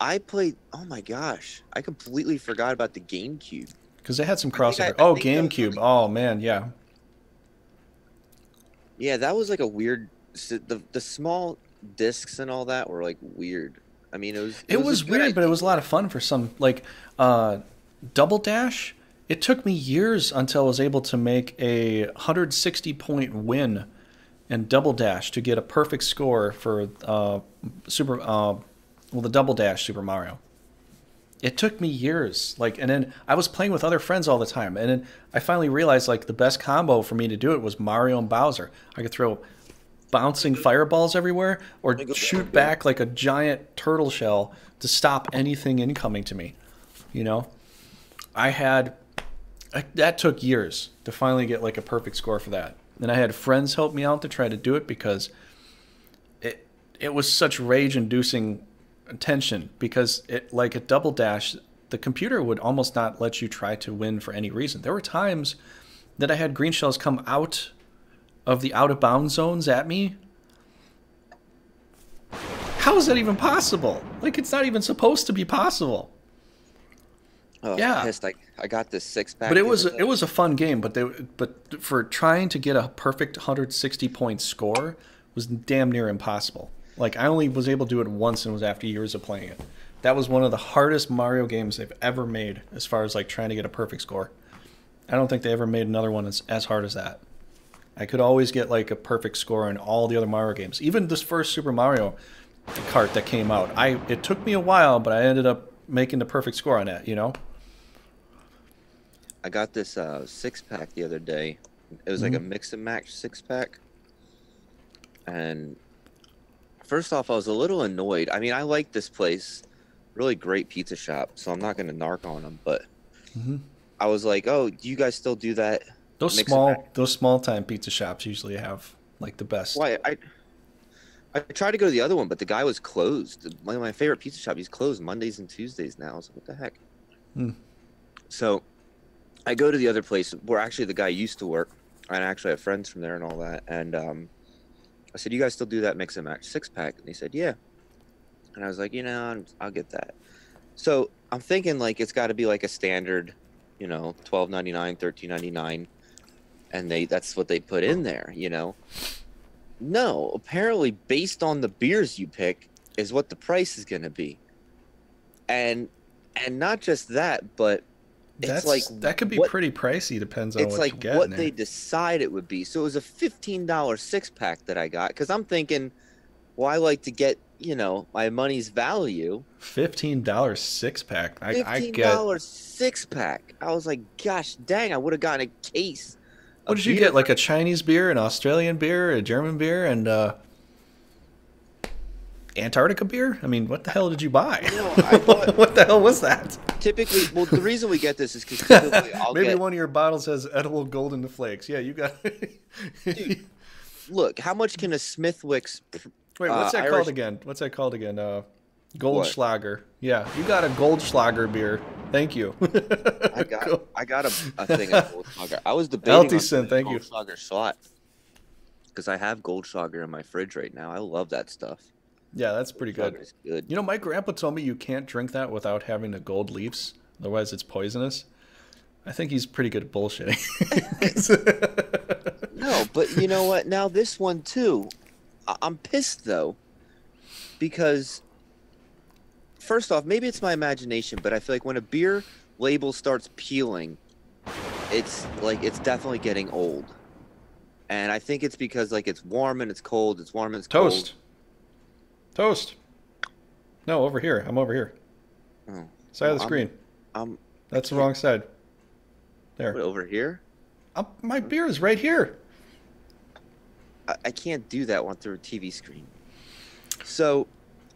I played. Oh my gosh, I completely forgot about the GameCube. because they had some I crossover. I Oh, think that was on GameCube. the Oh man, yeah. yeah. That was like a weird. The small discs and all that were like weird. I mean, it It was a was good weird, but it was a idea. lot of fun for some. Like Double Dash. It took me years until I was able to make a 160 point win in Double Dash to get a perfect score for Super. Well, the Double Dash Super Mario. It took me years. Like, and then I was playing with other friends all the time, and then I finally realized like the best combo for me to do it was Mario and Bowser. I could throw bouncing fireballs everywhere or Let me go back shoot again. back like a giant turtle shell to stop anything incoming to me. You know, I had that took years to finally get like a perfect score for that. And I had friends help me out to try to do it because it was such rage-inducing tension because it like a double dash, the computer would almost not let you try to win for any reason. There were times that I had green shells come out of the out of bounds zones at me. How is that even possible? Like it's not even supposed to be possible. Oh, Yeah. pissed! I got this six But pack the other it day. was a fun game, but for trying to get a perfect 160 point score was damn near impossible. Like I only was able to do it once and it was after years of playing it. That was one of the hardest Mario games they've ever made as far as like trying to get a perfect score. I don't think they ever made another one as hard as that. I could always get like a perfect score in all the other Mario games. Even this first Super Mario Kart that came out. It took me a while, but I ended up making the perfect score on that, you know? I got this six pack the other day. It was like Mm-hmm. a mix and match six pack. And first off, I was a little annoyed. I mean, I like this place, really great pizza shop, so I'm not gonna narc on them. But Mm-hmm. I was like, oh, do you guys still do that mix and match? Those small time pizza shops usually have like the best. Why I tried to go to the other one, but the guy was closed. My favorite pizza shop, he's closed Mondays and Tuesdays now. I was like, what the heck? Mm. So I go to the other place where actually the guy used to work. And I actually have friends from there and all that. And I said, you guys still do that mix and match six pack? And he said, yeah. And I was like, I'll get that. So I'm thinking like it's got to be like a standard, $12.99, $13.99, and that's what they put in there. No, apparently based on the beers you pick is what the price is going to be. And not just that, but That could be what pretty pricey. Depends on it's what like you get in what they there. decide it would be. So it was a $15 six pack that I got because I'm thinking, well, I like to get, my money's value. $15 six pack. I get. $15 six pack. I was like, gosh dang, I would have gotten a case What of did you beer get? Like for a Chinese beer, an Australian beer, a German beer, and Antarctica beer? I mean, what the hell did you buy? I thought What the hell was that? typically, well, the reason we get this is because typically I'll Maybe get, one of your bottles has edible golden flakes. Yeah, you got. dude, look, how much can a Smithwick's Wait, what's that called Irish, again? What's that called again? what? Goldschlager. Yeah, you got a Goldschlager beer. Thank you. Cool. I got a thing of Goldschlager. I was debating on Altison, getting a thank you. Goldschlager shot because I have Goldschlager in my fridge right now. I love that stuff. Yeah, that's pretty good. Goldschlager is good. You know, my grandpa told me you can't drink that without having the gold leaves, otherwise it's poisonous. I think he's pretty good at bullshitting. No, but you know what? Now this one too. I'm pissed though because first off, maybe it's my imagination, but I feel like when a beer label starts peeling, it's definitely getting old. And I think it's because like it's warm and it's cold, it's warm and it's cold. Toast. Toast. No, over here. I'm over here. Oh, Side of well, the screen. I That's the can't wrong side. put There. it over here. My beer is right here. I can't do that one through a TV screen. So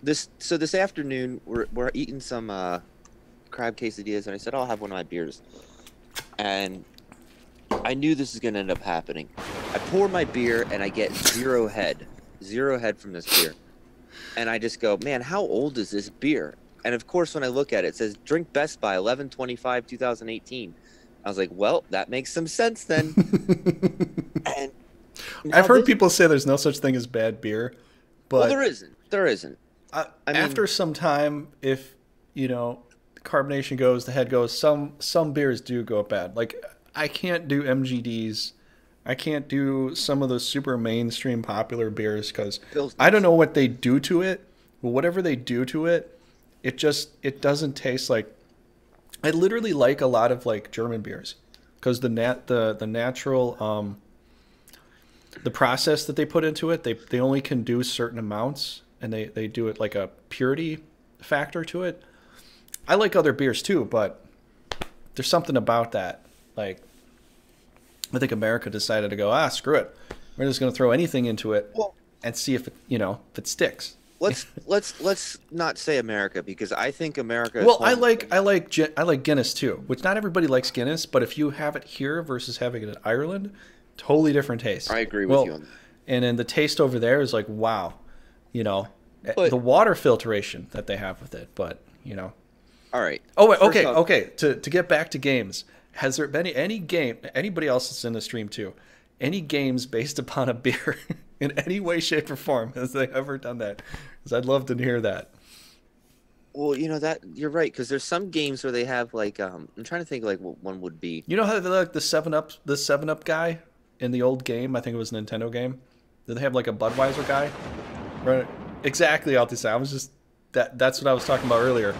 this afternoon we're eating some crab quesadillas, and I said I'll have one of my beers, and I knew this is gonna end up happening. I pour my beer and I get zero head from this beer. And I just go, man, how old is this beer? And of course, when I look at it, it says drink best by 11/25/2018. I was like, well, that makes some sense then. And now I've heard this, people say there's no such thing as bad beer, well, but there isn't. There isn't. I after mean, some time, if you know carbonation goes, the head goes. Some beers do go bad. Like I can't do MGDs. I can't do some of those super mainstream popular beers because I don't Pilsners. know what they do to it. But whatever they do to it, it doesn't taste like. I literally like a lot of like German beers because the natural the process that they put into it, they only can do certain amounts and they do it like a purity factor to it. I like other beers too, but there's something about that. Like I think America decided to go, screw it. We're just going to throw anything into it Well, and see if it, if it sticks. let's not say America because I think America is Well, home. I like Guinness too, which not everybody likes Guinness, but if you have it here versus having it in Ireland, totally different taste. I agree with Well, you on that. and then the taste over there is like wow, you know, But the water filtration that they have with it, but all right. Oh wait, First okay, off, okay. To get back to games, has there been any game? Anybody else that's in the stream too? Any games based upon a beer in any way, shape, or form? Has they ever done that? Because I'd love to hear that. well, that you're right because there's some games where they have like I'm trying to think like what one would be. You know how they like the 7 Up guy in the old game? I think it was a Nintendo game. Did they have like a Budweiser guy? Right. Exactly, Altis. I was just that's what I was talking about earlier.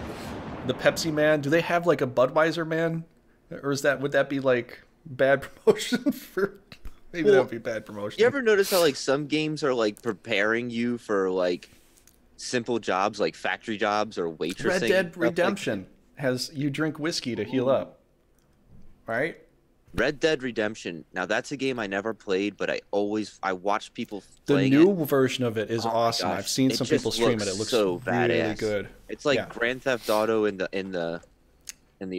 The Pepsi man. Do they have like a Budweiser man, or would that be like bad promotion for? Maybe that Well, would be bad promotion. you ever notice how like some games are like preparing you for like simple jobs like factory jobs or Red waitressing and Dead stuff like Redemption has you drink whiskey to heal up, right? Red Dead Redemption. Now that's a game I never played, but I watch people The playing it. new version of it is Oh my awesome. gosh, I've seen it some just people stream it. looks It looks so really badass. good. It's like Yeah, Grand Theft Auto in the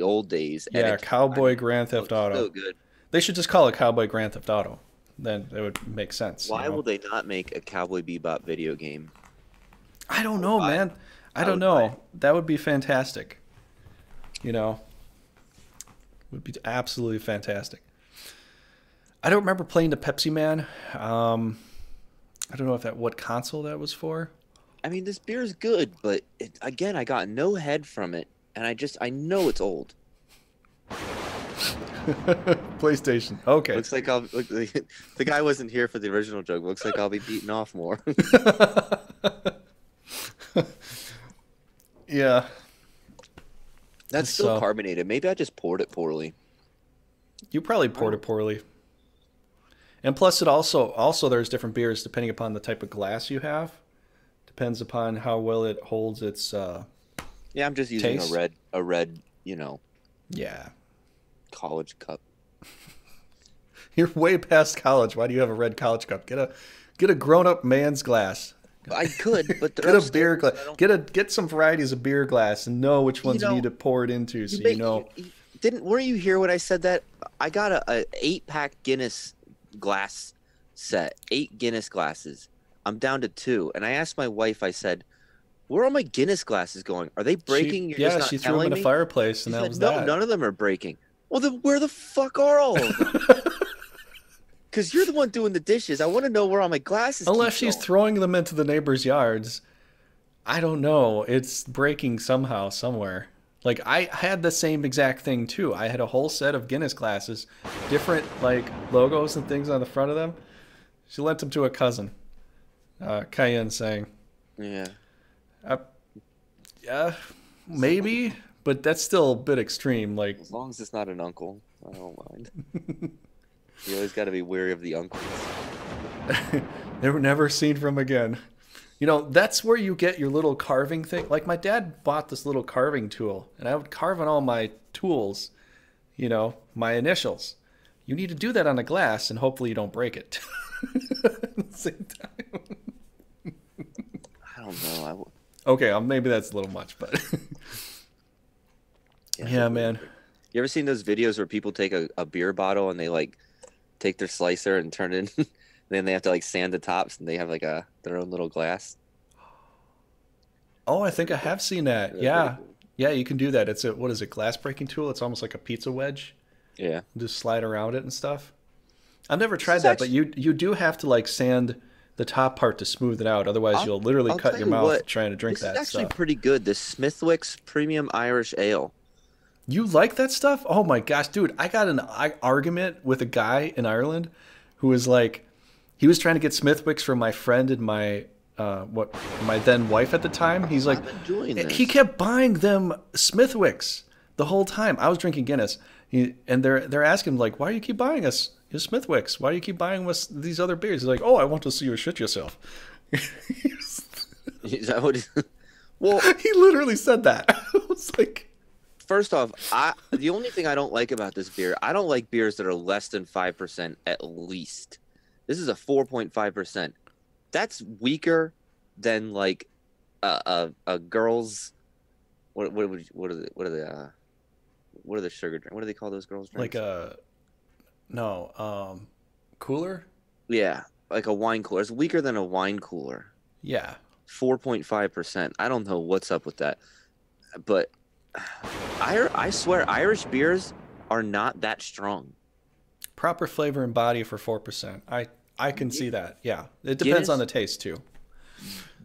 old days, and yeah. Cowboy Grand it Theft looks so Auto. good. They should just call it Cowboy Grand Theft Auto. Then it would make sense. Why will they not make a Cowboy Bebop video game? I don't I would know, buy it. man. I I don't would buy it. know. That would be fantastic. Would be absolutely fantastic. I don't remember playing the Pepsi Man. I don't know what console that was for. I mean, this beer is good, but again, I got no head from it, and I know it's old. PlayStation. Okay. Looks like the guy wasn't here for the original joke. Looks like I'll be beaten off more. Yeah. That's still carbonated. Maybe I just poured it poorly. You probably poured it poorly. And plus, it also there's different beers depending upon the type of glass you have. Depends upon how well it holds its Yeah, I'm just using taste. a red, Yeah. college cup. You're way past college. Why do you have a red college cup? Get a grown up man's glass. I could, but Get a beer glass. Get some varieties of beer glass and know which ones you need to pour it into, so you know. Weren't you here when I said that? I got a 8-pack Guinness glass set, 8 Guinness glasses. I'm down to 2, and I asked my wife. I said, "Where are my Guinness glasses going? Are they breaking?" You're just not she threw them telling in a me?" fireplace, She and that said, was "No, that. none of them are breaking." Well, then where the fuck are all of them? Because you're the one doing the dishes. I want to know where all my glasses. Unless keep she's going. throwing them into the neighbors' yards, I don't know. It's breaking somehow, somewhere. Like I had the same exact thing too. I had a whole set of Guinness glasses, different like logos and things on the front of them. She lent them to a cousin. Cayenne saying, Yeah. "Yeah, maybe, but that's still a bit extreme." Like, As long as it's not an uncle, I don't mind. You always got to be wary of the uncles. they were never seen from again. That's where you get your little carving thing. Like my dad bought this little carving tool, and I would carve on all my tools, my initials. You need to do that on a glass, and hopefully you don't break it. At the same time. I don't know. Okay, maybe that's a little much, but yeah, man. You ever seen those videos where people take a beer bottle and they like take their slicer and turn it in. Then they have to like sand the tops, and they have like a their own little glass. Oh, I It's think pretty I cool. have seen that. Really pretty Yeah. cool. Yeah, you can do that. It's a, what is it, glass breaking tool? It's almost like a pizza wedge. Yeah. Just slide around it and stuff. I've never This tried is that, but actually. you do have to like sand the top part to smooth it out. Otherwise, I'll you'll literally I'll cut tell your you what. mouth trying to drink This is that actually stuff. pretty good. This Smithwick's Premium Irish Ale. You like that stuff? Oh my gosh, dude! I got an argument with a guy in Ireland who was like, he was trying to get Smithwicks for my friend and my what my then wife at the time. He's like, I'm enjoying he this. kept buying them Smithwicks the whole time. I was drinking Guinness, and they're asking like, why do you keep buying us your Smithwicks? Why do you keep buying us these other beers? He's like, oh, I want to see you shit yourself. Is that what? Well, He literally said that. I was like, first off, I the only thing I don't like about this beer, I don't like beers that are less than 5% at least. This is a 4.5%. That's weaker than like a girl's what are the sugar drink? What do they call those girls like drinks? no, cooler. Yeah, like a wine cooler. It's weaker than a wine cooler. Yeah, 4.5%. I don't know what's up with that, but I swear Irish beers are not that strong. proper flavor and body for 4%. I can see that. Yeah, it depends on Guinness the taste too.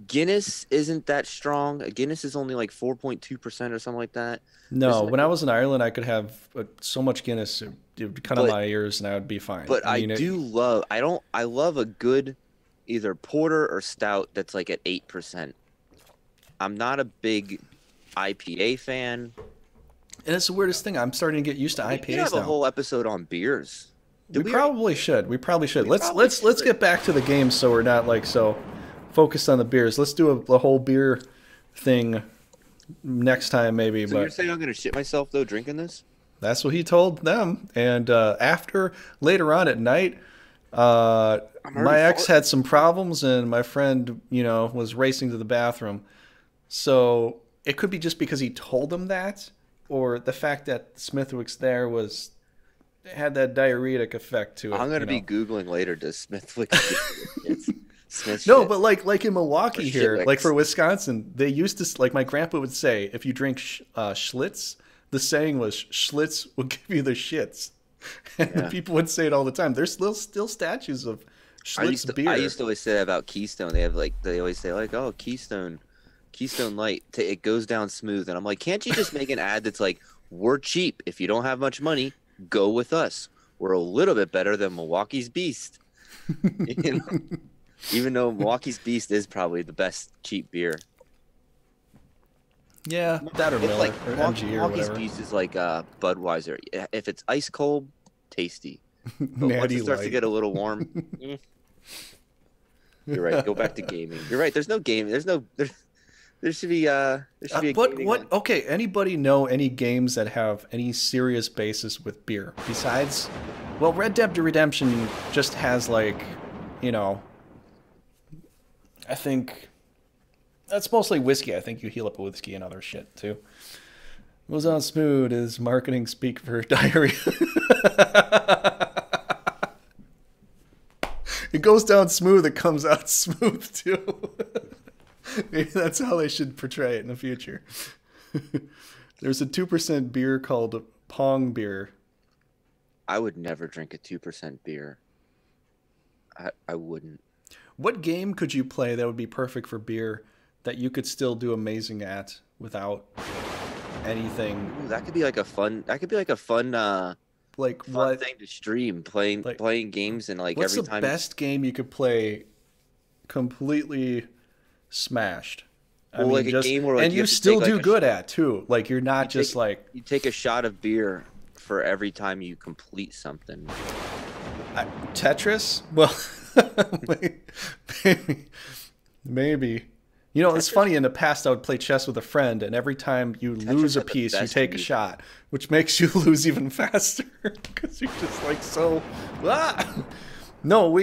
Guinness isn't that strong. Guinness is only like 4.2% or something like that. This No, is like when I was in Ireland, I could have so much Guinness it would cut on but my ears, and I would be fine. but I I mean, do love I love a good either porter or stout that's like at 8%. I'm not a big IPA fan. and it's the weirdest thing. I'm starting to get used to We could have IPAs a now. whole episode on beers. We Did we already? probably should. We probably should. We Let's probably let's should. get back to the game so we're not like so focused on the beers. Let's do a whole beer thing next time maybe. So you're But saying I'm gonna shit myself though drinking this? that's what he told them. And after later on at night, I'm my already ex farting. had some problems, and my friend, was racing to the bathroom. So it could be just because he told them that, or the fact that Smithwick's there was had that diuretic effect to it. I'm gonna be googling later. Does Smithwick Smith No, shit but like in or Milwaukee here, like Shitwicks? for Wisconsin, they used to like my grandpa would say, if you drink Schlitz, the saying was Schlitz will give you the shits, and Yeah. people would say it all the time. There's still statues of Schlitz beer. I used to always say that about Keystone. They have like they always say like, oh, Keystone Light, it goes down smooth. And I'm like, can't you just make an ad that's like, we're cheap. If you don't have much money, go with us. We're a little bit better than Milwaukee's Beast. You know? Even though Milwaukee's Beast is probably the best cheap beer. Yeah, that or It's Miller like or MG or Milwaukee's whatever. Beast is like Budweiser. If it's ice cold, tasty. But once Natty it starts to Light. get a little warm, you're right. Go back to gaming. You're right. There's no game. There should be a But gaming what? one. Okay, anybody know any games that have any serious basis with beer besides? Well, Red Dead Redemption just has like, you know, I think that's mostly whiskey. I think you heal up with whiskey and other shit too. Goes on smooth is marketing speak for diarrhea. It goes down smooth. It comes out smooth too. Maybe that's how they should portray it in the future. There's a 2% beer called Pong beer. I would never drink a 2% beer. I wouldn't. What game could you play that would be perfect for beer that you could still do amazing at without anything Ooh, that could be like a fun. That could be like a like fun what? thing to stream. Playing Like playing games and like what's every the time. best game you could play completely smashed? I Well, mean, like a just game where like and you you have to still take like do a good at too. Like you're you not take just like you take a shot of beer for every time you complete something. Tetris. Well, maybe, maybe. You know, it's Tetris funny. In the past, I would play chess with a friend, and every time you lose a had the piece, you best take a music. shot, which makes you lose even faster because you're just like so. Ah! No,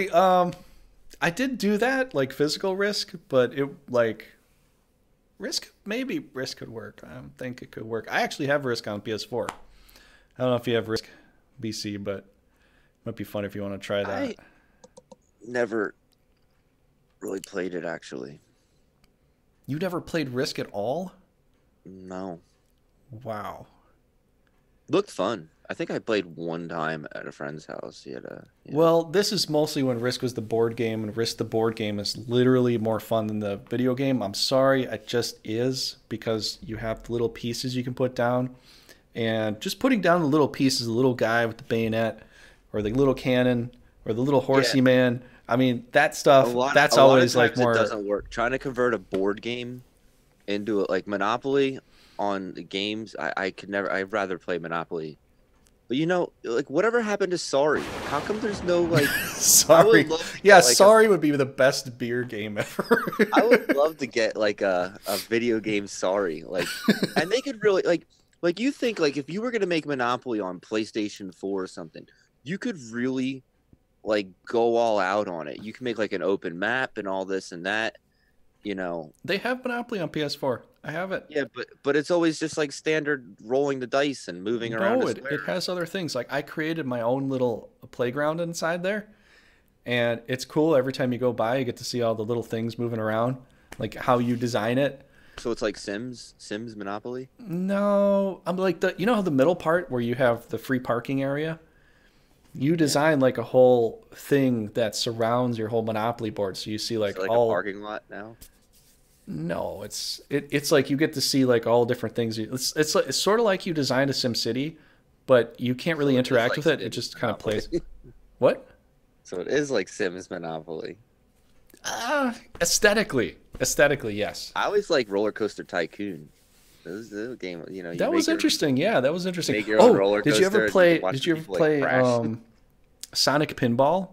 I did do that, like physical Risk, but it like Risk could work. I don't think it could work. I actually have Risk on PS4. I don't know if you have Risk BC, but Might be fun if you want to try that. I never really played it actually. You never played Risk at all? No. Wow. Looked fun. I think I played one time at a friend's house. He had a yeah. Well, this is mostly when Risk was the board game, and Risk the board game is literally more fun than the video game. I'm sorry, it just is because you have the little pieces you can put down, and just putting down the little pieces, the little guy with the bayonet, or the little cannon, or the little Yeah. horsey man. I mean, that A stuff. lot That's a lot of always like times it more. doesn't work. Trying to convert a board game into it like Monopoly on the games, I could never I'd rather play Monopoly. But like whatever happened to Sorry? How come there's no like I would Sorry. love to Yeah, get like a sorry would be the best beer game ever. I would love to get like a video game Sorry. Like and they could really like you think like if you were gonna make Monopoly on PlayStation 4 or something, you could really like go all out on it. You can make like an open map and all this and that, you know. They have Monopoly on PS4. I have it. Yeah, but it's always just like standard rolling the dice and moving around No, a it square. has other things. Like I created my own little playground inside there, and it's cool. Every time you go by, you get to see all the little things moving around, like how you design it. So it's like Sims Monopoly. No, I'm like you know how the middle part where you have the free parking area? You Yeah. design like a whole thing that surrounds your whole Monopoly board. So you see Is like it like a all. parking lot now? No, it's like you get to see like all different things. It's sort of like you designed a Sim City, but you can't really So it is interact like with it. It Sims just kind of Monopoly. plays. What? So it is like Sims Monopoly. Aesthetically, yes. I always like Roller Coaster Tycoon. This is a game, you That was interesting. Yeah, that was interesting. make your own Oh, roller did you ever coaster and you can play? watch Did the you ever people like play crash. Sonic Pinball?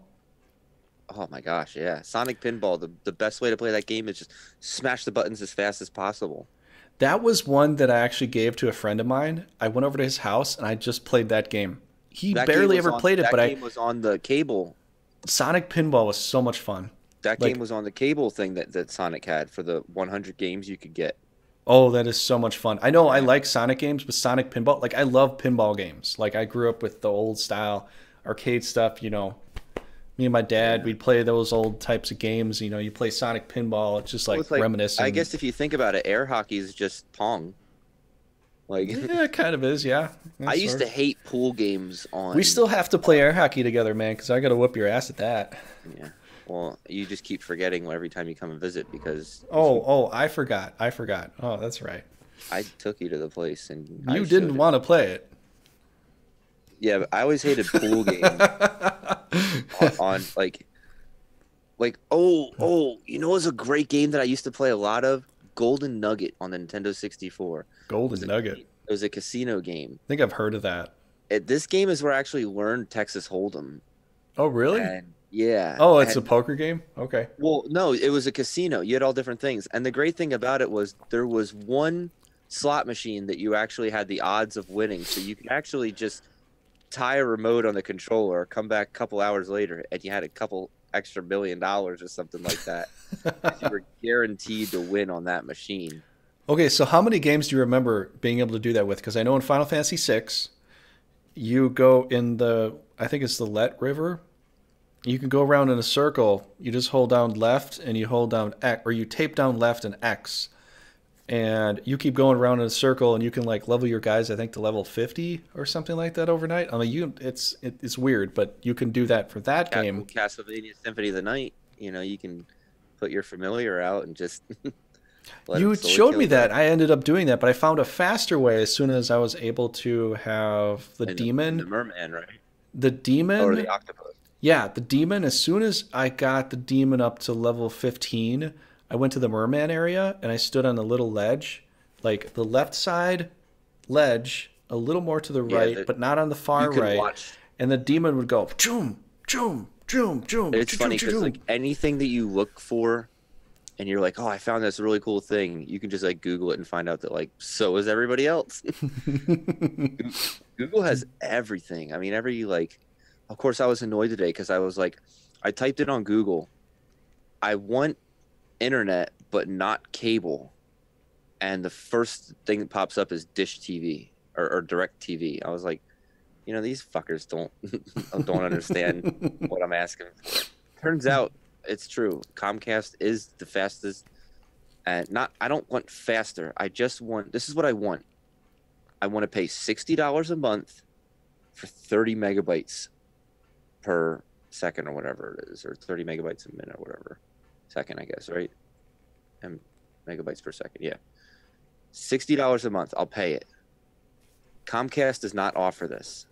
Oh my gosh, yeah. Sonic Pinball, the best way to play that game is just smash the buttons as fast as possible. That was one that I actually gave to a friend of mine. I went over to his house and I just played that game. He barely ever played it, That but game was on the cable. Sonic Pinball was so much fun. That game Like, was on the cable thing that Sonic had for the 100 games you could get. oh, that is so much fun. I know I Yeah. like Sonic games, but Sonic Pinball, like I love pinball games. Like I grew up with the old style arcade stuff, Me and my dad, Yeah. we'd play those old types of games. You play Sonic Pinball. It's just Well, like it's like I reminiscing. guess if you think about it, air hockey is just Pong. Like Yeah, it kind of is. Yeah. Yeah, I used sort to of. hate pool games We on still have to play air hockey together, man, because I got to whoop your ass at that. yeah. Well, you just keep forgetting every time you come and visit because I forgot. I forgot. Oh, that's right. I took you to the place and I You showed didn't it. want to play it. Yeah, but I always hated pool games on it's a great game that I used to play a lot of? Golden Nugget on the Nintendo 64. It was Golden a, Nugget. it was a casino game. I think I've heard of that. This game is where I actually learned Texas Hold'em. Oh, really? And yeah, Oh, it's a and poker game? Okay. well, no, it was a casino. You had all different things. And the great thing about it was there was one slot machine that you actually had the odds of winning. So you could actually just tie a remote on the controller, come back a couple hours later, and you had a couple extra $1 million or something like that. 'Cause you were guaranteed to win on that machine. Okay, so how many games do you remember being able to do that with? Because I know in Final Fantasy VI, you go in I think it's the Let River. You can go around in a circle. You just hold down left and you hold down X, or you tape down left and X, and you keep going around in a circle, and you can like level your guys, I think, to level 50 or something like that overnight. I mean, it's weird, but you can do that for that game. Castlevania Symphony of the Night, you can put your familiar out and just let him You slowly showed kill me them. that. I ended up doing that, but I found a faster way as soon as I was able to have the And the demon. merman, right? The Or the demon, octopus. yeah, the demon. As soon as I got the demon up to level 15, I went to the merman area and I stood on a little ledge, like the left side ledge, a little more to the Yeah, right, but not on the you far can right. watch. And the demon would go, choom, choom, choom, choom, It's funny because choom. like anything that you look for and you're like, oh, I found this really cool thing, you can just like Google it and find out that like so is everybody else. Google has everything. I mean, of course, I was annoyed today because I was like, I typed it on Google. I want internet, but not cable. And the first thing that pops up is Dish TV or Direct TV. I was like, these fuckers don't understand what I'm asking for. Turns out it's true. Comcast is the fastest, and not. I don't want faster. I just want. This is what I want. I want to pay $60 a month for 30 megabytes per second or whatever it is, or 30 megabytes a minute or whatever second, I guess, right? And megabytes per second, yeah. $60 a month. I'll pay it. Comcast does not offer this.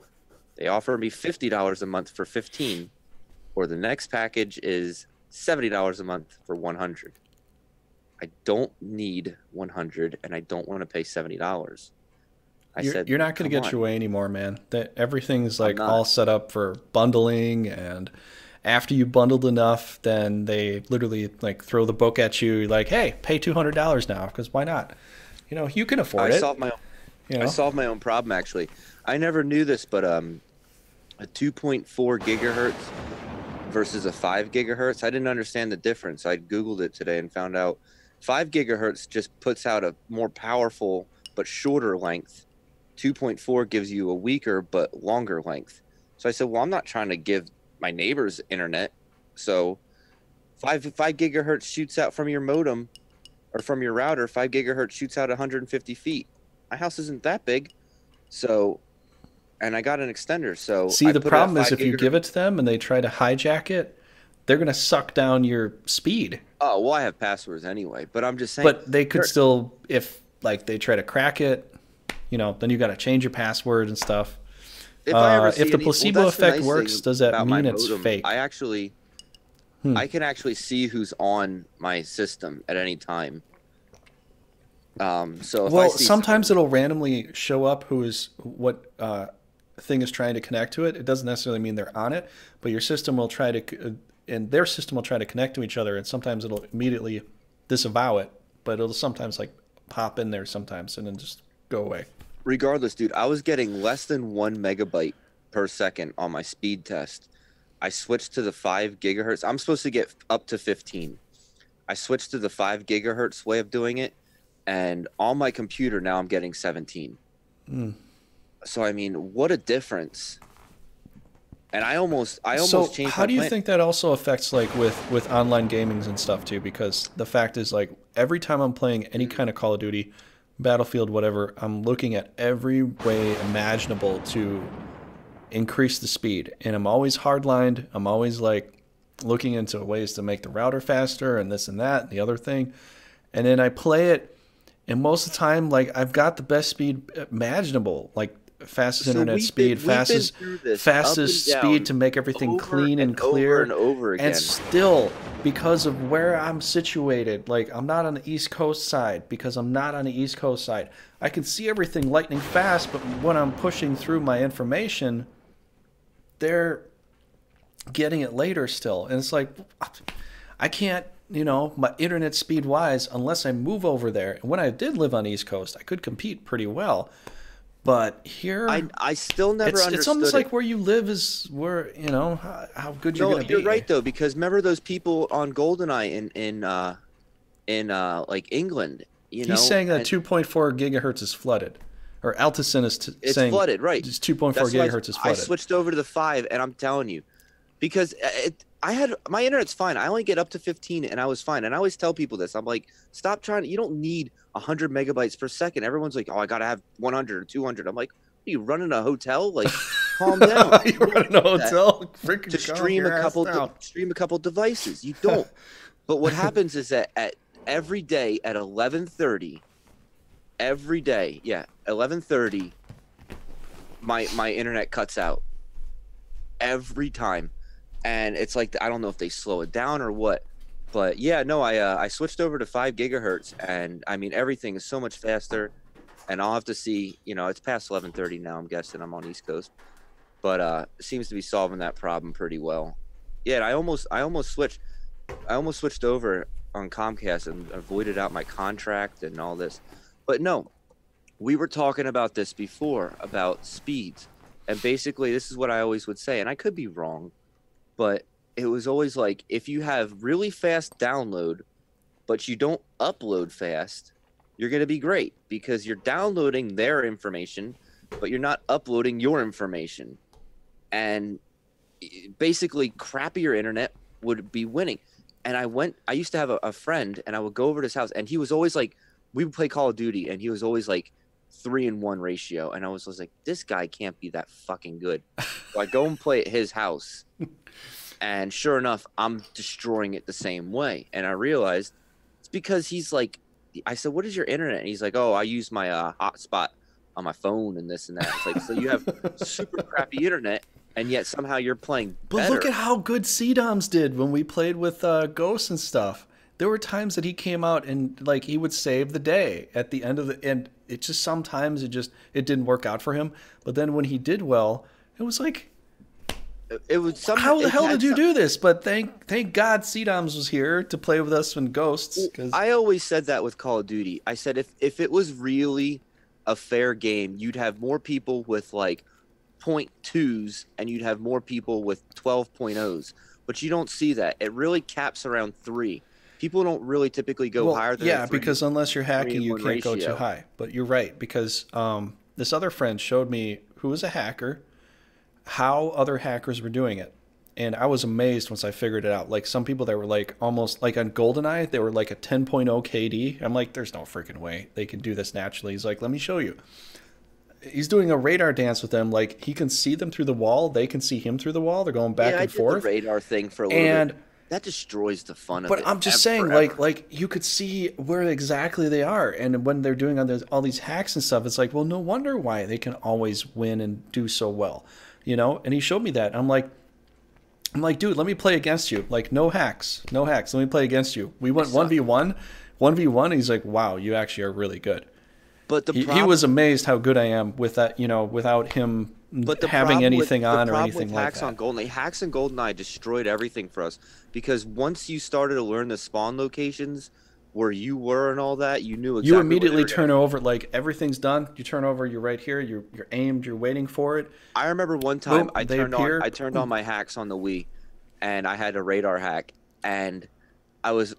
They offer me $50 a month for 15, or the next package is $70 a month for 100. I don't need 100, and I don't want to pay $70. I said, You're not going to come get on. your way anymore, man. That everything's I'm like all not. set up for bundling, and after you bundled enough, then they literally like throw the book at you, like, "Hey, pay $200 now, because why not? You can afford I it." solved my own. You I know, solved my own problem actually. I never knew this, but a 2.4 gigahertz versus a 5 gigahertz. I didn't understand the difference. I Googled it today and found out 5 gigahertz just puts out a more powerful but shorter length. 2.4 gives you a weaker but longer length. So I said, well, I'm not trying to give my neighbor's internet. So five gigahertz shoots out from your modem or from your router. 5 gigahertz shoots out 150 feet. My house isn't that big. So, and I got an extender. So see, I the put it at problem is 5 if you gigahertz. give it to them and they try to hijack it, they're going to suck down your speed. Oh, well, I have passwords anyway, but I'm just saying, But they could there- still, if like they try to crack it, then you got to change your password and stuff. if I ever see If the any, well, placebo that's the effect nice works, thing does that about my mean it's modem. fake? I can actually see who's on my system at any time. So if I Well, see sometimes someone, it'll randomly show up what thing is trying to connect to it. It doesn't necessarily mean they're on it, but your system will try to, and their system will try to connect to each other, and sometimes it'll immediately disavow it, but it'll sometimes like pop in there sometimes and then just go away. regardless, dude, I was getting less than 1 megabyte per second on my speed test. I switched to the 5 gigahertz. I'm supposed to get up to 15. I switched to the 5 gigahertz way of doing it, and on my computer now I'm getting 17. So I mean, what a difference! And I almost So changed how my do you plan. think that also affects like with online gamings and stuff too? Because the fact is like every time I'm playing any kind of Call of Duty, Battlefield, whatever, I'm looking at every way imaginable to increase the speed. And I'm always hardlined. I'm always like looking into ways to make the router faster and this and that and the other thing. And then I play it, and most of the time, like I've got the best speed imaginable, like fastest So internet speed, we've been through this up and fastest speed down, to make everything over clean and and over and clear. over And again. still, because of where I'm situated, like I'm not on the East Coast side, because I'm not on the East Coast side, I can see everything lightning fast, but when I'm pushing through my information, they're getting it later still. And it's like, I can't, my internet speed wise, unless I move over there. And when I did live on the East Coast, I could compete pretty well. But here, I still never it's almost understood it. like where you live is where, how good you're No, going to you're be. right though, because remember those people on GoldenEye in like England, He's saying that and 2.4 gigahertz is flooded. Or Altison is it's saying flooded, right? just 2.4 That's why gigahertz is I flooded. switched over to the 5, and I'm telling you, because I had my internet's fine. I only get up to 15, and I was fine. And I always tell people this. I'm like, stop trying. You don't need 100 megabytes per second. Everyone's like, oh, I gotta have 100 or 200. I'm like, are you running a hotel? Like, calm down. You You're don't in a need that hotel. to Freaking calm stream a your ass couple down. stream a couple devices. You don't. But what happens is that at every day at 11:30, every day, yeah, 11:30, my internet cuts out every time, and it's like I don't know if they slow it down or what, but yeah, no, I switched over to 5 gigahertz, and I mean everything is so much faster, and I'll have to see, it's past 11:30 now. I'm guessing I'm on East Coast, but it seems to be solving that problem pretty well. Yeah, and I almost switched over on Comcast and avoided out my contract and all this, but no, we were talking about this before about speeds, and basically this is what I always would say, and I could be wrong, but it was always like if you have really fast download but you don't upload fast, you're going to be great because you're downloading their information, but you're not uploading your information. And basically, crappier internet would be winning. And I used to have a friend, and I would go over to his house, and he was always like, we would play Call of Duty, and he was always like 3-1 ratio. And I was like, this guy can't be that fucking good. So I go and play at his house, and sure enough, I'm destroying it the same way. And I realized it's because he's like, I said, what is your internet? And he's like, oh, I use my hotspot on my phone and this and that. It's like, so you have super crappy internet, and yet somehow you're playing better. But look at how good CDOMs did when we played with Ghosts and stuff. There were times that he came out and like he would save the day at the end of the, and it just sometimes it didn't work out for him. But then when he did well, it was like, it was somehow, how the hell did you do this? But thank God CDOMs was here to play with us when Ghosts. Cause I always said that with Call of Duty. I said if it was really a fair game, you'd have more people with like 0.2s and you'd have more people with 12.0s. But you don't see that. It really caps around 3. People don't really typically go higher than yeah, 3, because unless you're hacking, you can't ratio. go too high. But you're right, because this other friend showed me, who was a hacker, how other hackers were doing it. And I was amazed once I figured it out. Like some people that were like almost like on GoldenEye, they were like a 10.0 KD. I'm like, there's no freaking way they can do this naturally. He's like, let me show you. He's doing a radar dance with them. Like he can see them through the wall. They can see him through the wall. They're going back and forth. The radar thing for a little bit. That destroys the fun of it. But I'm just saying, like you could see where exactly they are, and when they're doing all these hacks and stuff, it's like, well, no wonder why they can always win and do so well, you know. And he showed me that. I'm like, dude, let me play against you. Like, no hacks. Let me play against you. We went 1v1. He's like, wow, you actually are really good. But he was amazed how good I am with that, you know, without him having anything on or anything like that. Hacks on GoldenEye destroyed everything for us, because once you started to learn the spawn locations where you were and all that, you knew exactly. You immediately turn over, like everything's done. You turn over, you're right here. You're aimed. You're waiting for it. I remember one time I turned on my hacks on the Wii, and I had a radar hack, and I was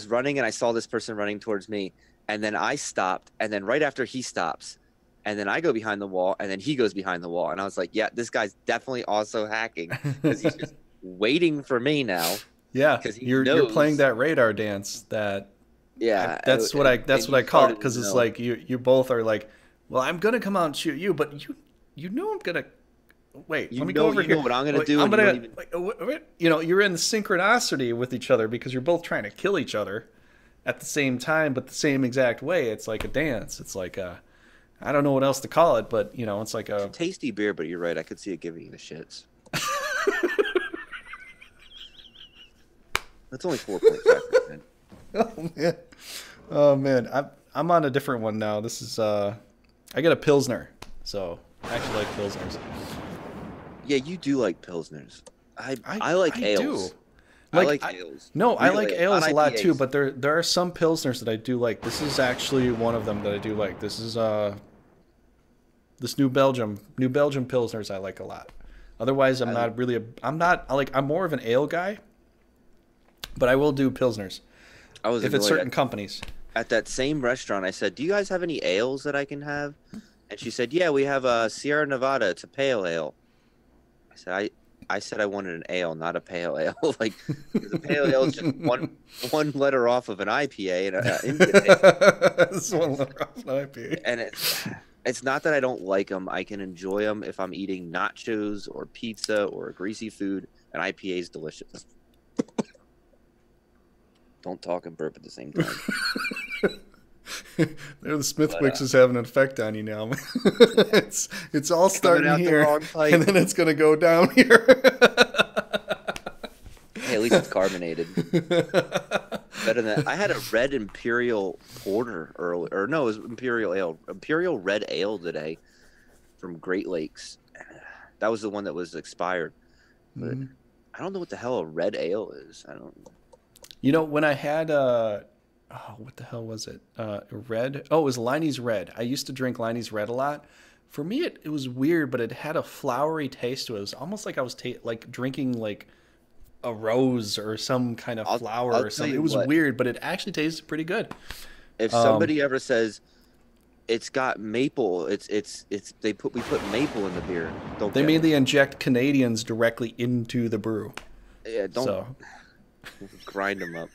running, and I saw this person running towards me, and then I stopped, and then right after he stops, and then I go behind the wall, and then he goes behind the wall, and I was like, yeah, this guy's definitely also hacking, because he's just waiting for me now. Yeah, you're playing that radar dance. That's what I call it, because it's like you both are like, well, I'm gonna come out and shoot you, but you know I'm gonna wait. Let me go over here. What I'm gonna do? You know, you're in synchronicity with each other because you're both trying to kill each other at the same time, but the same exact way. It's like a dance. It's like I don't know what else to call it, but you know, it's like it's a tasty beer. But you're right. I could see it giving you the shits. That's only 4.5%. Oh man, oh man, I'm on a different one now. This is I get a Pilsner, so I actually like Pilsners. Yeah, you do like Pilsners. I like ales. Do. I like ales. No, I like ales a lot too, but there are some Pilsners that I do like. This is actually one of them that I do like. This is this New Belgium Pilsners I like a lot. Otherwise, I'm more of an ale guy, but I will do Pilsners. If it's certain companies. At that same restaurant, I said, do you guys have any ales that I can have? And she said, yeah, we have a Sierra Nevada. It's a pale ale. I said I wanted an ale, not a pale ale. Like, the pale ale is just one letter off of an IPA and an India ale. It's one letter off an IPA. And it's not that I don't like them. I can enjoy them if I'm eating nachos or pizza or greasy food. An IPA is delicious. Don't talk and burp at the same time. The Smithwick's is having an effect on you now. it's all starting here, and then it's going to go down here. Hey, at least it's carbonated. Better than that. I had a red Imperial Porter earlier, or no, it was Imperial Ale. Imperial Red Ale today from Great Lakes. That was the one that was expired. But I don't know what the hell a red ale is. I don't know. You know, when I had what the hell was it? Red. Oh, it was Liney's Red. I used to drink Liney's Red a lot. For me, it was weird, but it had a flowery taste to it. It was almost like I was like drinking like a rose or some kind of flower or something. It was weird, but it actually tasted pretty good. If somebody ever says, it's got maple. It's we put maple in the beer. Don't They get made me. they inject Canadians directly into the brew. Yeah, don't So grind them up.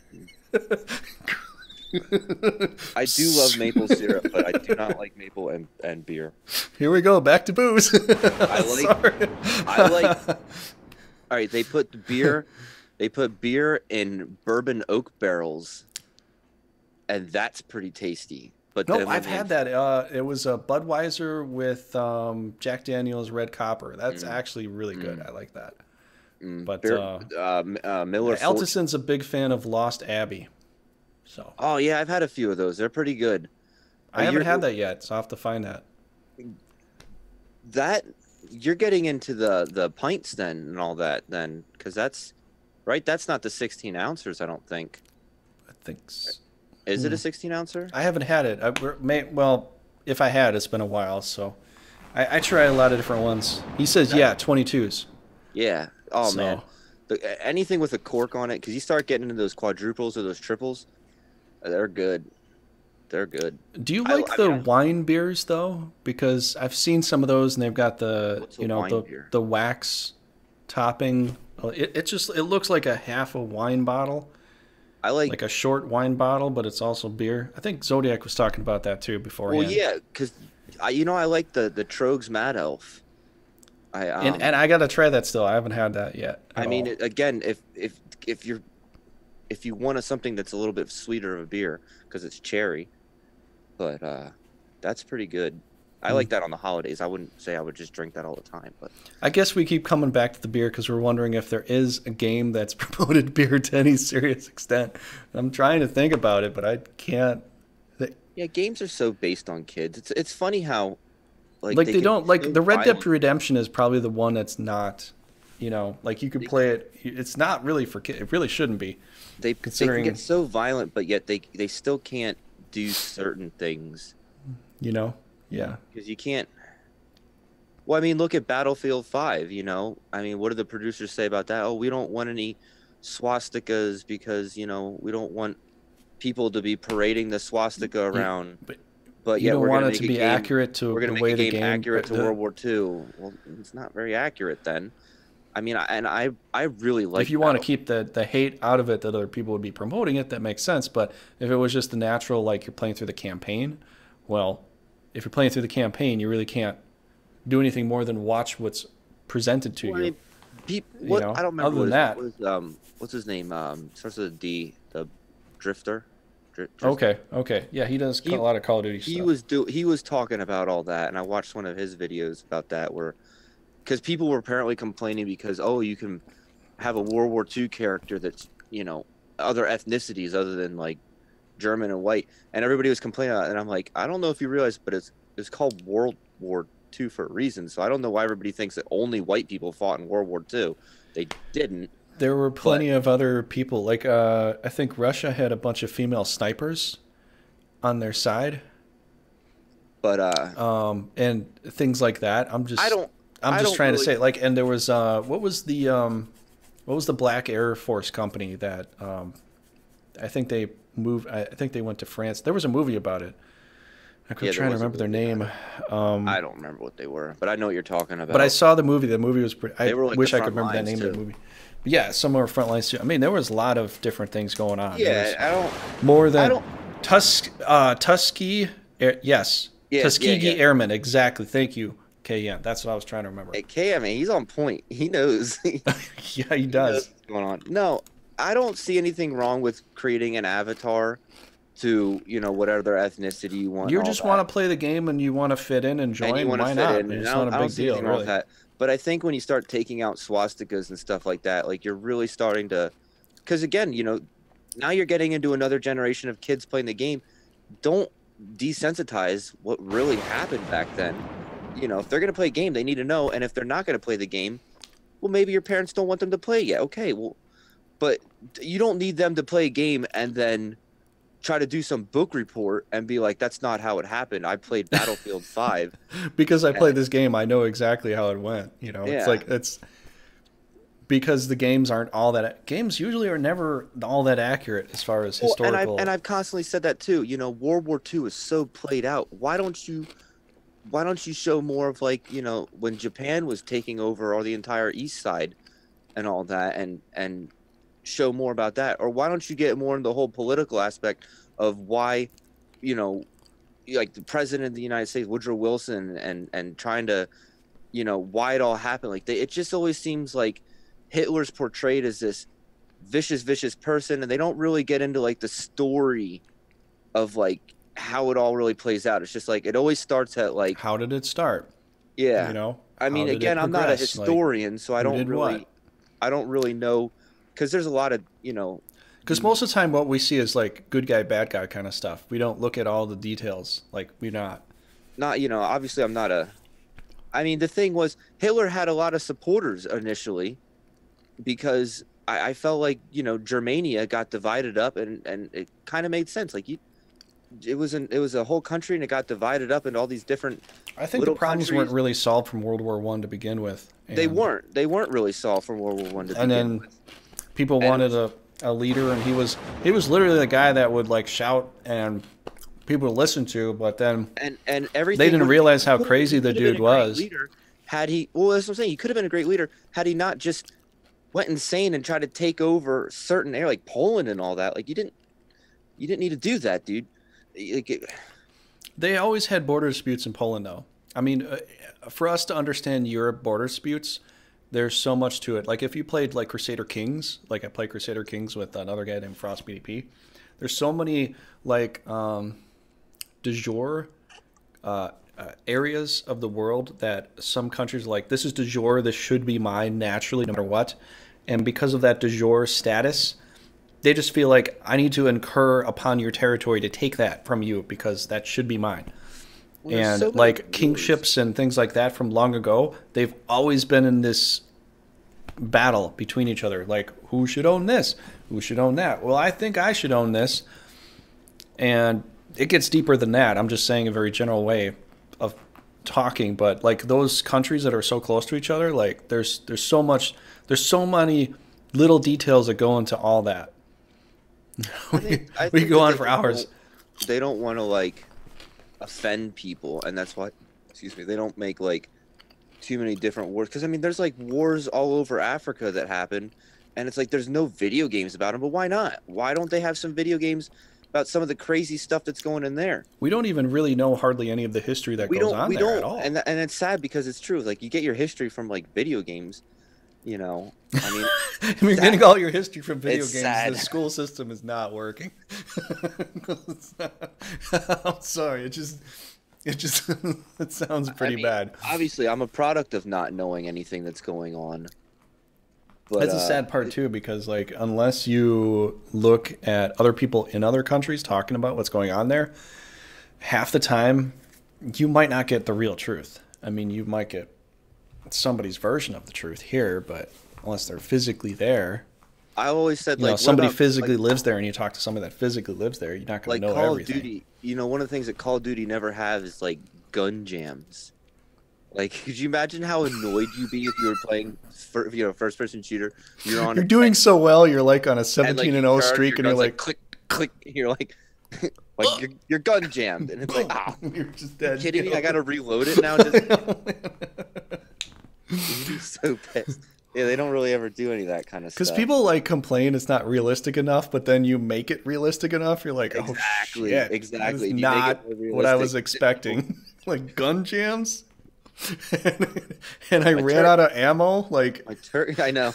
I do love maple syrup, but I do not like maple and beer. here we go, back to booze. I like Sorry. I like all right, they put beer in bourbon oak barrels, and that's pretty tasty. But No, then when I've they had that. It was a Budweiser with Jack Daniel's Red Copper. That's mm, actually really good. mm, I like that. mm, But beer, Miller Fortune. Altison's a big fan of Lost Abbey. So Oh yeah, I've had a few of those. They're pretty good. I You're haven't had that yet, so I'll have to find that. that you're getting into the pints then and all that then, because that's right. That's not the 16 ounces. I don't think. I think. Is it a 16 ouncer? I haven't had it. Well, if I had, it's been a while. So I try a lot of different ones. He says, That- yeah, 22s. Yeah. Oh So man, anything with a cork on it, because you start getting into those quadruples or those triples, they're good. They're good. do you I, like I the mean, wine beers though? Because I've seen some of those, and they've got the what's a wine beer? the wax topping. It looks like a half a wine bottle, I like. like a short wine bottle, but it's also beer. I think Zodiac was talking about that too Well, beforehand. yeah, because I like the Trogs Mad Elf. I And I gotta try that still. I haven't had that yet I at mean, all. again, if you're if you want something that's a little bit sweeter of a beer because it's cherry, but that's pretty good. I like that on the holidays. I wouldn't say I would just drink that all the time, but I guess we keep coming back to the beer because we're wondering if there is a game that's promoted beer to any serious extent. I'm trying to think about it, but I can't. yeah, games are so based on kids. It's funny how like Like they they can don't be like so the Red Dead violent. Redemption is probably the one that's not, like you could They play it. It's not really for kids. It really shouldn't be, they can get considering so violent, but yet they still can't do certain things you know. Yeah, because you can't. Well, I mean, look at Battlefield 5, I mean, what do the producers say about that? Oh, we don't want any swastikas because, we don't want people to be parading the swastika you, around. but But you yet don't we're going want to it make to a be game. accurate to We're going the to make way a the game game. accurate to World War II. Well, it's not very accurate then. I mean, I really If like you want to Battle. keep the hate out of it that other people would be promoting it, that makes sense. But if it was just the natural, like you're playing through the campaign, well, if you're playing through the campaign, you really can't do anything more than watch what's presented to Well, I you. mean, what I don't remember Other than that, what's his name? Starts with a D. The Drifter. okay, yeah, he does a He lot of Call of Duty stuff. he was talking about all that, and I watched one of his videos about that where because people were apparently complaining because you can have a World War II character that's other ethnicities other than like German and white, and everybody was complaining about it, and I'm like, I don't know if you realize, but it's called World War II for a reason. So I don't know why everybody thinks that only white people fought in World War II. They didn't, There were but plenty of other people. Like I think Russia had a bunch of female snipers on their side, but and things like that. I don't I'm I just don't trying to really say, like, and there was what was the Black Air Force company that I think they moved. I think they went to France. There was a movie about it. I'm yeah there trying to was a remember their movie about name. it. I don't remember what they were, but I know what you're talking But I about. saw the movie. The movie was pretty. I They were like the wish I could front remember that lines name of the too. movie. But yeah, some more front lines too. I mean, there was a lot of different things going on. There Yeah, was I don't more I than don't Tuskegee. Yes, yeah. Tuskegee Airmen. Exactly. Thank you. Okay, yeah, that's what I was trying to remember. Hey, KM, man, he's on point. He knows. Yeah, he He knows does. what's going on. No, I don't see anything wrong with creating an avatar to, whatever their ethnicity you want and You all just that. want to play the game and you want to fit in and And you join. want to Why fit not? in. And It's not a I don't big see deal, anything wrong with really. that. But I think when you start taking out swastikas and stuff like that, like you're really starting to, because again, now you're getting into another generation of kids playing the game. Don't desensitize what really happened back then. If they're going to play a game, they need to know. And if they're not going to play the game, well, maybe your parents don't want them to play yet. Okay, well, but you don't need them to play a game and then try to do some book report and be like, that's not how it happened. I played Battlefield 5. Because I And, played this game, I know exactly how it went. It's yeah. like it's because the games aren't all that. Games usually are never all that accurate as far as Well, and historical. I've constantly said that too. You know, World War II is so played out. Why don't you show more of like, you know, when Japan was taking over all the entire east side and all that, and show more about that? Or why don't you get more into the whole political aspect of why, you know, like the president of the United States, Woodrow Wilson, and trying to, you know, why it all happened. Like it just always seems like Hitler's portrayed as this vicious person, and they don't really get into like the story of like how it all really plays out. It's just like it always starts at like, How did it start? You yeah. know, I how mean, did it again, I'm not a progress? Like, historian, so who did what? I don't really know, because there's a lot of, you know, Because most of the time, what we see is like good guy, bad guy kind of stuff. We don't look at all the details. Like we're not, you know, obviously I'm not a, I mean, the thing was Hitler had a lot of supporters initially, because I felt like, you know, Germania got divided up, and it kind of made sense. Like it was a whole country, and it got divided up into all these different I think the little problems countries. weren't really solved from World War One to begin with. They And, weren't really solved from World War One to and begin then with. people And it wanted was, a leader, and he was literally the guy that would like shout and people to listen to. But then and they everything didn't would, realize how he crazy the could have been dude a great was. leader had he, well, that's what I'm saying. He could have been a great leader had he not just went insane and tried to take over certain area like Poland and all that. Like you didn't need to do that, dude. Like They always had border disputes in Poland, though. I mean, for us to understand Europe border disputes, there's so much to it. Like if you played like Crusader Kings, like I played Crusader Kings with another guy named Frost BDP. There's so many like de jure areas of the world that some countries are like, this is de jure, this should be mine naturally, no matter what. And because of that de jure status, they just feel like I need to incur upon your territory to take that from you because that should be mine. well, there's And so many like wars. kingships and things like that from long ago, they've always been in this battle between each other. Like, who should own this? Who should own that? Well, I think I should own this. And it gets deeper than that. I'm just saying a very general way of talking. But like those countries that are so close to each other, like there's so many little details that go into all that. I We think go that on for hours. they don't want to like offend people, and that's why, excuse me, they don't make like too many different wars. Because I mean, there's like wars all over Africa that happen, and it's like there's no video games about them. But why not? Why don't they have some video games about some of the crazy stuff that's going in there? We don't even really know hardly any of the history that goes on We there at don't, all. and it's sad because it's true. Like you get your history from like video games, you know. I mean, If you're sad. getting all your history from video It's games, sad. the school system is not working. It's not- I'm sorry. It just it sounds pretty I mean, bad. obviously, I'm a product of not knowing anything that's going on. But That's a sad part too, because like unless you look at other people in other countries talking about what's going on there, half the time you might not get the real truth. I mean, you might get somebody's version of the truth here, but unless they're physically there, I always said you know, like, what somebody about, physically like, lives there, and you talk to somebody that physically lives there, you're not going like to know Call everything. of Duty? You know, one of the things that Call of Duty never have is like gun jams. Like, could you imagine how annoyed you'd be if you were playing, you know, first person shooter? You're on You're a doing so well. You're like on a and 17 like and you 0 turn, streak, your and you're gun's like, click click. You're like, like your gun jammed, and it's like, ah, you're just you dead. kidding you me? I know? gotta reload it now. Just you'd be so pissed. Yeah, they don't really ever do any of that kind of Because stuff. people like complain it's not realistic enough, but then you make it realistic enough. You're like, oh Exactly, shit, exactly. That is You make it not more what I was realistic. expecting. Like gun jams, and I My ran out of ammo. Like, I know.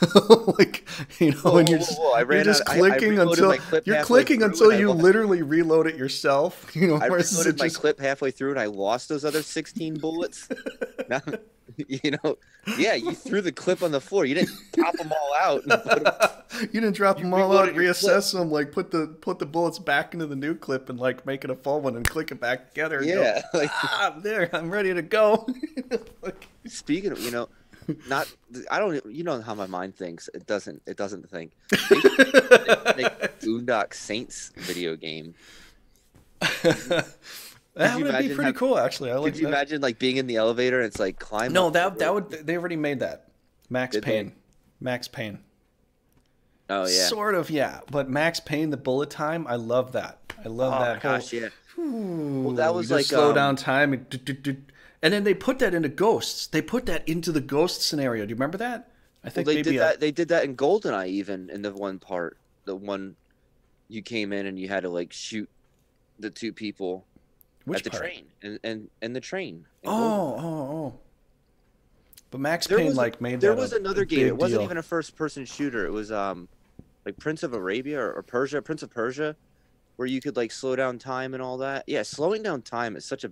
like you know, Whoa, when you're whoa, just, whoa, I you're ran just out. I clicking reloaded until my clip you're halfway clicking through until and I you lost. literally reload it yourself. You know, I versus it reloaded my just clip halfway through and I lost those other 16 bullets. Now, you know, yeah, you threw the clip on the floor. You didn't pop them all out. And put them, you didn't drop you them all out, reloaded your clip. reassess them, like put the bullets back into the new clip and like make it a full one and click it back together. And Yeah, go, like I'm there. I'm ready to go. Like, speaking of, you know, not I don't you know how my mind thinks. It doesn't think. Make Boondock Saints video game. that you would be imagine pretty cool, actually. I like Could you that. imagine like being in the elevator and it's like climb No, up that the would they already made that. Max Did they? Payne. Max Payne. Oh yeah. Sort of, yeah. But Max Payne, the bullet time, I love that. I love Oh my that whole. gosh, yeah. Well, that Ooh, you was just like slow down time and then they put that into Ghosts. They put that into the Ghost scenario. Do you remember that? I well think they maybe did a that in GoldenEye even in the one part. The one you came in and you had to like shoot the two people at which the part? train and the train in Oh, GoldenEye. oh, oh. But Max There Payne was like made there that was a another game. It big wasn't deal. even a first person shooter. It was like Prince of Arabia or Persia, Prince of Persia, where you could like slow down time and all that. Yeah, slowing down time is such a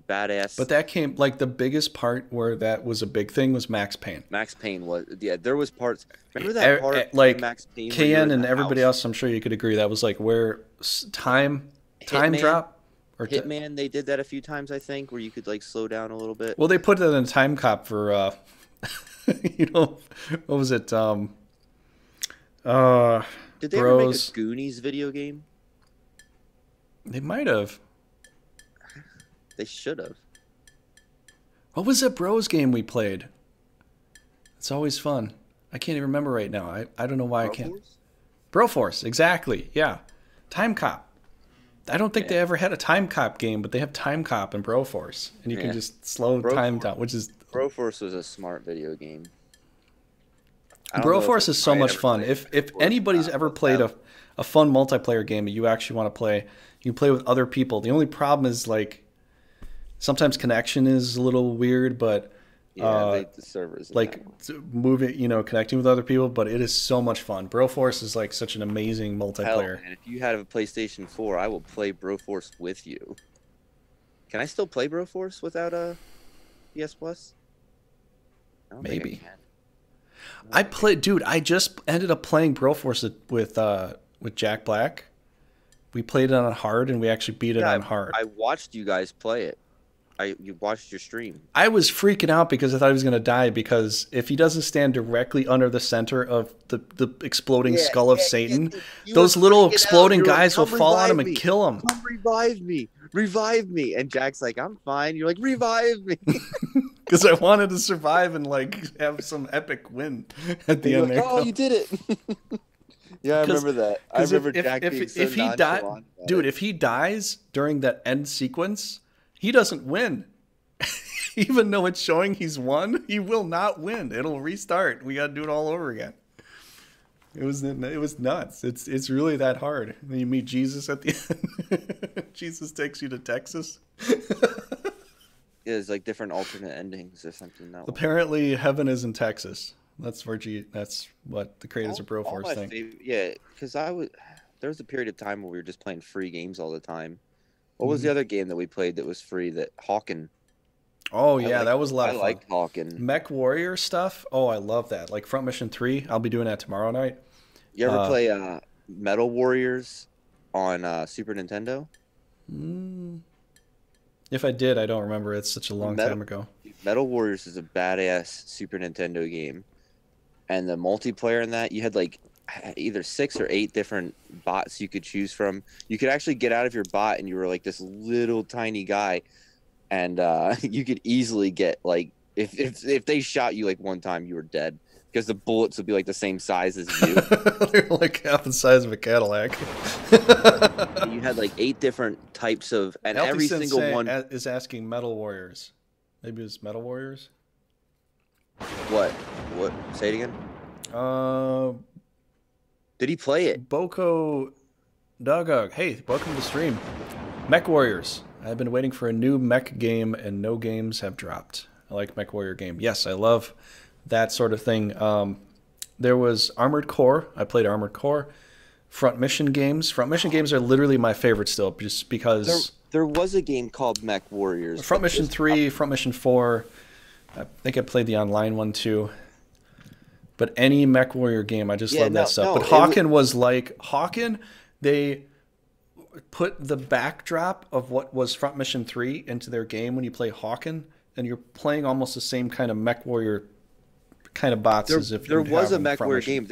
But badass. that came like the biggest part where that was a big thing was Max Payne. Max Payne was, yeah, there was parts. Remember that part in Like Max Payne where you're KN in and the everybody house? else, I'm sure you could agree that was like where time Hitman, drop or Hitman, they did that a few times, I think, where you could like slow down a little bit. well they put it in Time Cop for you know what was it uh Did they ever make a Bros. Goonies video game? They might have. They should have. What was that Bros game we played? It's always fun. I can't even remember right now. I don't know why I can't. Broforce? Broforce, exactly. Yeah. Time Cop. I don't think Yeah, they ever had a Time Cop game, but they have Time Cop and Broforce, and you can yeah. just slow time Broforce. down, which is Broforce was a smart video game. I don't know if Broforce is so I had much ever fun. played If Broforce or anybody's not, ever but played that, a fun multiplayer game that you actually want to play, you play with other people. The only problem is like sometimes connection is a little weird, but yeah, uh, the servers in that like one. moving, connecting with other people. But it is so much fun. Broforce is like such an amazing Hell, multiplayer. man, if you had a PlayStation 4, I will play Broforce with you. Can I still play Broforce without a PS Plus? I don't think I Maybe. can. I played, dude. I just ended up playing Broforce with Jack Black. We played it on hard, and we actually beat it Yeah, on hard. I watched you guys play it. You watched your stream. I was freaking out because I thought he was going to die because if he doesn't stand directly under the center of the exploding Yeah, skull of yeah, yeah, Satan, dude, you were those little freaking out. exploding You're like, guys will "Come fall on him revive and me! kill him. Come revive me!" And Jack's like, "I'm fine." You're like, "Revive me!" Because I wanted to survive and like have some epic win at the And you're end like, there. "Oh, you did it!" Yeah, I remember that. I remember Jack being so if he died, nonchalant about dude, it. if he dies during that end sequence, he doesn't win. Even though it's showing he's won, he will not win. It'll restart. We got to do it all over again. It was nuts. It's really that hard. And then you meet Jesus at the end. Jesus takes you to Texas. Yeah, there's like different alternate endings or something. That one. Apparently, heaven is in Texas. That's that's what the creators of All Broforce my think. yeah, because there was a period of time where we were just playing free games all the time. What was Mhm. the other game that we played that was free? That Hawken. Oh yeah, that was a lot I of fun. liked Hawken. Mech Warrior stuff. Oh, I love that. Like Front Mission 3. I'll be doing that tomorrow night. You ever Uh, play Metal Warriors on Super Nintendo? mm, if I did, I don't remember. It's such a long Metal time ago. Metal Warriors is a badass Super Nintendo game, and the multiplayer in that, you had like either 6 or 8 different bots you could choose from. You could actually get out of your bot, and you were like this little tiny guy, and you could easily get like if they shot you like one time, you were dead because the bullets would be like the same size as you. They're like half the size of a Cadillac. And you had like 8 different types of, and Healthy every Sensei single one. is asking Metal Warriors. Maybe it's Metal Warriors. What? What? Say it again. Uh, Did he play it? Boko Dogog. Hey, welcome to stream. Mech Warriors. I've been waiting for a new mech game, and no games have dropped. I like Mech Warrior game. Yes, I love that sort of thing. There was Armored Core. I played Armored Core. Front Mission games. Front Mission games are literally my favorite still, just because. There was a game called Mech Warriors. Front Mission 3, Front Mission 4. I think I played the online one too. But any Mech Warrior game, I just love that stuff. But Hawken was like Hawken. They put the backdrop of what was Front Mission 3 into their game when you play Hawken, and you're playing almost the same kind of Mech Warrior kind of bots as if there you'd was have a in Mech Front Warrior Mission. game.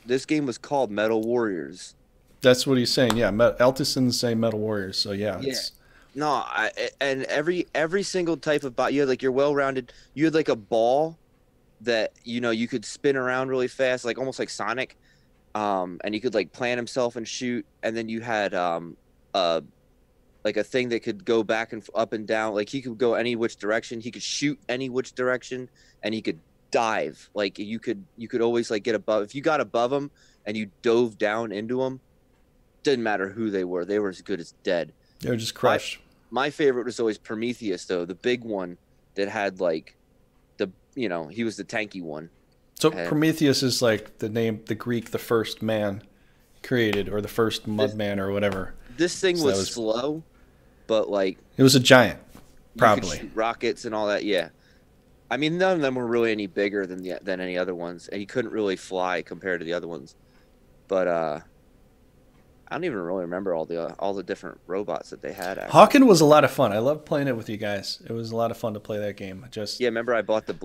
This game was called Metal Warriors. That's what he's saying. Yeah, Eltison's saying Metal Warriors. So yeah, Yeah. it's No, and every single type of bot, you had like your well-rounded. You had like a ball that you could spin around really fast, like almost like Sonic, and you could like plant himself and shoot, and then you had uh like a thing that could go back and up and down, like he could go any which direction, he could shoot any which direction, and he could dive. Like you could always like get above, if you got above him and you dove down into him, didn't matter who they were as good as dead. They're just crushed. My favorite was always Prometheus, though, the big one that had like he was the tanky one. So And Prometheus is like the name, the Greek, the first man created, or the first mud man or whatever. this thing So was slow, but like it was a giant, you could probably. shoot rockets and all that. Yeah, I mean none of them were really any bigger than any other ones, and he couldn't really fly compared to the other ones. But I don't even really remember all the different robots that they had. Actually. Hawken was a lot of fun. I loved playing it with you guys. It was a lot of fun to play that game. Yeah, remember I bought the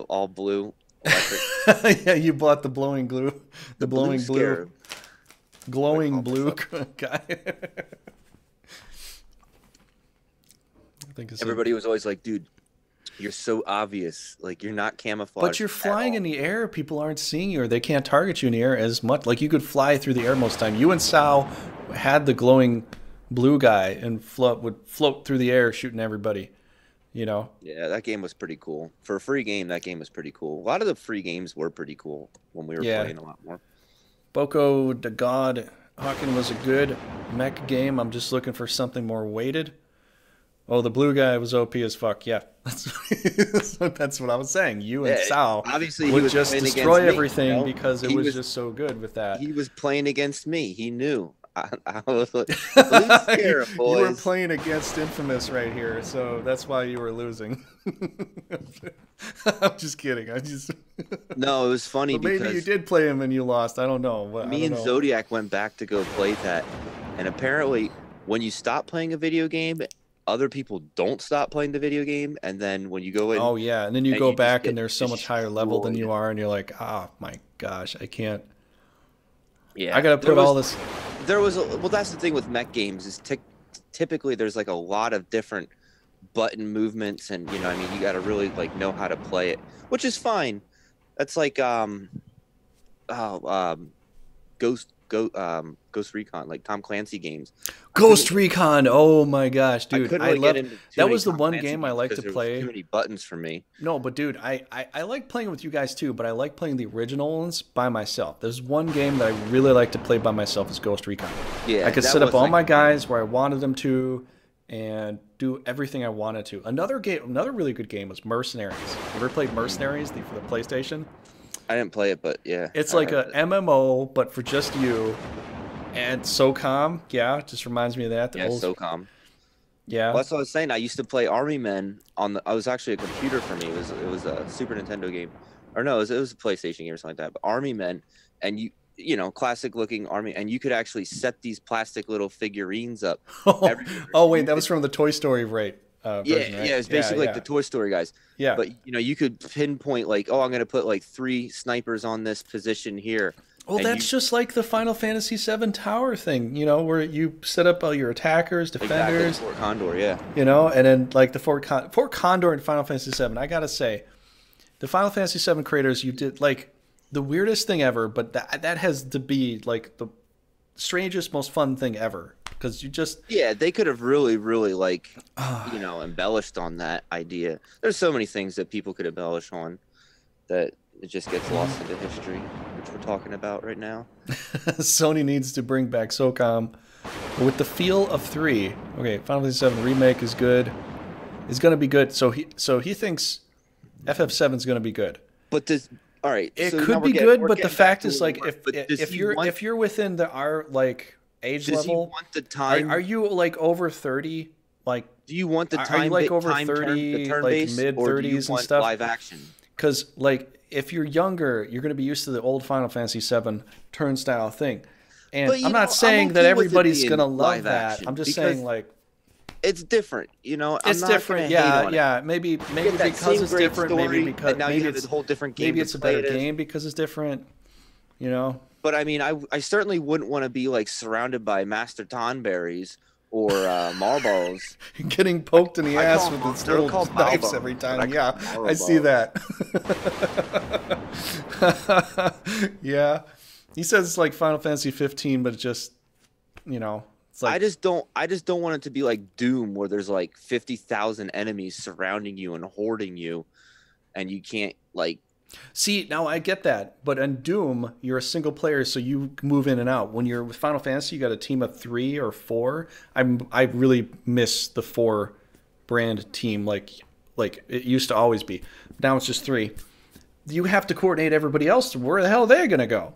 all blue electric. Yeah, you bought the blowing glue, the blowing blue, Scarab. glowing blue guy. I think it's Everybody was always like, "Dude, you're so obvious. Like you're not camouflaged." But you're flying in the air. People aren't seeing you, or they can't target you in the air as much. Like you could fly through the air most of the time. You and Sal had the glowing blue guy and would float through the air shooting everybody. You know? Yeah, that game was pretty cool. For a free game, that game was pretty cool. A lot of the free games were pretty cool when we were playing a lot more. Boko the God Hawken was a good mech game. I'm just looking for something more weighted. Oh, the blue guy was OP as fuck. Yeah, that's what I was saying. You and Sal obviously would he was just playing destroy against me, everything because it was just so good with that. He was playing against me. He knew. I was like, "Blue Scarab, You boys." were playing against Infamous right here, so that's why you were losing. I'm just kidding. No, it was funny But maybe because you did play him and you lost. I don't know. me and Zodiac went back to go play that, and apparently, when you stop playing a video game, other people don't stop playing the video game, and then when you go in, oh yeah, and then you and go you just back get and they're so much higher level than destroyed. you are, and you're like, oh my gosh, I can't. yeah, I gotta put all this. There was well, that's the thing with mech games is typically there's like a lot of different button movements, and I mean you got to really like know how to play it, which is fine. That's like Ghost Recon, like Tom Clancy games. Ghost Recon. Oh my gosh, dude, couldn't I really love get into too that. many Was the Tom one Clancy game I games like to because there was play. too many buttons for me. No, but dude, I like playing with you guys too, but I like playing the original ones by myself. There's one game that I really like to play by myself is Ghost Recon. Yeah, I could that set up was, all like, my guys where I wanted them to and do everything I wanted to. Another really good game was Mercenaries. You ever played Mercenaries for the PlayStation? I didn't play it, but yeah. It's I like heard a it. MMO, but for just you. And SOCOM, yeah, it just reminds me of that. Yeah, SOCOM. Yeah. Well, that's what I was saying. I used to play Army Men on the. I was actually a computer for me. It was a Super Nintendo game, or no, it was a PlayStation game or something like that. But Army Men, and classic looking army, and you could actually set these plastic little figurines up. Oh wait, that was from the Toy Story, right? Version, right? Yeah, it's basically like the Toy Story guys. Yeah. But you could pinpoint like, oh, I'm gonna put like 3 snipers on this position here. Oh, that's just like the Final Fantasy VII Tower thing, where you set up all your attackers, defenders. Exactly, Fort Condor, yeah. And then like the Fort Condor in Final Fantasy VII. I gotta say, the Final Fantasy VII creators, you did like the weirdest thing ever, but that has to be like the strangest, most fun thing ever. Because they could have really, really like embellished on that idea. There's so many things that people could embellish on that it just gets lost into history, which we're talking about right now. Sony needs to bring back SOCOM with the feel of 3. Okay, Final Fantasy VII Remake is good. It's gonna be good. So he thinks FF7 is gonna be good. But all right, it so could be good, but the fact is like if you're within our like age level, want the time? Are you like over 30? Like, do you want the time? Are you like over 30, like mid 30s and stuff? Live action. Because like if you're younger, you're going to be used to the old Final Fantasy VII turnstile thing. And I'm not saying that everybody's going to love that. I'm just saying like it's different, It's different, yeah. Maybe because it's different. Maybe because now maybe it's a whole different game. Maybe it's a better game because it's different. But I mean, I certainly wouldn't want to be like surrounded by Master Tonberries or Marlboros. Getting poked in the I ass call with them, its they're little called knives every Marlboros, but I time. call Yeah, them I see Marlboros. that. Yeah. He says it's like Final Fantasy 15, but it just, it's like, I just don't want it to be like Doom where there's like 50,000 enemies surrounding you and hoarding you and you can't like see, now I get that, but in Doom, you're a single player, so you move in and out. When you're with Final Fantasy, you got a team of 3 or 4. I really miss the 4 brand team, like it used to always be. Now it's just 3. You have to coordinate everybody else. Where the hell are they gonna go?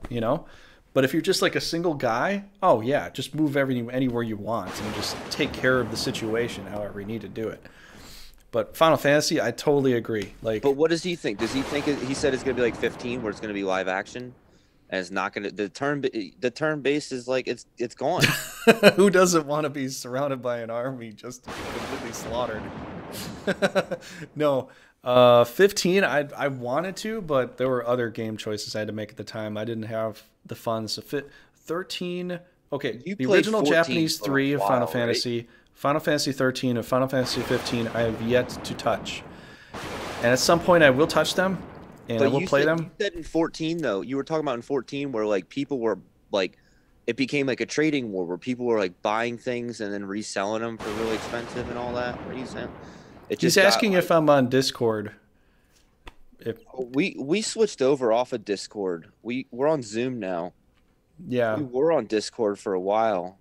But if you're just like a single guy, oh yeah, just move everything anywhere you want and just take care of the situation however you need to do it. But Final Fantasy, I totally agree. but Like, what does he think? Does he think he said it's going to be like 15 where it's going to be live action and it's not going to the turn base is like it's gone. who doesn't want to be surrounded by an army just completely slaughtered? No, 15. I wanted to, but there were other game choices I had to make at the time. I didn't have the funds. So 13. Okay, You the played original 14 Japanese for a 3 of Final while, right? Fantasy, Final Fantasy 13, and Final Fantasy 15. I have yet to touch, and at some point I will touch them, and I But will play you them. said in 14 though. You were talking about in 14 where like people were like it became like a trading war where people were like buying things and then reselling them for really expensive and all that. What are you saying? It He's just got asking like if I'm on Discord. If we switched over off of Discord. We're on Zoom now. yeah. We were on Discord for a while,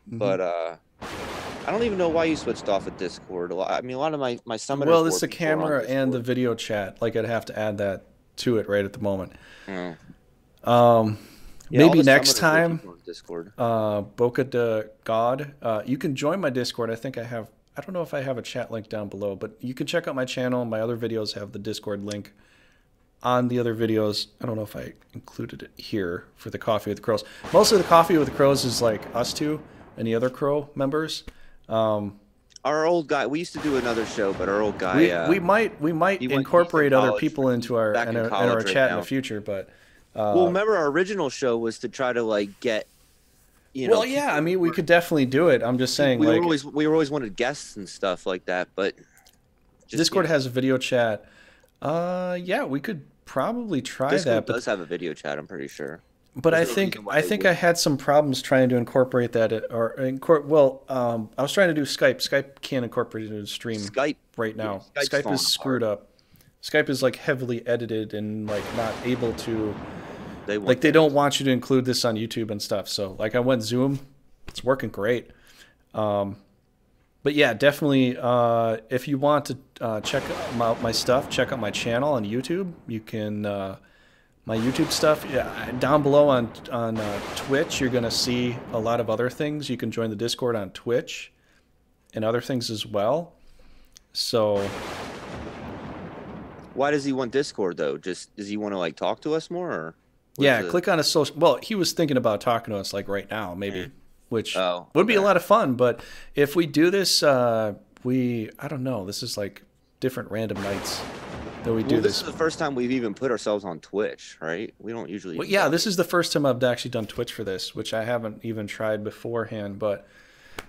Hmm. but I don't even know why you switched off of Discord. I mean, a lot of my Summoner Well, it's 4 the people are on camera and the Discord. video chat. Like I'd have to add that to it right at the moment. Mm. Um, Yeah, all Maybe the next Summoner 4 time, people are on Discord. Boca de God. You can join my Discord. I think I have. I don't know if I have a chat link down below, but you can check out my channel. My other videos have the Discord link on the other videos. I don't know if I included it here for the Coffee with the Crows. Mostly the Coffee with the Crows is like us two and the other Crow members. Um, Our old guy, we used to do another show, but our old guy, we might he's in incorporate other college. people He's into our back in in our college right chat in the now. future, but Well, uh, remember our original show was to try to like get, well, yeah, I people mean, who we were could definitely do it. I'm just saying, like, we were always wanted guests and stuff like that, but just Discord has a video chat. Yeah, we could probably try that, Discord but does have a video chat. I'm pretty sure. but There's I no think reason why I they think I wouldn't. had some problems trying to incorporate that well, I was trying to do Skype. Skype can't incorporate it into stream Skype, right yeah, now. Skype's Skype is falling screwed apart. up. Skype is like heavily edited and like not able to They like want they things. don't want you to include this on YouTube and stuff. So like I went Zoom, it's working great. Um, but yeah, definitely. If you want to check out my stuff, check out my channel on YouTube. You can my YouTube stuff. Yeah, down below on Twitch, you're gonna see a lot of other things. You can join the Discord on Twitch and other things as well. So Why does he want Discord though? Just does he want to like talk to us more, or what's yeah, the? click on a social. Well, he was thinking about talking to us like right now, Eh. maybe, which Oh, would be a okay. lot of fun. But if we do this, I don't know. This is like different random nights that we Well, do this is this. the first time we've even put ourselves on Twitch, right? We don't usually Well, even yeah, talk. this is the first time I've actually done Twitch for this, which I haven't even tried beforehand. But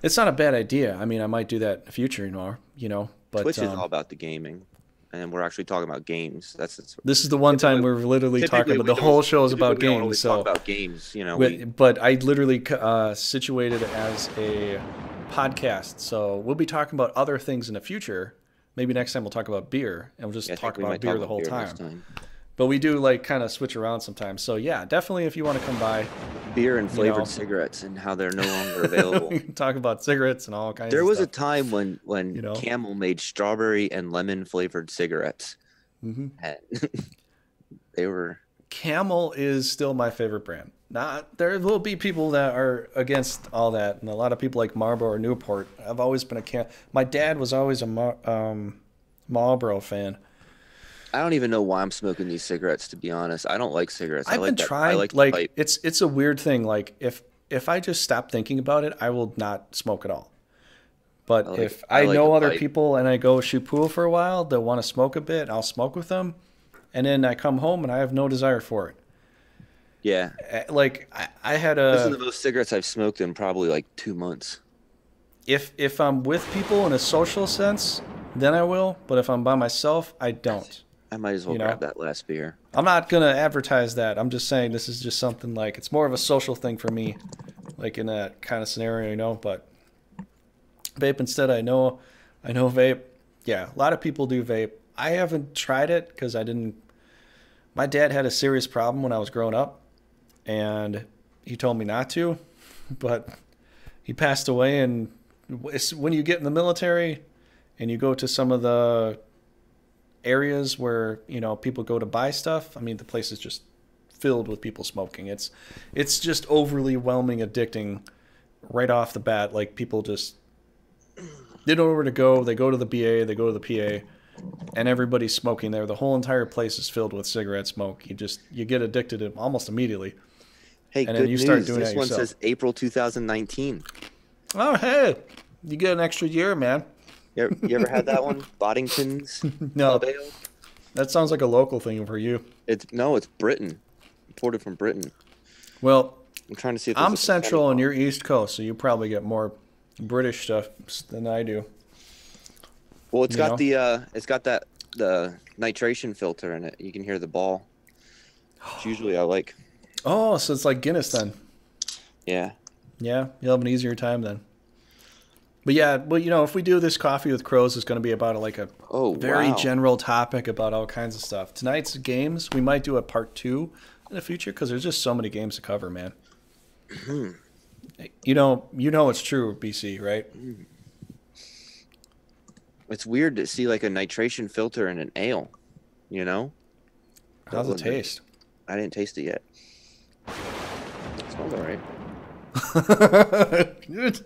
it's not a bad idea. I mean, I might do that in the future, But Twitch is all about the gaming, and we're actually talking about games. That's this is the one time typically we're literally talking typically about we the don't whole show is typically about we don't games. always talk So, about games. We but I literally situated it as a podcast. So we'll be talking about other things in the future. Maybe next time we'll talk about beer, and we'll just I think talk we about might talk beer the about whole beer time. next time. But we do like kind of switch around sometimes. So yeah, definitely if you want to come by, Beer and you flavored know, cigarettes and how they're no longer available. we can talk about cigarettes and all kinds There of was a stuff. time when You know. Camel made strawberry and lemon flavored cigarettes, Hmm. and they were Camel is still my favorite brand. Not there will be people that are against all that, and a lot of people like Marlboro or Newport. I've always been a My dad was always a Marlboro fan. I don't even know why I'm smoking these cigarettes, to be honest. I don't like cigarettes. I've been I trying. like the Like pipe. it's a weird thing. Like if I just stop thinking about it, I will not smoke at all. But if I I like the know other pipe. people and I go shoot pool for a while, they'll want to smoke a bit. I'll smoke with them, and then I come home and I have no desire for it. Yeah. Like I had This is a the most cigarettes I've smoked in probably like 2 months. If I'm with people in a social sense, then I will. But if I'm by myself, I don't. I might as well You know, grab that last beer. I'm not gonna advertise that. I'm just saying this is just something like it's more of a social thing for me, like in that kind of scenario, you know. But vape instead, I know vape. Yeah, a lot of people do vape. I haven't tried it because I didn't. My dad had a serious problem when I was growing up, and he told me not to, but he passed away. And when you get in the military and you go to some of the areas where people go to buy stuff, I mean the place is just filled with people smoking. It's just overly whelming, addicting right off the bat. Like people just they don't know where to go. They go to the BA, they go to the PA, and everybody's smoking there. The whole entire place is filled with cigarette smoke. You get addicted almost immediately, Hey, and then good you start news. doing This that one yourself. says April 2019. Oh hey, you get an extra year, man. You ever had that one? Boddington's Pub No, Ale? that sounds like a local thing for you. It's Britain. Imported from Britain. Well, I'm trying to see if there's I'm a percentage central and on it. you're east coast, so you probably get more British stuff than I do. Well, You know? it's got that the nitration filter in it. You can hear the ball. Which usually I like. Oh, so it's like Guinness then. Yeah. Yeah, you'll have an easier time then. But yeah, well, if we do this coffee with crows, it's going to be about like a Oh, very wow. general topic about all kinds of stuff. Tonight's games, we might do a part 2 in the future because there's just so many games to cover, man. You know it's true, BC, right? It's weird to see like a nitration filter in an ale, you know? How's it taste? I didn't taste it yet. It smells all right.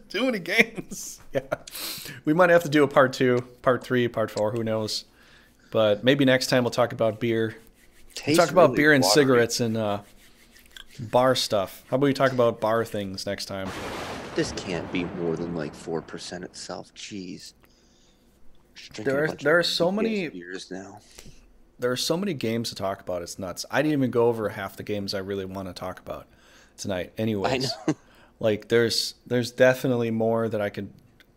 Too many games. Yeah, we might have to do a part 2, part 3, part 4. Who knows? But maybe next time we'll talk about beer. We'll Tastes talk about really beer and watery. cigarettes and bar stuff. How about we talk about bar things next time? This can't be more than like 4% itself. Jeez. Just drinking a bunch There of are so weak-ass many beers now. there are so many games to talk about. It's nuts. I didn't even go over half the games I really want to talk about tonight. I Anyways, know. like there's definitely more that I could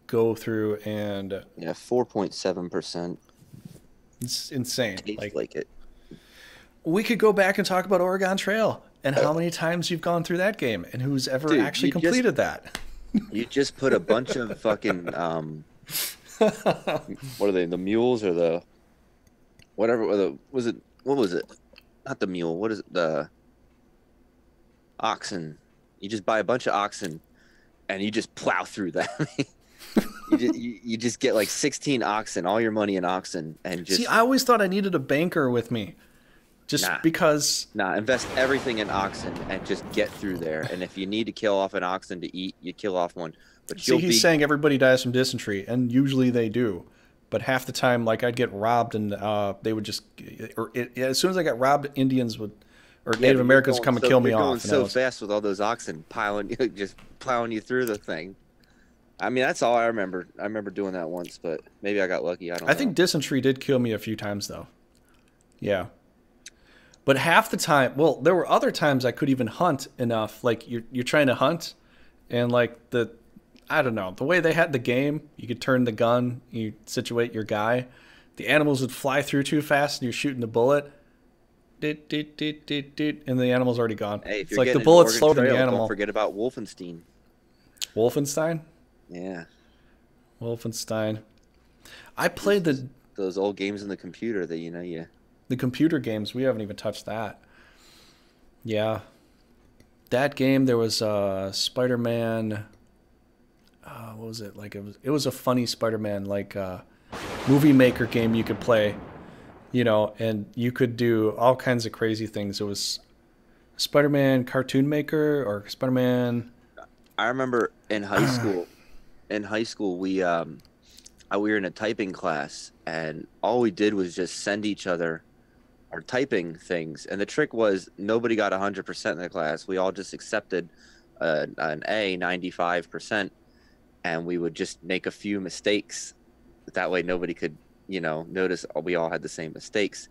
go through, and Yeah, 4.7%. it's insane. Tastes Like like it. we could go back and talk about Oregon Trail and how many times you've gone through that game and who's ever Dude, actually completed that. you just put a bunch of fucking what are they? The mules or the whatever? Or the was it? What was it? Not the mule. What is it? The oxen. You just buy a bunch of oxen and you just plow through that. You just get like 16 oxen, all your money in oxen, and just See, I always thought I needed a banker with me, just Nah. because. invest everything in oxen and just get through there. And if you need to kill off an oxen to eat, you kill off one. But See, you'll he's be saying everybody dies from dysentery, and usually they do. But half the time, like I'd get robbed, and they would just, as soon as I got robbed, Indians would, or yeah, Native but Americans come and kill me you're going off. And so fast with all those oxen piling, just plowing you through the thing. I mean, that's all I remember. I remember doing that once, but maybe I got lucky. I don't I know. think dysentery did kill me a few times, though. Yeah. But half the time, well, there were other times I could even hunt enough. Like you're trying to hunt, and like I don't know, the way they had the game, you could turn the gun, you situate your guy, the animals would fly through too fast, and you're shooting the bullet, dit, dit, dit, dit, dit, and the animal's already gone. Hey, if It's you're like the getting an bullet's Oregon slower than the Trail, animal. don't forget about Wolfenstein. Wolfenstein. Yeah, Wolfenstein. I played those old games on the computer that you. the computer games. We haven't even touched that. Yeah, that game. There was Spider-Man. What was it like? It was a funny Spider-Man like movie maker game you could play, and you could do all kinds of crazy things. It was Spider-Man Cartoon Maker or Spider-Man. I remember in high school. In high school, we were in a typing class, and all we did was just send each other our typing things. And the trick was nobody got 100% in the class. We all just accepted an A, 95%, and we would just make a few mistakes. That way, nobody could, notice we all had the same mistakes.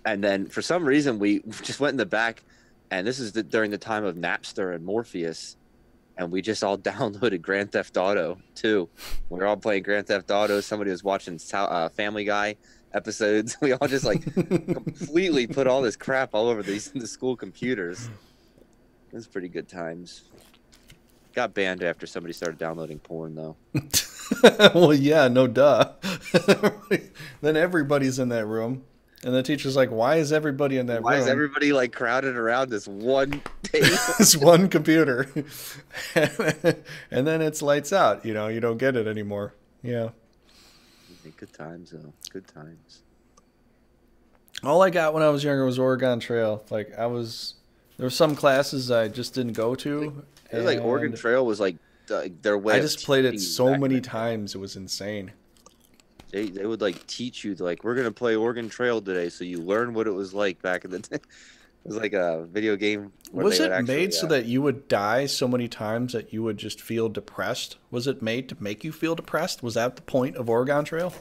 and then for some reason, we just went in the back, and this is during the time of Napster and Morpheus. and we just all downloaded Grand Theft Auto too. We were all playing Grand Theft Auto. Somebody was watching Family Guy episodes. We all just like completely put all this crap all over the school computers. It was pretty good times. Got banned after somebody started downloading porn though. Well, yeah, no duh. Then everybody's in that room. And the teacher's like, why is everybody in that room? Why is everybody like crowded around this one table? This one computer. And then it's lights out. You know, you don't get it anymore. Yeah. Good times, though. Good times. All I got when I was younger was Oregon Trail. Like, there were some classes I just didn't go to. It was like Oregon Trail was like their way. I just played it so many times. It was insane. They would like teach you like, we're gonna play Oregon Trail today, so you learn what it was like back in the day. It was like a video game. Was it made so that you would die so many times that you would just feel depressed? Was it made to make you feel depressed? Was that the point of Oregon Trail?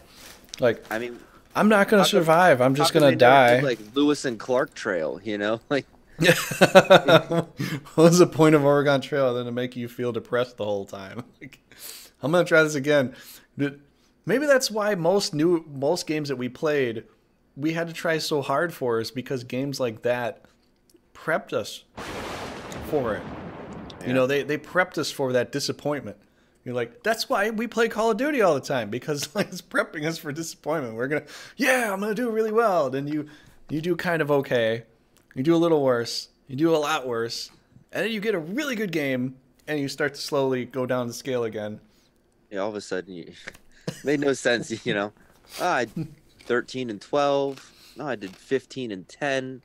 Like, I mean, I'm not gonna survive. I'm just gonna die. Like Lewis and Clark Trail, you know, like. What was the point of Oregon Trail than to make you feel depressed the whole time? Like, I'm gonna try this again. Maybe that's why most games that we played, we had to try so hard for, is because games like that prepped us for it. Yeah. You know, they prepped us for that disappointment. You're like, that's why we play Call of Duty all the time, because like, it's prepping us for disappointment. I'm gonna do really well. Then you do kind of okay. You do a little worse. You do a lot worse. And then you get a really good game, and you start to slowly go down the scale again. Yeah, all of a sudden you made no sense, you know. Oh, I 13 and 12. No, I did 15 and 10.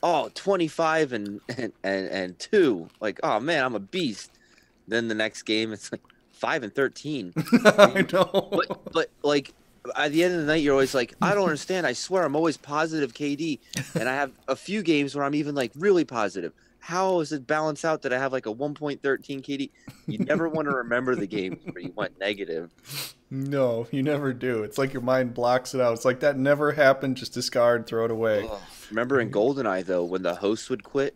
Oh, 25 and 2. Like, oh man, I'm a beast. Then the next game it's like 5 and 13. I know. But like at the end of the night, you're always like, I don't understand. I swear I'm always positive KD. And I have a few games where I'm even like really positive. How is it balanced out that I have like a 1.13 KD? You never want to remember the games where you went negative. No, you never do. It's like your mind blocks it out. It's like that never happened. Just discard, throw it away. Ugh. Remember in GoldenEye, though, when the host would quit?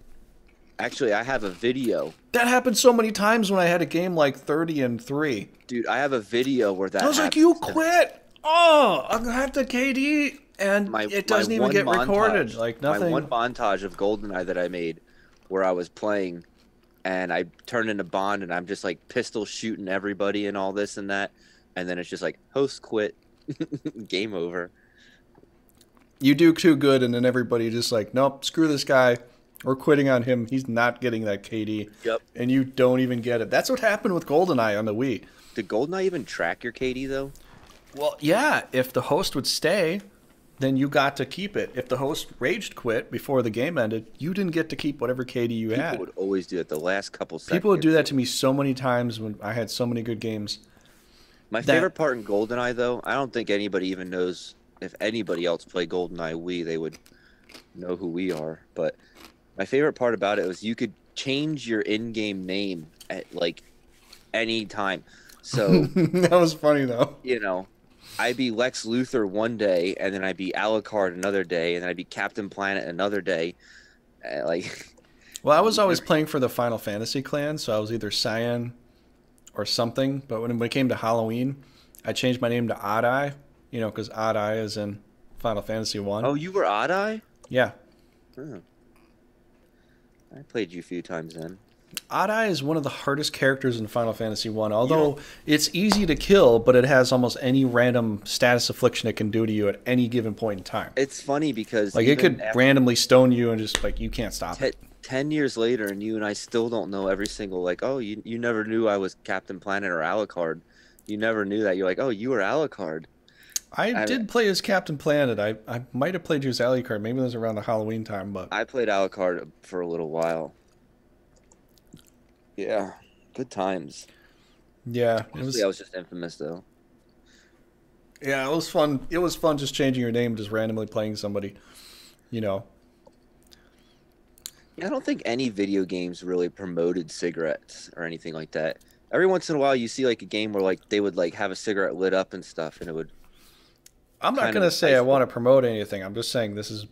Actually, I have a video. That happened so many times when I had a game like 30 and 3. Dude, I have a video where that I was like, you quit! Oh, I'm going to have the KD, and it doesn't even get recorded. Like nothing. My one montage of GoldenEye that I made where I was playing, and I turned into Bond, and I'm just like pistol shooting everybody and all this and that. And then it's just like, host quit. Game over. You do too good, and then everybody just like, nope, screw this guy. We're quitting on him. He's not getting that KD. Yep. And you don't even get it. That's what happened with GoldenEye on the Wii. Did GoldenEye even track your KD, though? Well, yeah. If the host would stay, then you got to keep it. If the host raged quit before the game ended, you didn't get to keep whatever KD you had. People would always do it the last couple seconds. People would do that to me so many times when I had so many good games. My favorite part in GoldenEye, though, I don't think anybody even knows. If anybody else played GoldenEye Wii, they would know who we are. But my favorite part about it was you could change your in-game name at, like, any time. So that was funny, though. You know, I'd be Lex Luthor one day, and then I'd be Alucard another day, and then I'd be Captain Planet another day. Well, I was always playing for the Final Fantasy clan, so I was either Cyan or something. But when it came to Halloween, I changed my name to Odd Eye, you know, because Odd Eye is in Final Fantasy 1. Oh, you were Odd Eye? Yeah. Oh. I played you a few times then. Odd Eye is one of the hardest characters in Final Fantasy 1, although it's easy to kill, but it has almost any random status affliction it can do to you at any given point in time. It's funny because like it could randomly stone you and just like you can't stop it. 10 years later, and you and I still don't know every single, like, oh, you never knew I was Captain Planet or Alucard. You never knew that. You're like, oh, you were Alucard. I did play as Captain Planet. I might have played you as Alucard. Maybe it was around the Halloween time, but I played Alucard for a little while. Yeah, good times. Yeah, I was just infamous though. Yeah, it was fun. It was fun just changing your name, just randomly playing somebody. You know. Yeah, I don't think any video games really promoted cigarettes or anything like that. Every once in a while, you see like a game where like they would like have a cigarette lit up and stuff, and it would. I'm not gonna say I want to promote anything. I'm just saying this is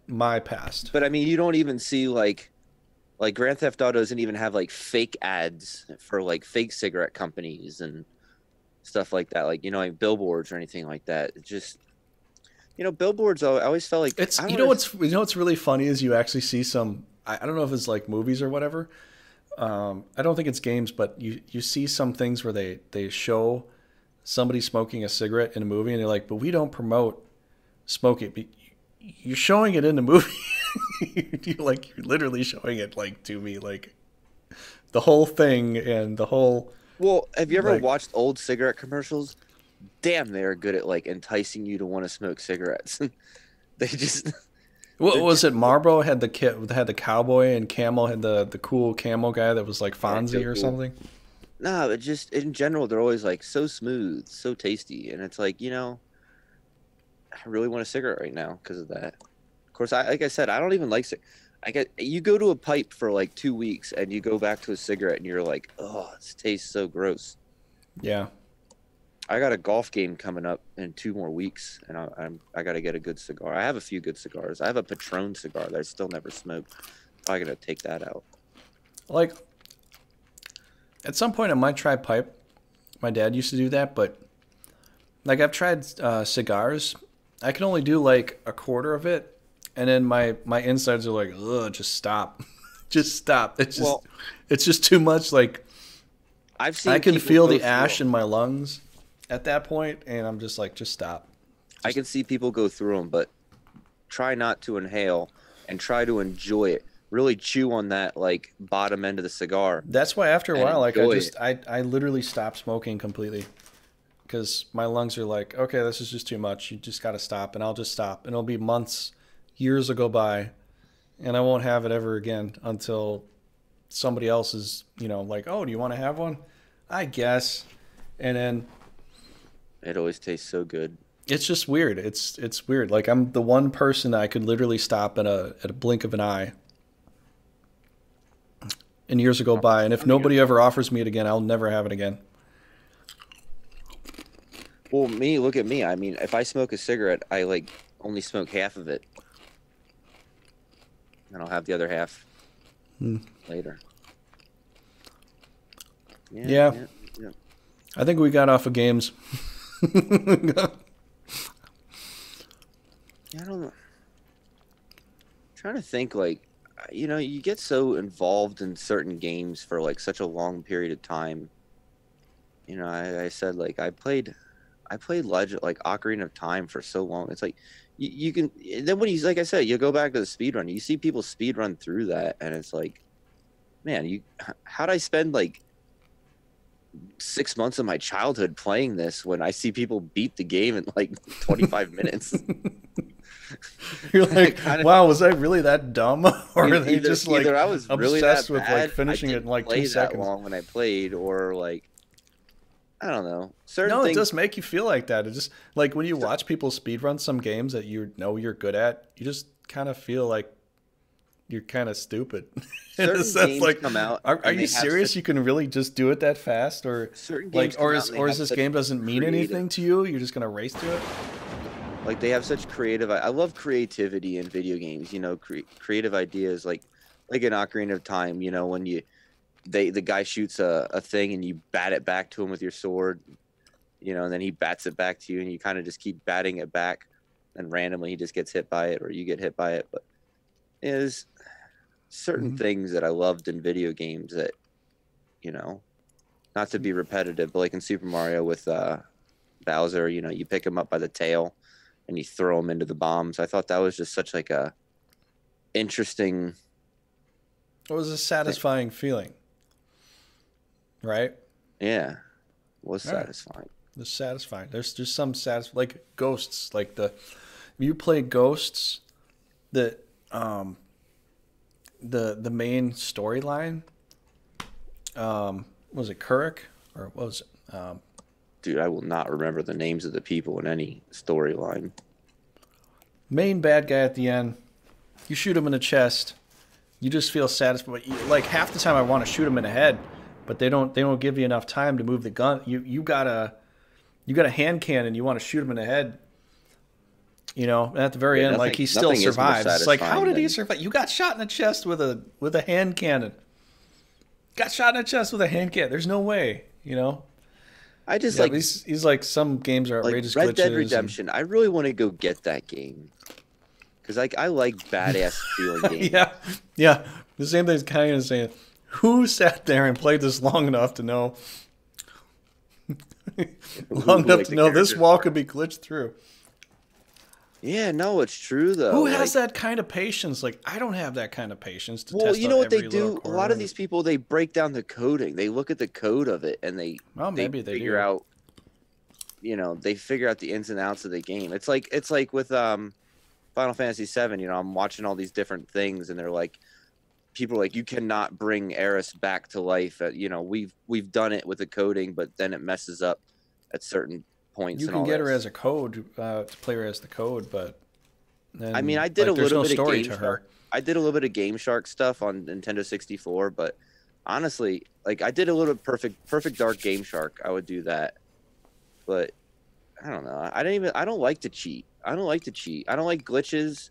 my past. But I mean, you don't even see like Like Grand Theft Auto doesn't even have like fake ads for like fake cigarette companies and stuff like that. Like, like billboards or anything like that. It just, billboards, I always felt like, It's I you don't know know. what's really funny is you actually see some. I don't know if it's like movies or whatever. I don't think it's games, but you see some things where they show somebody smoking a cigarette in a movie, and they're like, but we don't promote smoking. But you're showing it in the movie. You're literally showing it like to me, like the whole thing and the whole Well, have you ever like. watched old cigarette commercials? Damn, they're good at like enticing you to want to smoke cigarettes. They just, What they're was just it? Marlboro had the kid had the cowboy, and Camel had the cool camel guy that was like yeah, so Fonzie or cool. something. No, but just in general, they're always like so smooth, so tasty, and it's like, I really want a cigarette right now because of that. Of course, like I said, I don't even like I get you go to a pipe for like 2 weeks and you go back to a cigarette and you're like, oh, this tastes so gross. Yeah. I got a golf game coming up in 2 more weeks, and I got to get a good cigar. I have a few good cigars. I have a Patron cigar that I still never smoked. Probably gonna take that out. Like at some point I might try pipe. My dad used to do that, but like I've tried cigars. I can only do like a quarter of it, and then my insides are like, ugh, just stop, just stop. Well, It's just too much. Like I've I seen can people feel go the through ash them. in my lungs at that point, and I'm just like, just stop. I Just can see people go through them, but try not to inhale and try to enjoy it. Really chew on that like bottom end of the cigar that's why after a and while, like enjoy it. I literally stopped smoking completely because my lungs are like, okay, this is just too much. You just got to stop, and I'll just stop, and it'll be months, years will go by, and I won't have it ever again until somebody else is, like, oh, do you want to have one? I guess, and then It always tastes so good. it's just weird. It's weird. Like I'm the one person that I could literally stop at a blink of an eye, and years will go by, and if I'm the nobody ever offers me it again, I'll never have it again. Well, look at me. I mean, if I smoke a cigarette, I like only smoke half of it, and I'll have the other half Hmm. later. Yeah, Yeah, yeah, yeah. I think we got off of games. Yeah, I don't know. Trying to think, like, you get so involved in certain games for like such a long period of time. I said like I played Legend like Ocarina of Time for so long. It's like you can then when you like I said, you go back to the speed run. You see people speed run through that, and it's like, man, how'd I spend like 6 months of my childhood playing this when I see people beat the game in like 25 minutes? You're I like, kind of wow, was I really that dumb, or are they just like either I was really obsessed that with like bad, I finishing it in didn't like play two that seconds? long when I played, or like I don't know, certain No, it things. does make you feel like that. It just like when you watch people speedrun some games that you know you're good at, you just kind of feel like you're kind of stupid. In a Certain sense, games like, come out are and you they have serious? such You can really just do it that fast, or certain like, games come out and they or is have this such game doesn't mean creative anything to you? You're just gonna race to it? like they have such creative. I love creativity in video games. Creative ideas like in Ocarina of Time. When the guy shoots a thing and you bat it back to him with your sword. And then he bats it back to you, and you kind of just keep batting it back, and randomly he just gets hit by it, or you get hit by it. But there's certain Hmm. things that I loved in video games that you know, not to be repetitive, but like in Super Mario with Bowser, you pick him up by the tail and you throw him into the bombs. I thought that was just such like a interesting It was a thing. satisfying feeling, right? Yeah, was All right, satisfying. it's satisfying. There's just some like ghosts, like you play ghosts, the um the main storyline. Was it Kuruk or what was it? Dude, I will not remember the names of the people in any storyline. Main bad guy at the end. You shoot him in the chest. You just feel satisfied. Like half the time, I want to shoot him in the head, but they don't give you enough time to move the gun. You got a hand cannon. You want to shoot him in the head, You know, and at the very Yeah, end, like he still nothing is more survives. It's like, how satisfying did he than survive? You got shot in the chest with a hand cannon. Got shot in the chest with a hand cannon. There's no way. You know. I just Yeah, but he's like some games are like outrageous Red Dead glitches and Redemption. I really want to go get that game because like I like badass feeling games. yeah, yeah. The same thing's kind of saying, who sat there and played this long enough to know, long Who enough like to the know this characters wall are. could be glitched through? Yeah, no, it's true though. Who Like, has that kind of patience? Like, I don't have that kind of patience to well, test you know out what they every little do? A lot corner. of these people they break down the coding. They look at the code of it and Well, they maybe they figure do. out, they figure out the ins and outs of the game. It's like with Final Fantasy 7, I'm watching all these different things and they're like people are like you cannot bring Eris back to life. We've done it with the coding, but then it messes up at certain points You and can all get her this. as a code to play her as the code, but I mean, then I did a like there's little no bit of story Game to Shark. her. I did a little bit of Game Shark stuff on Nintendo 64, but honestly, like I did a little Perfect Dark Game Shark. I would do that, but I don't know. I don't like to cheat. I don't like to cheat. I don't like glitches.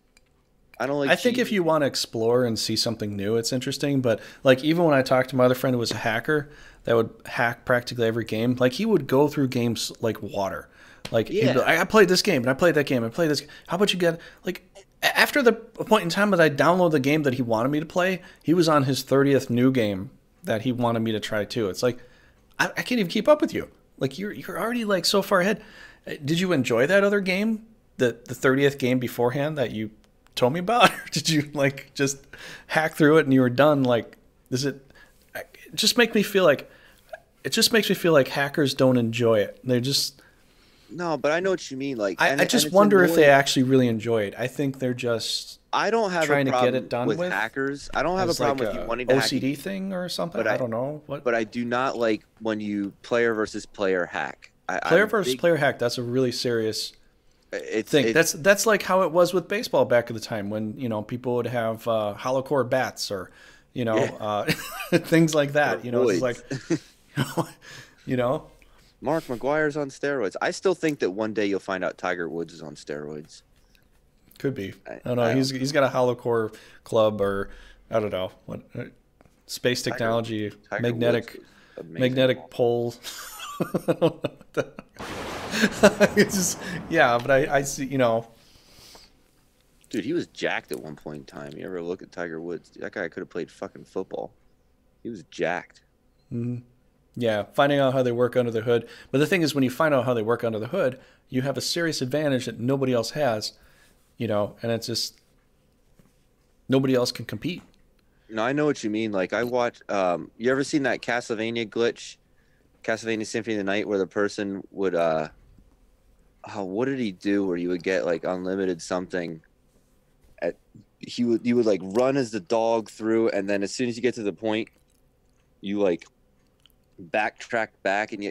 I don't like I think if cheating. you want to explore and see something new, it's interesting. But like even when I talked to my other friend who was a hacker that would hack practically every game, like he would go through games like water. Like he'd be Yeah. like, I played this game and I played that game and I played this. How about you get like after the point in time that I downloaded the game that he wanted me to play, he was on his 30th new game that he wanted me to try too. It's like I can't even keep up with you. Like you're already like so far ahead. Did you enjoy that other game, the 30th game beforehand that you told me about, or did you like just hack through it and you were done? Like, does it? It just make me feel like it just makes me feel like hackers don't enjoy it. They just No, but I know what you mean. Like, I and just it's wonder if they annoying. actually really enjoy it. I think they're just I don't have a trying to get it problem done with with hackers. I don't have a as like problem with you a wanting to hack, OCD thing or something. but I I don't know what. but I do not like when you player versus player hack. I'm Player a versus big. player hack. That's a really serious It's thing. it's That's like how it was with baseball back at the time when people would have hollow core bats or yeah. things like Or that. It's just like voids. you know Mark McGuire's on steroids. I still think that one day you'll find out Tiger Woods is on steroids. could be. I don't know. I don't. He's got a hollow core club or I don't know what space Tiger technology Tiger Woods magnetic was amazing. magnetic pole. I don't know what it's just yeah, but I see Dude, he was jacked at one point in time. You ever look at Tiger Woods? Dude, that guy could have played fucking football. He was jacked. yeah, finding out how they work under the hood. But the thing is, when you find out how they work under the hood, you have a serious advantage that nobody else has. And it's just nobody else can compete. No, I know what you mean. Like I watch. You ever seen that Castlevania glitch, Castlevania Symphony of the Night, where the person would what did he do? Where you would get like unlimited something. You would like run as the dog through, and then as soon as you get to the point, you like backtrack back, and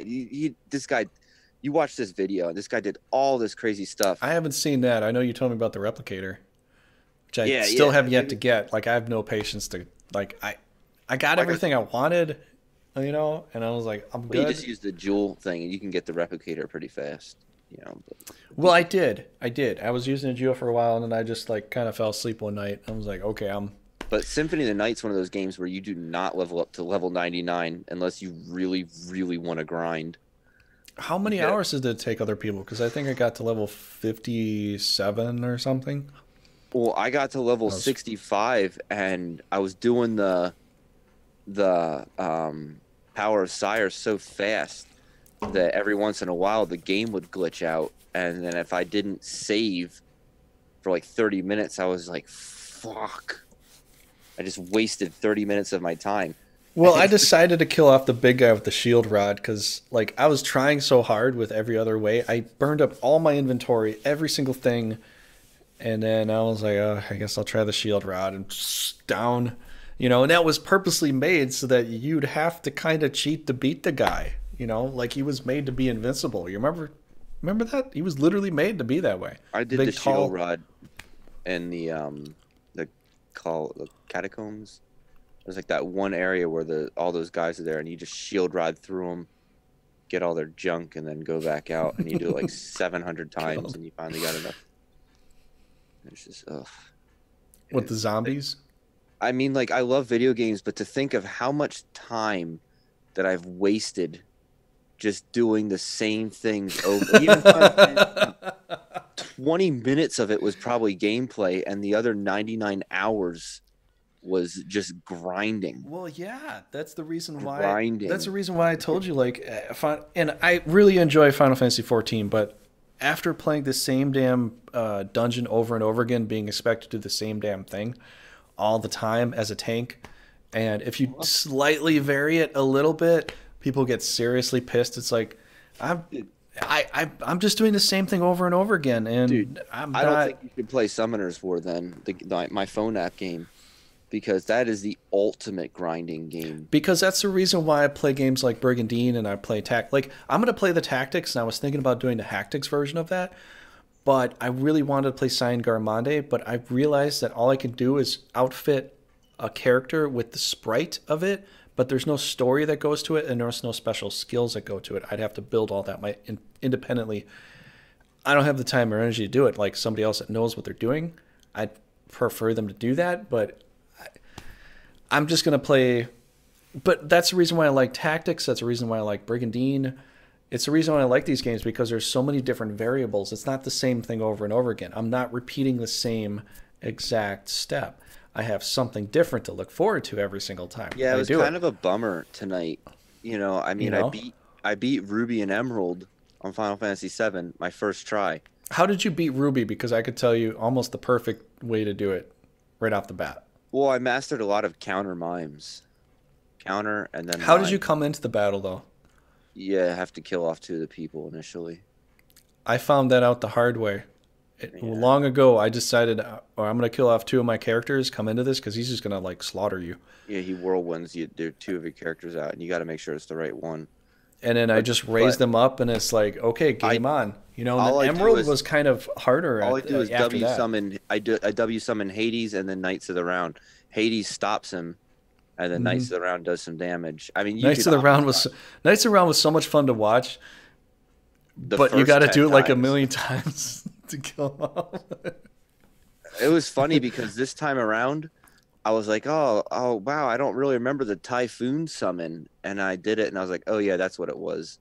this guy, you watch this video, and this guy did all this crazy stuff. I haven't seen that. I know you told me about the replicator, which I Yeah, still yeah. have yet to get. Like I have no patience to like I got Like, everything I wanted, and I was like, I'm well, you good. just use the jewel thing, and you can get the replicator pretty fast. But Well, I did. I was using a Geo for a while, and then I just like kind of fell asleep one night. I was like, okay, But Symphony of the Night's one of those games where you do not level up to level 99 unless you really, really want to grind. How many Yeah. hours did it take other people? Because I think I got to level 57 or something. Well, I got to level I was 65 and I was doing the Power of Sire so fast that every once in a while the game would glitch out, and then if I didn't save for like 30 minutes, I was like, fuck. I just wasted 30 minutes of my time. Well, I decided to kill off the big guy with the shield rod because, like, I was trying so hard with every other way. I burned up all my inventory, every single thing, and then I was like, oh, I guess I'll try the shield rod and down, and that was purposely made so that you'd have to kind of cheat to beat the guy, like he was made to be invincible. You remember that? He was literally made to be that way. I did Big, the tall. shield rod and the catacombs. There's like that one area where all those guys are there, and you just shield ride through them, get all their junk, and then go back out, and you do it like 700 times, and you finally got enough. was just ugh. With the zombies. I mean, like I love video games, but to think of how much time that I've wasted just doing the same things over, like even Final Fantasy, 20 minutes of it was probably gameplay, and the other 99 hours was just grinding, Well, yeah, that's the reason why. That's the grinding. reason why I told you, like, and I really enjoy Final Fantasy 14, but after playing the same damn dungeon over and over again, being expected to do the same damn thing all the time as a tank, and if you slightly vary it a little bit, people get seriously pissed. It's like, I'm I'm just doing the same thing over and over again, Dude, and I'm I don't not. think you should play Summoners War then, my phone app game, because that is the ultimate grinding game. Because that's the reason why I play games like Brigandine and I play like I'm gonna play the tactics, and I was thinking about doing the tactics version of that, but I really wanted to play Cyan Garmande, but I realized that all I can do is outfit a character with the sprite of it, but there's no story that goes to it, and there's no special skills that go to it. I'd have to build all that independently. I don't have the time or energy to do it like somebody else that knows what they're doing. I'd prefer them to do that, but I'm just going to play. But that's the reason why I like tactics. That's the reason why I like Brigandine. It's the reason why I like these games, because there's so many different variables. It's not the same thing over and over again. I'm not repeating the same exact step. I have something different to look forward to every single time Yeah, it I was do kind it. of a bummer tonight. I You mean, know, I beat Ruby and Emerald on Final Fantasy VII my first try. how did you beat Ruby? Because I could tell you almost the perfect way to do it right off the bat. Well, I mastered a lot of counter mimes. Counter and then How did you mime. come into the battle though? Yeah, I have to kill off two of the people initially. I found that out the hard way. Yeah. Long ago, I decided, or I'm going to kill off two of my characters, come into this, because he's just going to like slaughter you. Yeah, he whirlwinds you. There are two of your characters out, and you got to make sure it's the right one. And then I But just raise but them up, and it's like, okay, I game on. You know, and then all I do Emerald is was kind of harder all I do is after W that. summon. I W summon Hades and then Knights of the Round. Hades stops him, and then Hmm. Knights of the Round does some damage. I mean, you Knights could of the Round optimize was Knights of the Round was so much fun to watch, the but you got first to 10 do it like a times. million times to kill them all. It was funny because this time around, I was like, oh, wow, I don't really remember the Typhoon summon, and I did it, and I was like, oh yeah, that's what it was.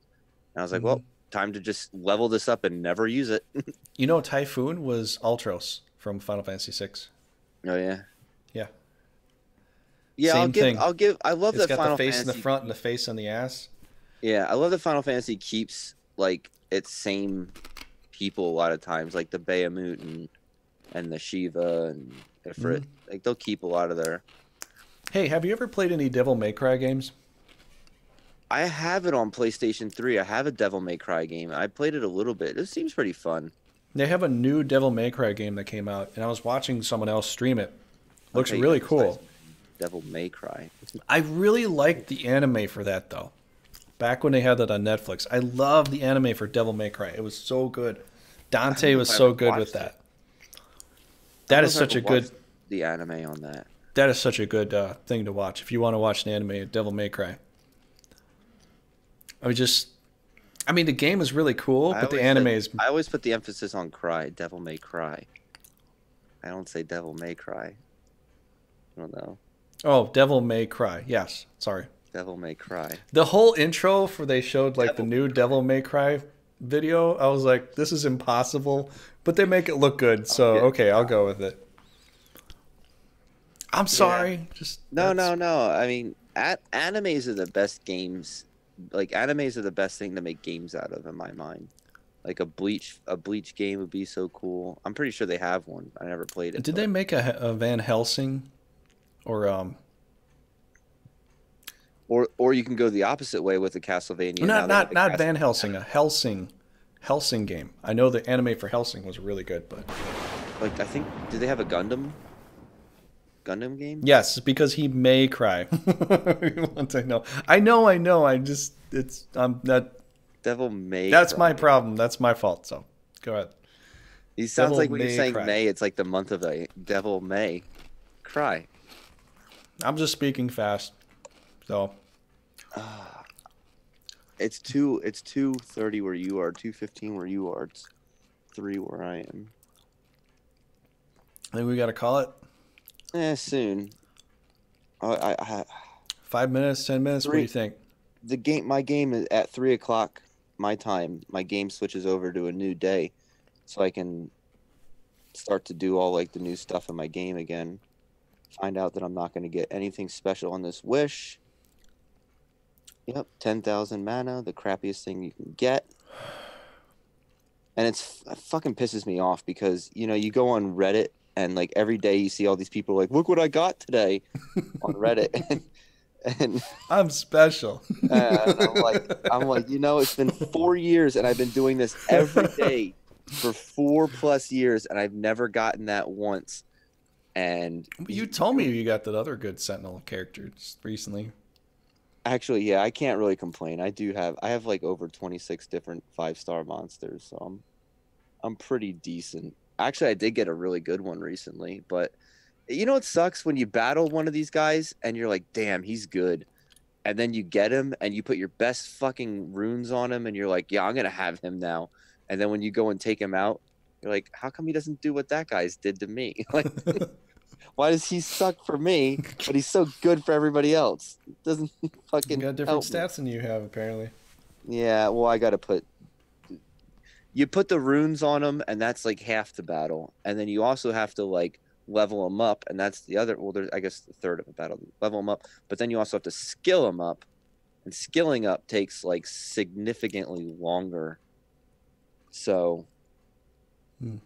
And I was like, Hmm. well, time to just level this up and never use it. You know, Typhoon was Ultros from Final Fantasy VI. Oh yeah, Yeah, yeah. same thing. I love It's that got the Final face in the Fantasy. front and the face on the ass. Yeah, I love that Final Fantasy keeps like its same people a lot of times, like the Bahamut and the Shiva and Ifrit. Hmm. Like they'll keep a lot of their. Hey, have you ever played any Devil May Cry games? I have it on PlayStation 3. I have a Devil May Cry game. I played it a little bit. It seems pretty fun. They have a new Devil May Cry game that came out, and I was watching someone else stream it. Looks Okay, you got really this nice cool. Devil May Cry. I really liked the anime for that though. Back when they had that on Netflix, I loved the anime for Devil May Cry. It was so good. I don't Dante know was if I so ever good with watched it. that. I don't That know is if I such ever a good. watched the anime on that. That is such a good thing to watch if you want to watch an anime of Devil May Cry. I mean, the game is really cool, but the anime is. I always put the emphasis on cry. Devil May Cry. I don't say Devil May Cry. I don't know. Oh, Devil May Cry. Yes, sorry. Devil May Cry. The whole intro for they showed like the Devil new Devil May Cry video. I was like, this is impossible, but they make it look good, so Yeah. okay, I'll go with it. I'm Yeah. sorry, just No, that's no, no. I mean, animes are the best games. Like animes are the best thing to make games out of, in my mind. Like a Bleach game would be so cool. I'm pretty sure they have one. I never played it, Did they but make a Van Helsing or or you can go the opposite way with the Castlevania. Now not they have not the not Van Helsing, a Helsing game. I know the anime for Helsing was really good, but like I think do they have a Gundam game? yes, because he may cry. Once I know. I know. I just it's Devil May that's Cry. my problem. That's my fault. So go ahead. He sounds Devil like when you're May saying Cry. May, it's like the month of a Devil May Cry. I'm just speaking fast. So It's 2:30 where you are, 2:15 where you are. It's 3 where I am. I think we got to call it. Soon. I 5 minutes, 10 minutes. What do you three think? my game is at 3 o'clock my time. My game switches over to a new day, so I can start to do all like the new stuff in my game again. Find out that I'm not going to get anything special on this wish. Yep, 10,000 mana, the crappiest thing you can get. And it fucking pisses me off because, you go on Reddit and like every day you see all these people like, look what I got today on Reddit. And I'm special. I'm like, it's been 4 years and I've been doing this every day for 4+ years and I've never gotten that once. And You told me you got that other good Sentinel character just recently. actually, yeah, I can't really complain. I have like over 26 different 5-star monsters, so I'm pretty decent. Actually, I did get a really good one recently, but it sucks when you battle one of these guys and you're like, damn, he's good. And then you get him and you put your best fucking runes on him and you're like, yeah, I'm gonna have him now. And then when you go and take him out, you're like, how come he doesn't do what that guy's did to me? Like, why does he suck for me, but he's so good for everybody else? It doesn't You fucking got different help me. stats than you have, apparently. Yeah, well, I gotta you put the runes on them, and that's like half the battle, and then you also have to like level them up, and that's the other. Well, there's I guess the third of the battle, level them up, but then you also have to skill them up, and skilling up takes like significantly longer. So, Hmm.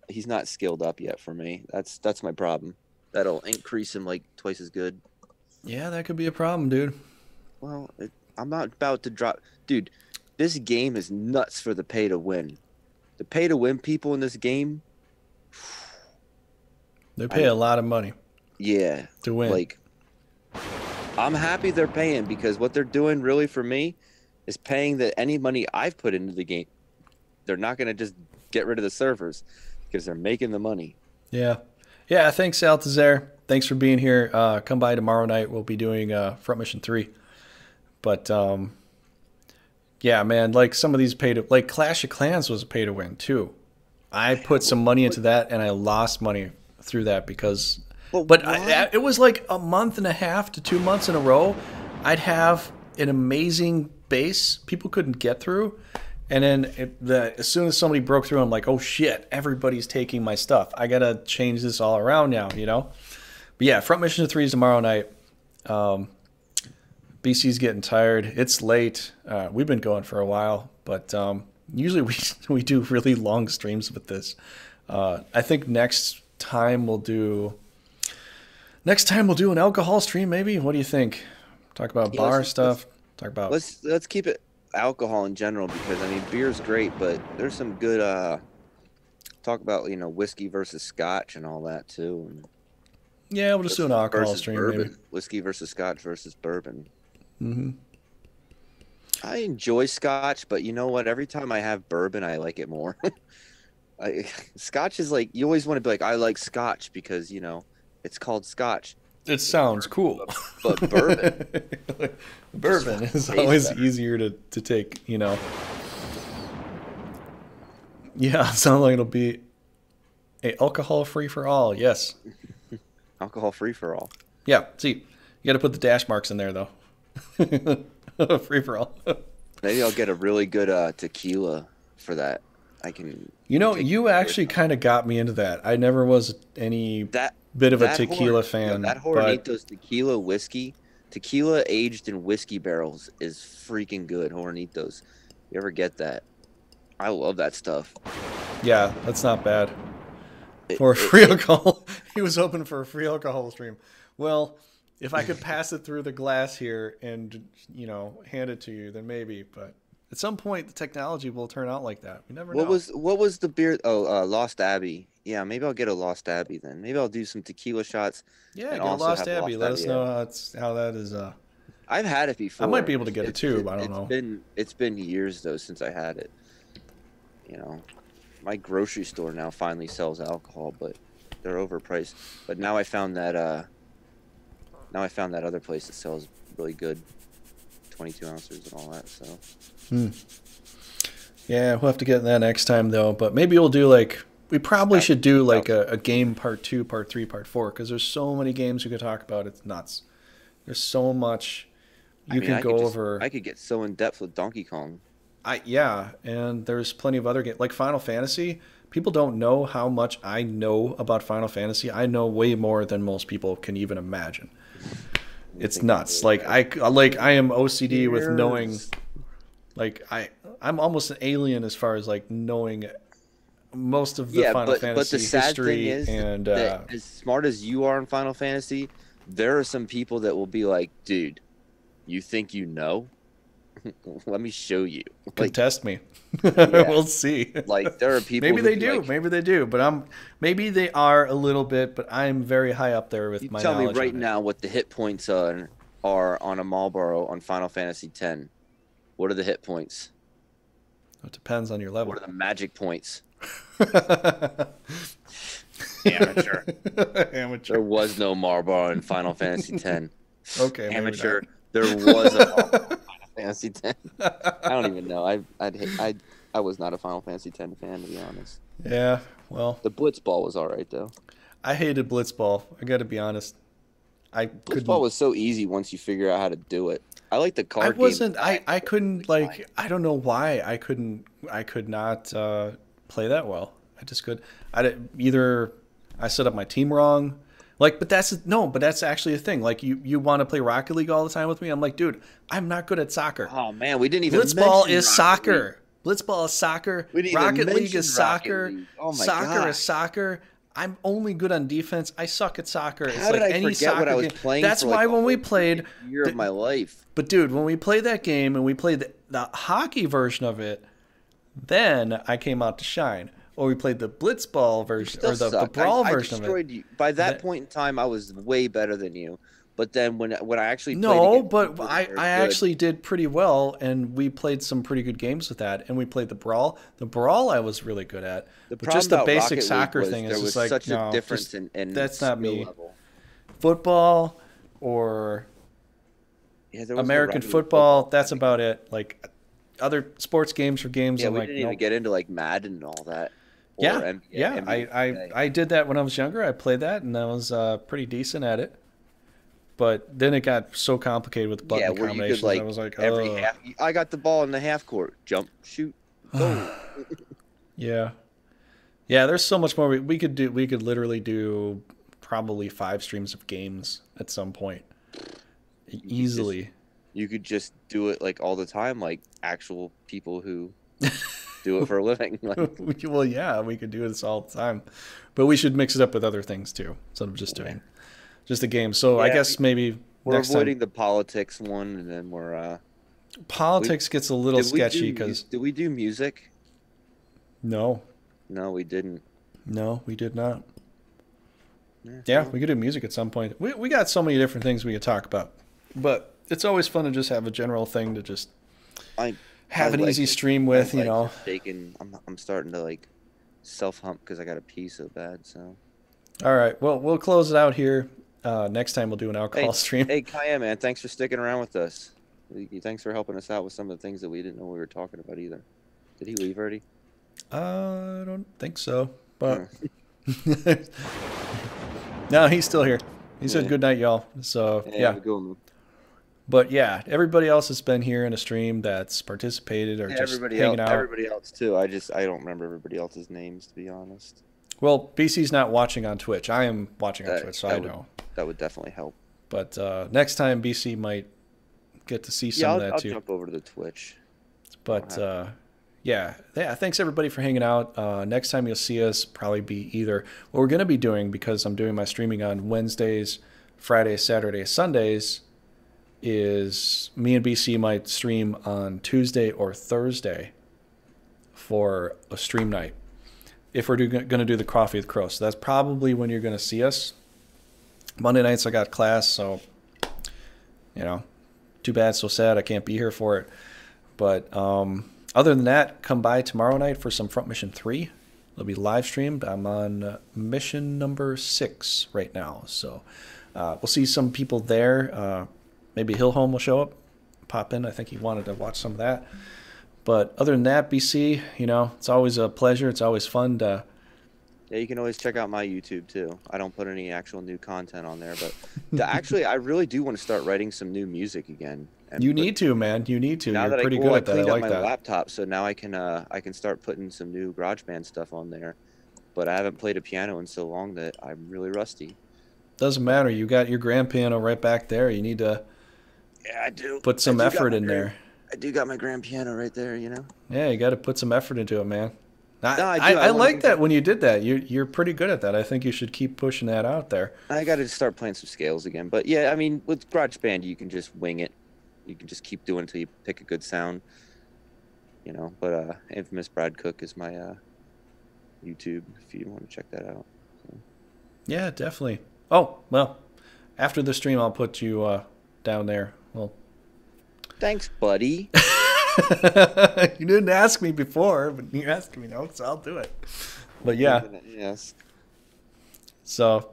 He's not skilled up yet for me. That's my problem. That'll increase him like twice as good. Yeah, that could be a problem, dude. Well, I'm not about to drop, dude. This game is nuts for the pay to win. The pay to win people in this game, They pay a lot of money yeah, to win. like I'm happy they're paying because what they're doing really for me is paying that any money I've put into the game. They're not going to just get rid of the servers because they're making the money. Yeah. Yeah, thanks, Altazar. Thanks for being here. Come by tomorrow night. We'll be doing Front Mission 3. But, yeah, man, like some of these like Clash of Clans was a pay to win, too. I put some money into that, and I lost money through that because... But it was like a month and a half to 2 months in a row. I'd have an amazing base people couldn't get through. And then as soon as somebody broke through, I'm like, oh, shit, everybody's taking my stuff. I got to change this all around now, But, yeah, Front Mission 3 is tomorrow night. BC's getting tired. It's late. We've been going for a while. But usually we do really long streams with this. I think next time we'll do an alcohol stream, maybe. What do you think? Talk about bar stuff. Talk about. Let's keep it alcohol in general because I mean beer's great, but there's some good talk about whiskey versus scotch and all that too. And yeah, we'll just do an alcohol stream. Bourbon. Maybe Whiskey versus scotch versus bourbon. Mm-hmm. I enjoy scotch, but you know what? Every time I have bourbon, I like it more. Scotch is like you always want to be like I like scotch because it's called scotch. It sounds cool. But bourbon. Bourbon is always easier to take, Yeah, it sounds like it'll be alcohol free for all. Yes. Alcohol free for all. Yeah. See, you got to put the dash marks in there, though. Free for all. Maybe I'll get a really good tequila for that. I can. You actually kind of got me into that. I never was any bit of a tequila fan. That Hornitos tequila whiskey, tequila aged in whiskey barrels is freaking good. Hornitos, you ever get that? I love that stuff. Yeah, that's not bad. For a free alcohol, he was hoping for a free alcohol stream. Well, if I could pass it through the glass here and hand it to you, then maybe. But at some point, the technology will turn out like that. We never know. What was the beer? Oh, Lost Abbey. Yeah, maybe I'll get a Lost Abbey then. Maybe I'll do some tequila shots. Yeah, get a Lost Abbey. Let us know how that is. I've had it before. I might be able to get it too, but I don't know. It's been years though since I had it. My grocery store now finally sells alcohol, but they're overpriced. But now I found that other place that sells really good 22 ounces and all that. So. Yeah, we'll have to get that next time though. But maybe we'll do We probably That, should do that like was, a game part 2, part 3, part 4 because there's so many games we could talk about. It's nuts. There's so much I you mean, can go I over. could get so in depth with Donkey Kong. Yeah, and there's plenty of other games like Final Fantasy. People don't know how much I know about Final Fantasy. I know way more than most people can even imagine. I It's think I nuts. really have. Like I am OCD with knowing Years. like I'm almost an alien as far as like knowing most of the Yeah, Final but the Fantasy sad thing history is and that as smart as you are in Final Fantasy, there are some people that will be like, dude, you think you know? Let me show you. Like, contest me. yeah, We'll see. like there are people Maybe who they be do. like, Maybe they do. But maybe they are a little bit. But I'm very high up there you with my tell me knowledge right on it. now what the hit points are on a Marlboro on Final Fantasy X. What are the hit points? It depends on your What level. are the magic points? Amateur. Amateur. There was no Marlboro in Final Fantasy X. Okay, maybe Amateur. not. There was a Marlboro in Final Fantasy X. I don't even know. I was not a Final Fantasy X fan, to be honest. Yeah. Well, The Blitzball was all right though. I hated Blitzball. I got to be honest. I Blitzball couldn't. was so easy once you figure out how to do it. I like the I card games. wasn't. I couldn't like. I don't know why I couldn't. I could not play that well. I just could. Either I set up my team wrong. Like, but that's no. But that's actually a thing. Like, you want to play Rocket League all the time with me? I'm like, dude, I'm not good at soccer. Oh man, we didn't even Blitzball mention is Rocket soccer. League. Blitzball is soccer. We didn't even Rocket League mention is Rocket soccer. League. Oh my Soccer is gosh. soccer. I'm only good on defense. I suck at soccer. It's How like did I any forget what soccer I was game. playing That's for like why a when we whole played, year of my life? but dude, when we played that game and we played the hockey version of it, then I came out to shine. Or we played the blitzball You version still or the suck. brawl I version of it. destroyed you. By that That, point in time, I was way better than you. But then when I actually played no, against but people I, that were I good, actually did pretty well, and we played some pretty good games with that. And we played the brawl. The brawl I was really good at. the But problem just the about basic Rocket League soccer was thing there is was just like, such a no, difference just in that's not skill me. level. Football or Yeah, there was no American Rocket League football, football. that's about it. Like other sports games or games, Yeah, I'm we like, didn't even nope. get into like Madden and all that, or Yeah, NBA, yeah. NBA 2K. I did that when I was younger. I played that, and I was pretty decent at it. But then it got so complicated with Yeah, button where you could combinations. I like was like, every oh, half. I got the ball in the half court, jump, shoot, goal. yeah, yeah. There's so much more we could do. We could literally do probably 5 streams of games at some point, You could just easily. you could just do it like all the time, like actual people who do it for a living. Like, Well, yeah, we could do this all the time, but we should mix it up with other things too, instead of just doing just a game. So I yeah, guess maybe we're next time avoiding the politics one, and then we politics gets a little did we sketchy do because did we do music? no, No, we didn't. no, we did not. Yeah, Well, we could do music at some point. We got so many different things we could talk about, but it's always fun to just have a general thing to just I have an like easy it. stream My with, you legs know. are shaking. I'm starting to like self hump because I got to pee so bad. So All right, well, we'll close it out here. Next time we'll do an alcohol hey, stream. hey, Kaya, man, thanks for sticking around with us. Thanks for helping us out with some of the things that we didn't know we were talking about either. Did he leave already? I don't think so, but Uh, no, he's still here. He said yeah. good night, y'all. So Hey, yeah, have a good one. but yeah, everybody else has been here in a stream that's participated or Yeah, just hanging out. everybody else too. I don't remember everybody else's names to be honest. Well, BC's not watching on Twitch. I am watching on That Twitch, so that I would know. that would definitely help. But next time BC might get to see Yeah, some of that I'll too. jump over to the Twitch. But yeah, thanks everybody for hanging out. Next time you'll see us probably be either what we're going to be doing, because I'm doing my streaming on Wednesdays, Fridays, Saturdays, Sundays, is me and BC might stream on Tuesday or Thursday for a stream night. If we're going to do the Coffee with Crow. So that's probably when you're going to see us. Monday nights I got class, so, you know, too bad, so sad I can't be here for it. But other than that, come by tomorrow night for some Front Mission 3. It'll be live streamed. I'm on mission number 6 right now. So we'll see some people there. Maybe Hillholm will show up, pop in. I think he wanted to watch some of that. But other than that, BC, you know, it's always a pleasure. It's always fun to Yeah, you can always check out my YouTube too. I don't put any actual new content on there, but actually, I really do want to start writing some new music again. And You need to, man. You need to. now You're that pretty good I at that. I cleaned up like my that. laptop, so now I can start putting some new GarageBand stuff on there. But I haven't played a piano in so long that I'm really rusty. Doesn't matter. You got your grand piano right back there. You need to Yeah, I do. put some effort in there. I do got my grand piano right there, you know. Yeah, you got to put some effort into it, man. No, I do. I like that when you did that. You're pretty good at that. I think you should keep pushing that out there. I got to start playing some scales again. But yeah, I mean, with GarageBand, you can just wing it. You can just keep doing until you pick a good sound, you know. But Infamous Brad Cook is my YouTube if you want to check that out. So. Yeah, definitely. Oh, well, after the stream, I'll put you down there. Well, thanks, buddy. You didn't ask me before, but you're asking me now, so I'll do it. But yeah. Yes. So,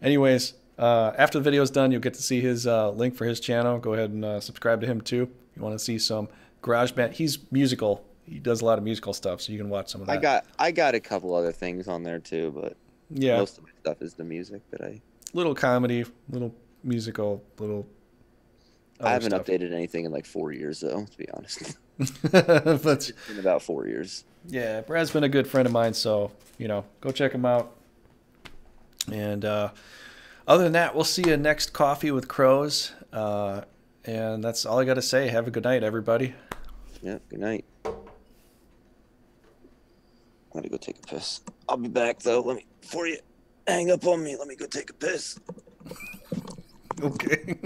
anyways, after the video is done, you'll get to see his link for his channel. Go ahead and subscribe to him too. If you want to see some GarageBand. He's musical. He does a lot of musical stuff, so you can watch some of that. I got a couple other things on there too, but yeah, most of my stuff is the music that I. Little comedy, little musical, little. I haven't updated anything in like 4 years, though, to be honest. But it's been about 4 years. Yeah, Brad's been a good friend of mine, so, you know, go check him out. And other than that, we'll see you next Coffee with Crows. And that's all I got to say. Have a good night, everybody. Yeah, good night. I'm going to go take a piss. I'll be back, though. Before you hang up on me, let me go take a piss. Okay.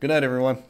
Good night, everyone.